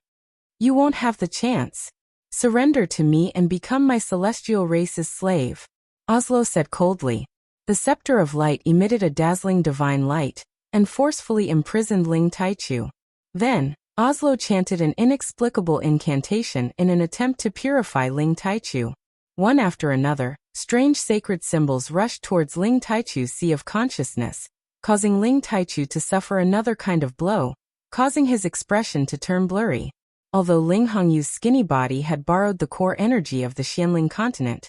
You won't have the chance. Surrender to me and become my celestial race's slave. Oslo said coldly. The scepter of light emitted a dazzling divine light, and forcefully imprisoned Ling Taichu. Then, Oslo chanted an inexplicable incantation in an attempt to purify Ling Taichu. One after another, strange sacred symbols rushed towards Ling Taichu's sea of consciousness, causing Ling Taichu to suffer another kind of blow, causing his expression to turn blurry. Although Ling Hongyu's skinny body had borrowed the core energy of the Xianling continent,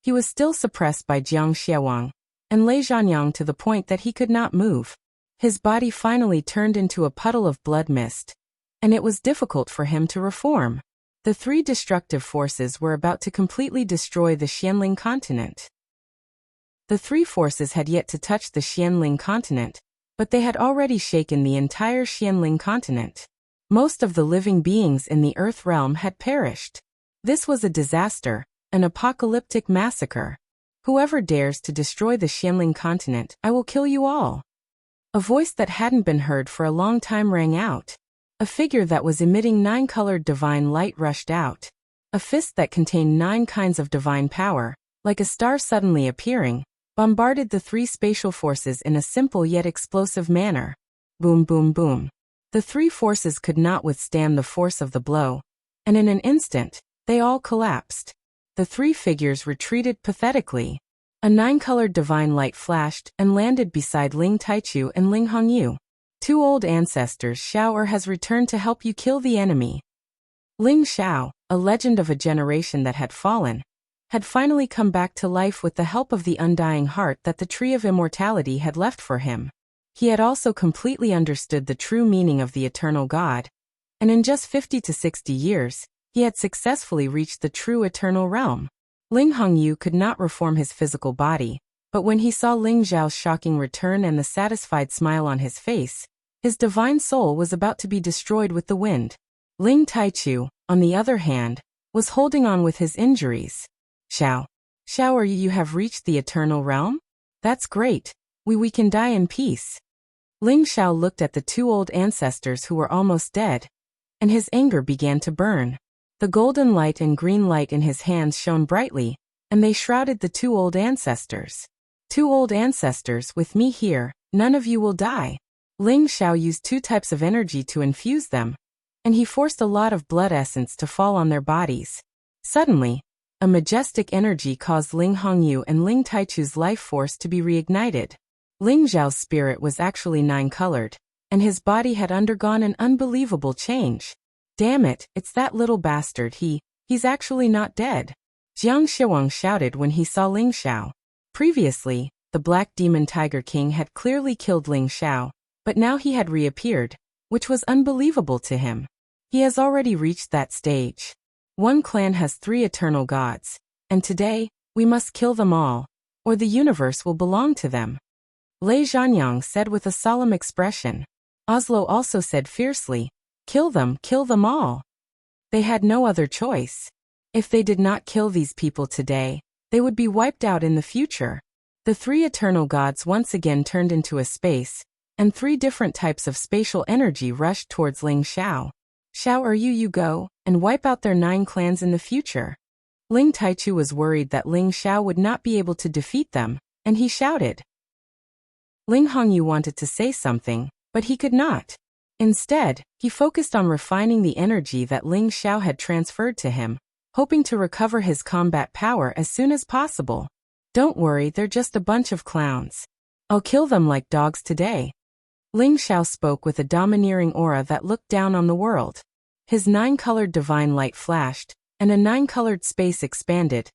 he was still suppressed by Jiang Xiawang and Lei Zhanyang to the point that he could not move. His body finally turned into a puddle of blood mist, and it was difficult for him to reform. The 3 destructive forces were about to completely destroy the Xianling continent. The 3 forces had yet to touch the Xianling continent, but they had already shaken the entire Xianling continent. Most of the living beings in the Earth realm had perished. This was a disaster, an apocalyptic massacre. Whoever dares to destroy the Xianling continent, I will kill you all. A voice that hadn't been heard for a long time rang out. A figure that was emitting 9-colored divine light rushed out. A fist that contained 9 kinds of divine power, like a star suddenly appearing, bombarded the 3 spatial forces in a simple yet explosive manner. Boom, boom, boom. The 3 forces could not withstand the force of the blow, and in an instant, they all collapsed. The 3 figures retreated pathetically. A 9-colored divine light flashed and landed beside Ling Taichu and Ling Hongyu. 2 old ancestors. Xiao has returned to help you kill the enemy. Ling Xiao, a legend of a generation that had fallen, had finally come back to life with the help of the undying heart that the Tree of Immortality had left for him. He had also completely understood the true meaning of the eternal God, and in just 50 to 60 years, he had successfully reached the true eternal realm. Ling Hongyu could not reform his physical body, but when he saw Ling Zhao's shocking return and the satisfied smile on his face, his divine soul was about to be destroyed with the wind. Ling Taichu, on the other hand, was holding on with his injuries. Xiao, you have reached the eternal realm? That's great. We can die in peace. Ling Xiao looked at the 2 old ancestors who were almost dead, and his anger began to burn. The golden light and green light in his hands shone brightly, and they shrouded the 2 old ancestors. 2 old ancestors, with me here, none of you will die. Ling Xiao used 2 types of energy to infuse them, and he forced a lot of blood essence to fall on their bodies. Suddenly, a majestic energy caused Ling Hongyu and Ling Taichu's life force to be reignited. Ling Zhao's spirit was actually 9-colored, and his body had undergone an unbelievable change. Damn it, it's that little bastard. He's actually not dead. Jiang Shiwang shouted when he saw Ling Xiao. Previously, the Black Demon Tiger King had clearly killed Ling Xiao, but now he had reappeared, which was unbelievable to him. He has already reached that stage. One clan has 3 eternal gods, and today, we must kill them all, or the universe will belong to them. Lei Zhanyang said with a solemn expression. Oslo also said fiercely, kill them all. They had no other choice. If they did not kill these people today, they would be wiped out in the future. The 3 eternal gods once again turned into a space, and 3 different types of spatial energy rushed towards Ling Xiao. Xiao or you go, and wipe out their 9 clans in the future. Ling Taichu was worried that Ling Xiao would not be able to defeat them, and he shouted. Ling Hongyu wanted to say something, but he could not. Instead, he focused on refining the energy that Ling Xiao had transferred to him, hoping to recover his combat power as soon as possible. Don't worry, they're just a bunch of clowns. I'll kill them like dogs today. Ling Xiao spoke with a domineering aura that looked down on the world. His 9-colored divine light flashed, and a 9-colored space expanded,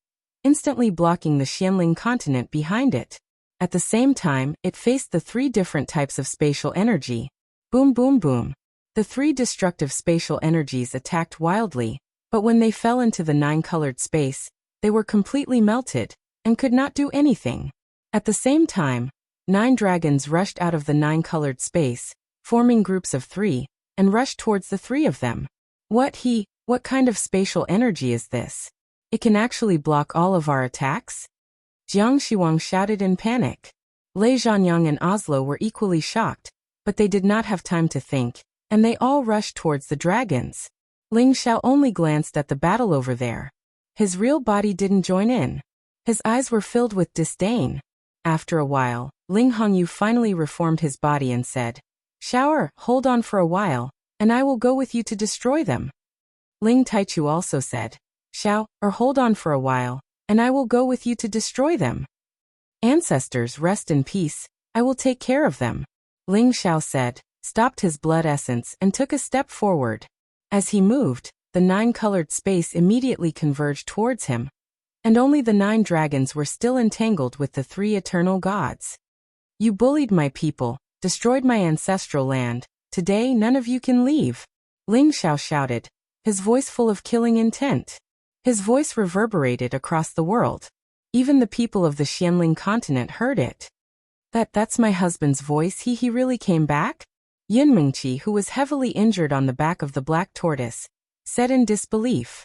instantly blocking the Xianling continent behind it. At the same time, it faced the 3 different types of spatial energy. Boom boom boom. The 3 destructive spatial energies attacked wildly, but when they fell into the 9-colored space, they were completely melted, and could not do anything. At the same time, 9 dragons rushed out of the 9-colored space, forming groups of 3, and rushed towards the 3 of them. What kind of spatial energy is this? It can actually block all of our attacks? Jiang Shiwang shouted in panic. Lei Zhanyang and Oslo were equally shocked, but they did not have time to think, and they all rushed towards the dragons. Ling Xiao only glanced at the battle over there. His real body didn't join in. His eyes were filled with disdain. After a while, Ling Hongyu finally reformed his body and said, Xiao, hold on for a while, and I will go with you to destroy them. Ling Taichu also said, Xiao, hold on for a while, and I will go with you to destroy them. Ancestors, rest in peace, I will take care of them. Ling Xiao said, stopped his blood essence and took a step forward. As he moved, the 9-colored space immediately converged towards him, and only the 9 dragons were still entangled with the 3 eternal gods. You bullied my people, destroyed my ancestral land, today none of you can leave. Ling Xiao shouted, his voice full of killing intent. His voice reverberated across the world. Even the people of the Xianling continent heard it. That's my husband's voice. He really came back? Yin Mingqi, who was heavily injured on the back of the black tortoise, said in disbelief.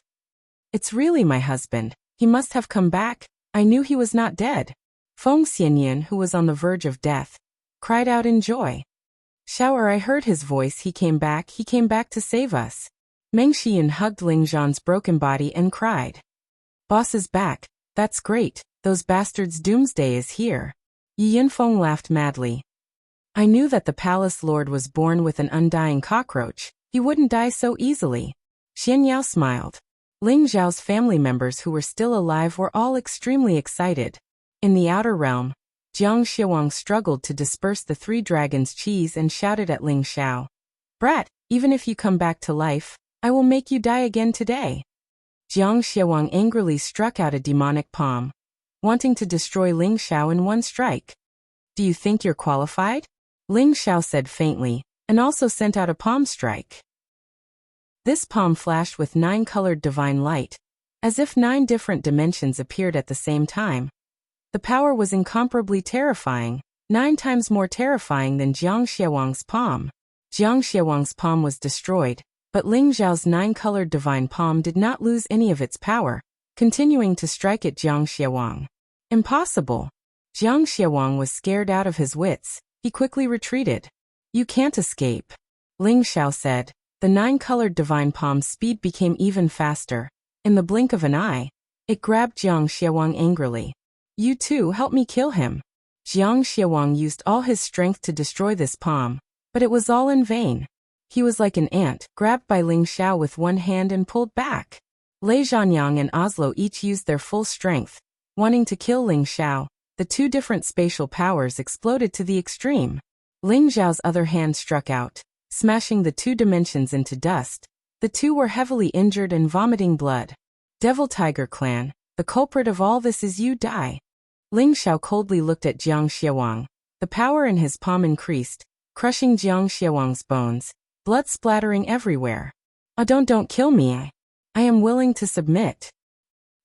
It's really my husband. He must have come back. I knew he was not dead. Feng Xianyan, who was on the verge of death, cried out in joy. Xiao, I heard his voice. He came back to save us. Meng Xiyan hugged Ling Zhan's broken body and cried. Boss is back. That's great. Those bastards' doomsday is here. Yi Yinfeng laughed madly. I knew that the palace lord was born with an undying cockroach. He wouldn't die so easily. Xian Yao smiled. Ling Zhao's family members who were still alive were all extremely excited. In the outer realm, Jiang Xiawang struggled to disperse the 3 dragons' cheese and shouted at Ling Xiao. Brat, even if you come back to life, I will make you die again today. Jiang Xiawang angrily struck out a demonic palm, wanting to destroy Ling Xiao in one strike. Do you think you're qualified? Ling Xiao said faintly, and also sent out a palm strike. This palm flashed with 9-colored divine light, as if 9 different dimensions appeared at the same time. The power was incomparably terrifying, 9 times more terrifying than Jiang Xiawang's palm. Jiang Xiawang's palm was destroyed, but Ling Zhao's 9-colored divine palm did not lose any of its power, continuing to strike at Jiang Xiawang. Impossible. Jiang Xiawang was scared out of his wits. He quickly retreated. You can't escape. Ling Xiao said. The 9-colored divine palm's speed became even faster. In the blink of an eye, it grabbed Jiang Xiawang angrily. You too, help me kill him. Jiang Xiawang used all his strength to destroy this palm, but it was all in vain. He was like an ant, grabbed by Ling Xiao with one hand and pulled back. Lei Zhanyang and Oslo each used their full strength, wanting to kill Ling Xiao. The 2 different spatial powers exploded to the extreme. Ling Zhao's other hand struck out, smashing the 2 dimensions into dust. The 2 were heavily injured and vomiting blood. Devil Tiger Clan, the culprit of all this is you, die. Ling Xiao coldly looked at Jiang Xiawang. The power in his palm increased, crushing Jiang Xiawang's bones, blood splattering everywhere. Oh, don't kill me. I am willing to submit.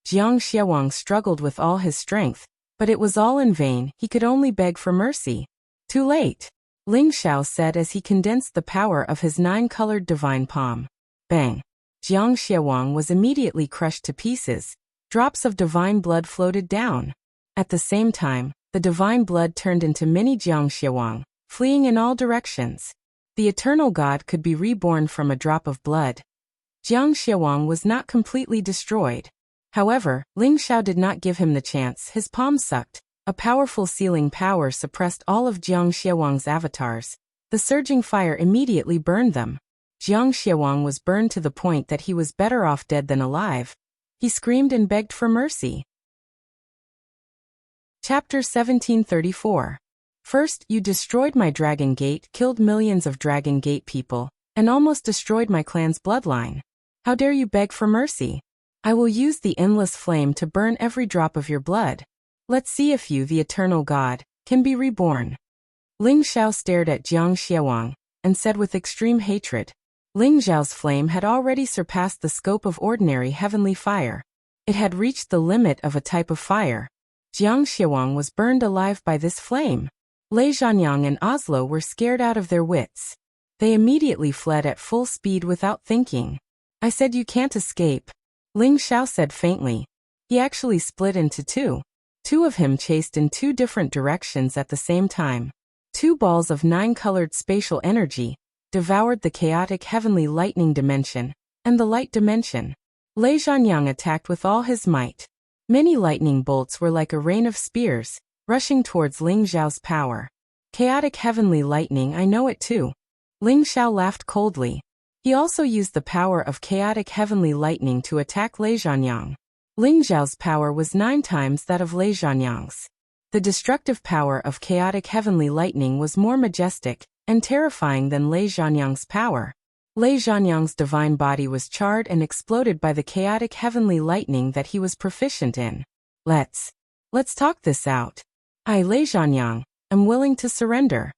Jiang Xiawang struggled with all his strength, but it was all in vain. He could only beg for mercy. Too late. Ling Xiao said as he condensed the power of his 9-colored divine palm. Bang! Jiang Xiawang was immediately crushed to pieces. Drops of divine blood floated down. At the same time, the divine blood turned into mini Jiang Xiawang, fleeing in all directions. The eternal god could be reborn from a drop of blood. Jiang Xiaowang was not completely destroyed. However, Ling Xiao did not give him the chance. His palm sucked. A powerful sealing power suppressed all of Jiang Xiaowang's avatars. The surging fire immediately burned them. Jiang Xiaowang was burned to the point that he was better off dead than alive. He screamed and begged for mercy. Chapter 1734. First, you destroyed my Dragon Gate, killed millions of Dragon Gate people, and almost destroyed my clan's bloodline. How dare you beg for mercy? I will use the endless flame to burn every drop of your blood. Let's see if you, the eternal god, can be reborn. Ling Xiao stared at Jiang Xiaowang and said with extreme hatred. Ling Xiao's flame had already surpassed the scope of ordinary heavenly fire. It had reached the limit of a type of fire. Jiang Xiaowang was burned alive by this flame. Lei Zhanyang and Oslo were scared out of their wits. They immediately fled at full speed without thinking. I said you can't escape. Ling Xiao said faintly. He actually split into two. Two of him chased in two different directions at the same time. Two balls of 9-colored spatial energy devoured the chaotic heavenly lightning dimension and the light dimension. Lei Zhanyang attacked with all his might. Many lightning bolts were like a rain of spears, rushing towards Ling Xiao's power. Chaotic heavenly lightning, I know it too. Ling Xiao laughed coldly. He also used the power of chaotic heavenly lightning to attack Lei Zhanyang. Ling Xiao's power was 9 times that of Lei Zhanyang's. The destructive power of chaotic heavenly lightning was more majestic and terrifying than Lei Zhanyang's power. Lei Zhanyang's divine body was charred and exploded by the chaotic heavenly lightning that he was proficient in. Let's talk this out. I, Lei Zhanyang, am willing to surrender.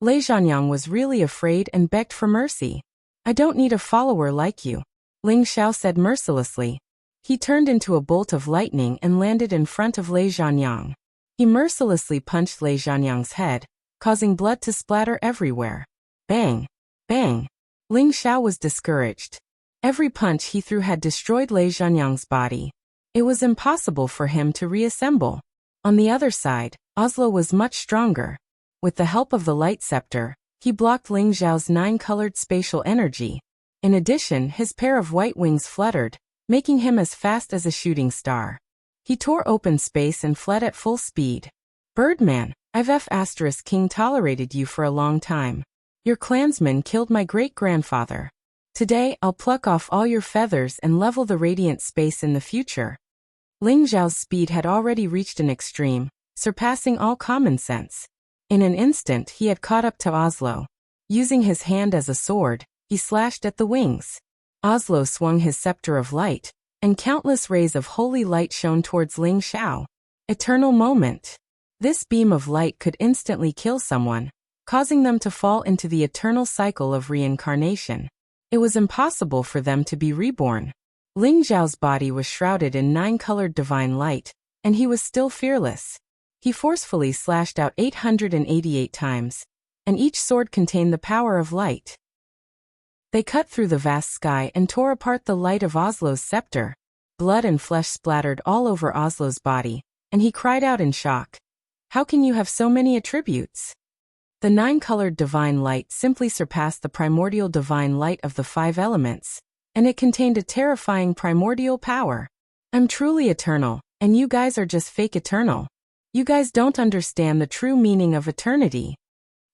Lei Zhanyang was really afraid and begged for mercy. I don't need a follower like you, Ling Xiao said mercilessly. He turned into a bolt of lightning and landed in front of Lei Zhanyang. He mercilessly punched Lei Zhanyang's head, causing blood to splatter everywhere. Bang! Bang! Ling Xiao was discouraged. Every punch he threw had destroyed Lei Zhanyang's body. It was impossible for him to reassemble. On the other side, Oslo was much stronger. With the help of the light scepter, he blocked Ling Xiao's 9-colored spatial energy. In addition, his pair of white wings fluttered, making him as fast as a shooting star. He tore open space and fled at full speed. Birdman, I've King tolerated you for a long time. Your clansmen killed my great-grandfather. Today, I'll pluck off all your feathers and level the radiant space in the future. Ling Xiao's speed had already reached an extreme, surpassing all common sense. In an instant, he had caught up to Oslo. Using his hand as a sword, he slashed at the wings. Oslo swung his scepter of light, and countless rays of holy light shone towards Ling Xiao. Eternal moment. This beam of light could instantly kill someone, causing them to fall into the eternal cycle of reincarnation. It was impossible for them to be reborn. Ling Xiao's body was shrouded in 9-colored divine light, and he was still fearless. He forcefully slashed out 888 times, and each sword contained the power of light. They cut through the vast sky and tore apart the light of Oslo's scepter. Blood and flesh splattered all over Oslo's body, and he cried out in shock. How can you have so many attributes? The 9-colored divine light simply surpassed the primordial divine light of the 5 elements, and it contained a terrifying primordial power. I'm truly eternal, and you guys are just fake eternal. You guys don't understand the true meaning of eternity.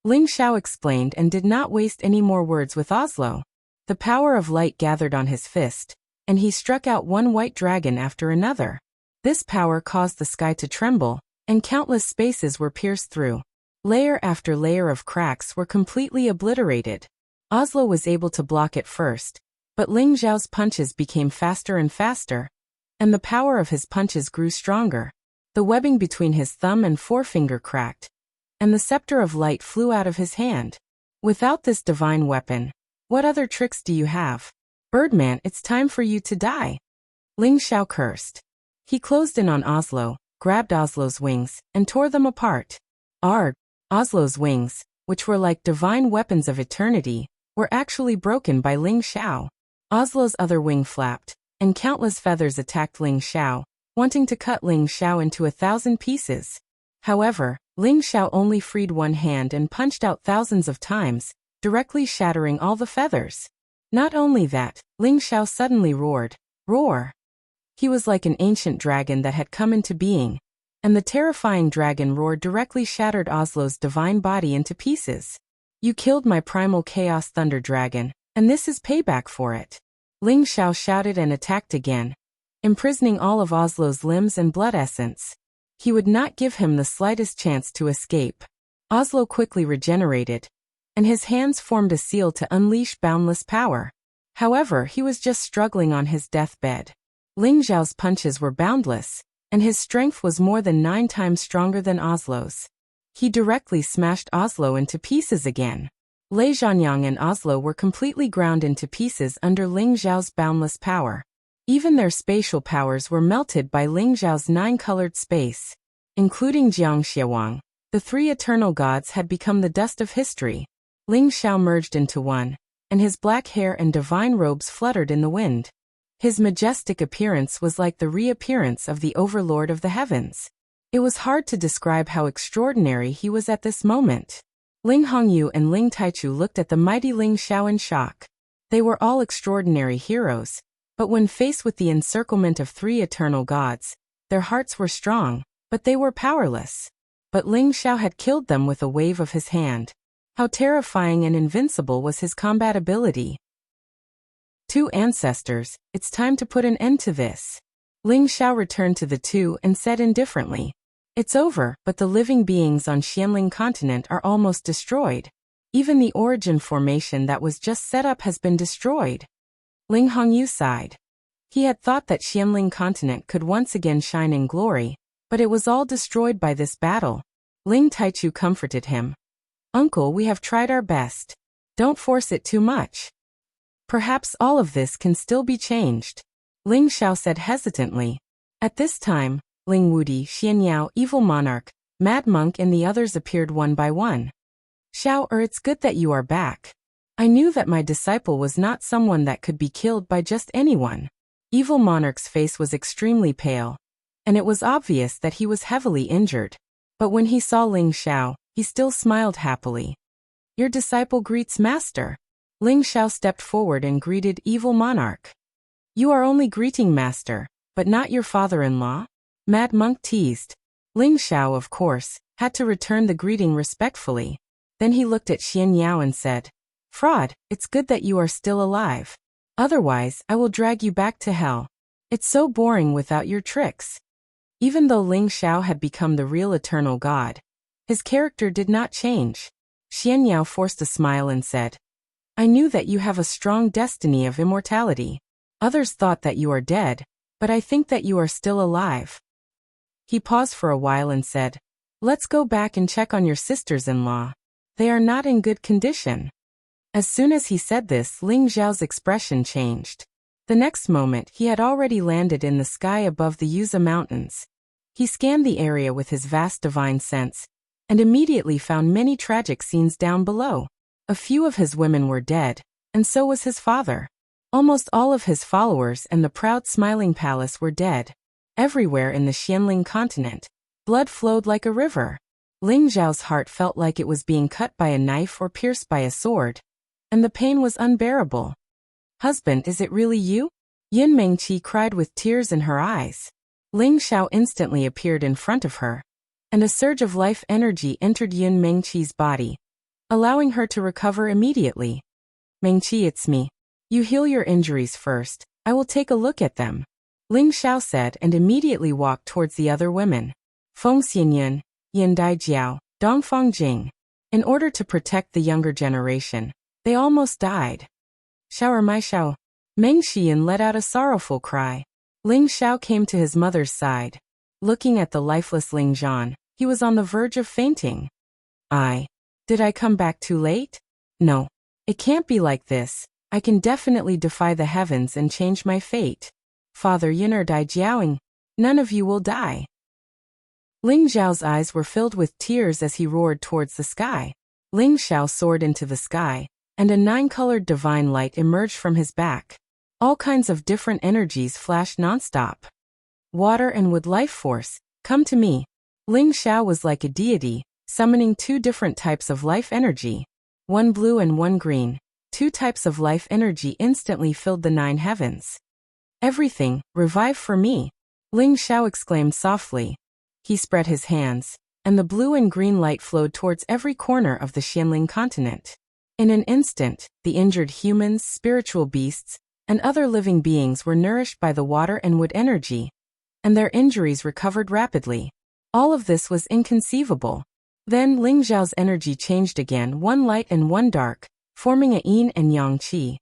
Ling Xiao explained and did not waste any more words with Oslo. The power of light gathered on his fist, and he struck out one white dragon after another. This power caused the sky to tremble, and countless spaces were pierced through. Layer after layer of cracks were completely obliterated. Oslo was able to block it first, but Ling Xiao's punches became faster and faster, and the power of his punches grew stronger. The webbing between his thumb and forefinger cracked, and the scepter of light flew out of his hand. Without this divine weapon, what other tricks do you have? Birdman, it's time for you to die. Ling Xiao cursed. He closed in on Oslo, grabbed Oslo's wings, and tore them apart. Arg! Oslo's wings, which were like divine weapons of eternity, were actually broken by Ling Xiao. Oslo's other wing flapped, and countless feathers attacked Ling Xiao, wanting to cut Ling Xiao into 1,000 pieces. However, Ling Xiao only freed one hand and punched out thousands of times, directly shattering all the feathers. Not only that, Ling Xiao suddenly roared. Roar! He was like an ancient dragon that had come into being, and the terrifying dragon roar directly shattered Oslo's divine body into pieces. You killed my primal chaos thunder dragon, and this is payback for it. Ling Xiao shouted and attacked again, imprisoning all of Oslo's limbs and blood essence. He would not give him the slightest chance to escape. Oslo quickly regenerated, and his hands formed a seal to unleash boundless power. However, he was just struggling on his deathbed. Ling Xiao's punches were boundless, and his strength was more than 9 times stronger than Oslo's. He directly smashed Oslo into pieces again. Lei Zhanyang and Oslo were completely ground into pieces under Ling Xiao's boundless power. Even their spatial powers were melted by Ling Xiao's 9-colored space. Including Jiang Xiawang, the 3 eternal gods had become the dust of history. Ling Xiao merged into one, and his black hair and divine robes fluttered in the wind. His majestic appearance was like the reappearance of the overlord of the heavens. It was hard to describe how extraordinary he was at this moment. Ling Hongyu and Ling Taichu looked at the mighty Ling Xiao in shock. They were all extraordinary heroes, but when faced with the encirclement of 3 eternal gods, their hearts were strong, but they were powerless. But Ling Xiao had killed them with a wave of his hand. How terrifying and invincible was his combat ability. 2 ancestors, it's time to put an end to this. Ling Xiao returned to the 2 and said indifferently. It's over, but the living beings on Xianling continent are almost destroyed. Even the origin formation that was just set up has been destroyed. Ling Hongyu sighed. He had thought that Xianling continent could once again shine in glory, but it was all destroyed by this battle. Ling Taichu comforted him. Uncle, we have tried our best. Don't force it too much. Perhaps all of this can still be changed. Ling Xiao said hesitantly. At this time, Ling Wudi, Xian Yao, Evil Monarch, Mad Monk and the others appeared one by one. Xiao, it's good that you are back. I knew that my disciple was not someone that could be killed by just anyone. Evil Monarch's face was extremely pale, and it was obvious that he was heavily injured. But when he saw Ling Xiao, he still smiled happily. Your disciple greets Master. Ling Xiao stepped forward and greeted Evil Monarch. You are only greeting Master, but not your father-in-law? Mad Monk teased. Ling Xiao, of course, had to return the greeting respectfully. Then he looked at Xian Yao and said, Fraud, it's good that you are still alive. Otherwise, I will drag you back to hell. It's so boring without your tricks. Even though Ling Xiao had become the real eternal god, his character did not change. Xian Yao forced a smile and said, I knew that you have a strong destiny of immortality. Others thought that you are dead, but I think that you are still alive. He paused for a while and said, Let's go back and check on your sisters-in-law. They are not in good condition. As soon as he said this, Ling Xiao's expression changed. The next moment, he had already landed in the sky above the Yuza Mountains. He scanned the area with his vast divine sense, and immediately found many tragic scenes down below. A few of his women were dead, and so was his father. Almost all of his followers and the proud smiling palace were dead. Everywhere in the Xianling continent, blood flowed like a river. Ling Xiao's heart felt like it was being cut by a knife or pierced by a sword, and the pain was unbearable. Husband, is it really you? Yun Mengqi cried with tears in her eyes. Ling Xiao instantly appeared in front of her, and a surge of life energy entered Yun Mengqi's body, allowing her to recover immediately. Mengqi, it's me. You heal your injuries first, I will take a look at them. Ling Xiao said and immediately walked towards the other women. Feng Xianyun, Yin Daijiao, Dongfang Jing. In order to protect the younger generation, they almost died. Xiao my Xiao. Meng Xian let out a sorrowful cry. Ling Xiao came to his mother's side. Looking at the lifeless Ling Zhan, he was on the verge of fainting. Did I come back too late? No. It can't be like this. I can definitely defy the heavens and change my fate. Father Yin'er Dai Jiaoing, none of you will die. Ling Xiao's eyes were filled with tears as he roared towards the sky. Ling Xiao soared into the sky, and a 9-colored divine light emerged from his back. All kinds of different energies flashed nonstop. Water and wood life force, come to me. Ling Xiao was like a deity, summoning 2 different types of life energy. one blue and one green. Two types of life energy instantly filled the 9 heavens. Everything, revive for me, Ling Xiao exclaimed softly. He spread his hands, and the blue and green light flowed towards every corner of the Xianling continent. In an instant, the injured humans, spiritual beasts, and other living beings were nourished by the water and wood energy, and their injuries recovered rapidly. All of this was inconceivable. Then Ling Xiao's energy changed again, one light and one dark, forming a yin and yang qi.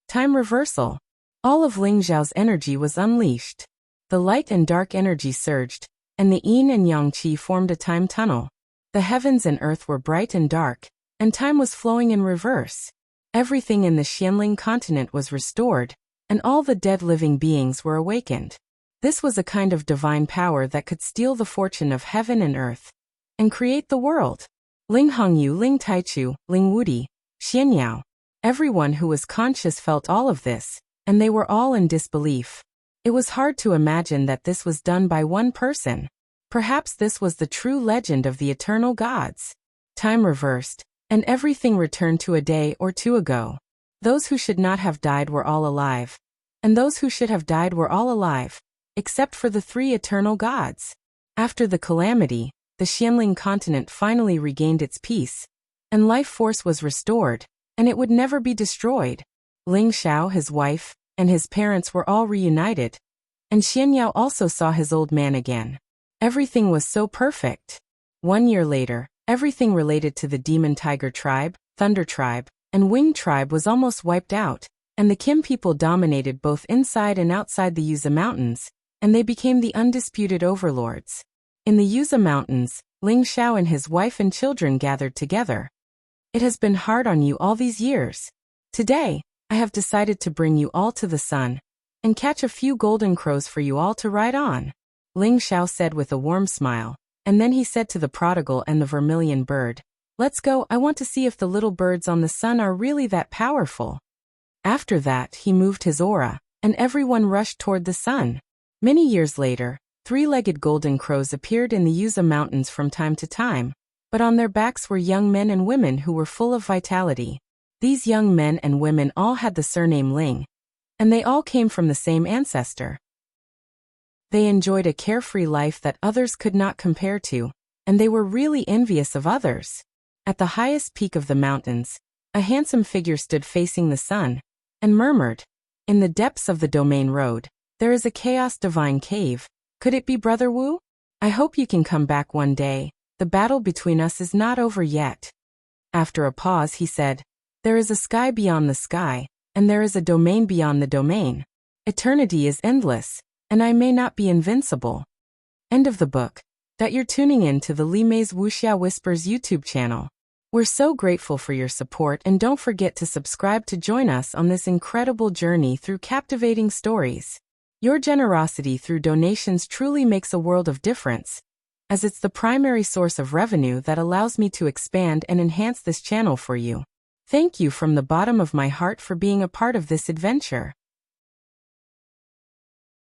Time reversal. All of Ling Xiao's energy was unleashed. The light and dark energy surged, and the yin and yang qi formed a time tunnel. The heavens and earth were bright and dark, and time was flowing in reverse. Everything in the Xianling continent was restored, and all the dead living beings were awakened. This was a kind of divine power that could steal the fortune of heaven and earth, and create the world. Ling Hongyu, Ling Taichu, Ling Wudi, Xianyao. Everyone who was conscious felt all of this, and they were all in disbelief. It was hard to imagine that this was done by one person. Perhaps this was the true legend of the eternal gods. Time reversed, and everything returned to a day or two ago. Those who should not have died were all alive, and those who should have died were all alive, except for the 3 eternal gods. After the calamity, the Xianling continent finally regained its peace, and life force was restored, and it would never be destroyed. Ling Xiao, his wife, and his parents were all reunited, and Xianyao also saw his old man again. Everything was so perfect. 1 year later, everything related to the Demon Tiger tribe, Thunder tribe, and Wing tribe was almost wiped out, and the Kim people dominated both inside and outside the Yuza Mountains, and they became the undisputed overlords. In the Yuza Mountains, Ling Xiao and his wife and children gathered together. It has been hard on you all these years. Today, I have decided to bring you all to the sun, and catch a few golden crows for you all to ride on, Ling Xiao said with a warm smile, and then he said to the prodigal and the vermilion bird, "Let's go, I want to see if the little birds on the sun are really that powerful." After that, he moved his aura, and everyone rushed toward the sun. Many years later, 3-legged golden crows appeared in the Yuza Mountains from time to time, but on their backs were young men and women who were full of vitality. These young men and women all had the surname Ling, and they all came from the same ancestor. They enjoyed a carefree life that others could not compare to, and they were really envious of others. At the highest peak of the mountains, a handsome figure stood facing the sun, and murmured, "In the depths of the domain road, there is a chaos divine cave. Could it be Brother Wu? I hope you can come back one day. The battle between us is not over yet." After a pause, he said, "There is a sky beyond the sky, and there is a domain beyond the domain. Eternity is endless, and I may not be invincible." End of the book. That you're tuning in to the Li Mei's Wuxia Whispers YouTube channel. We're so grateful for your support, and don't forget to subscribe to join us on this incredible journey through captivating stories. Your generosity through donations truly makes a world of difference, as it's the primary source of revenue that allows me to expand and enhance this channel for you. Thank you from the bottom of my heart for being a part of this adventure.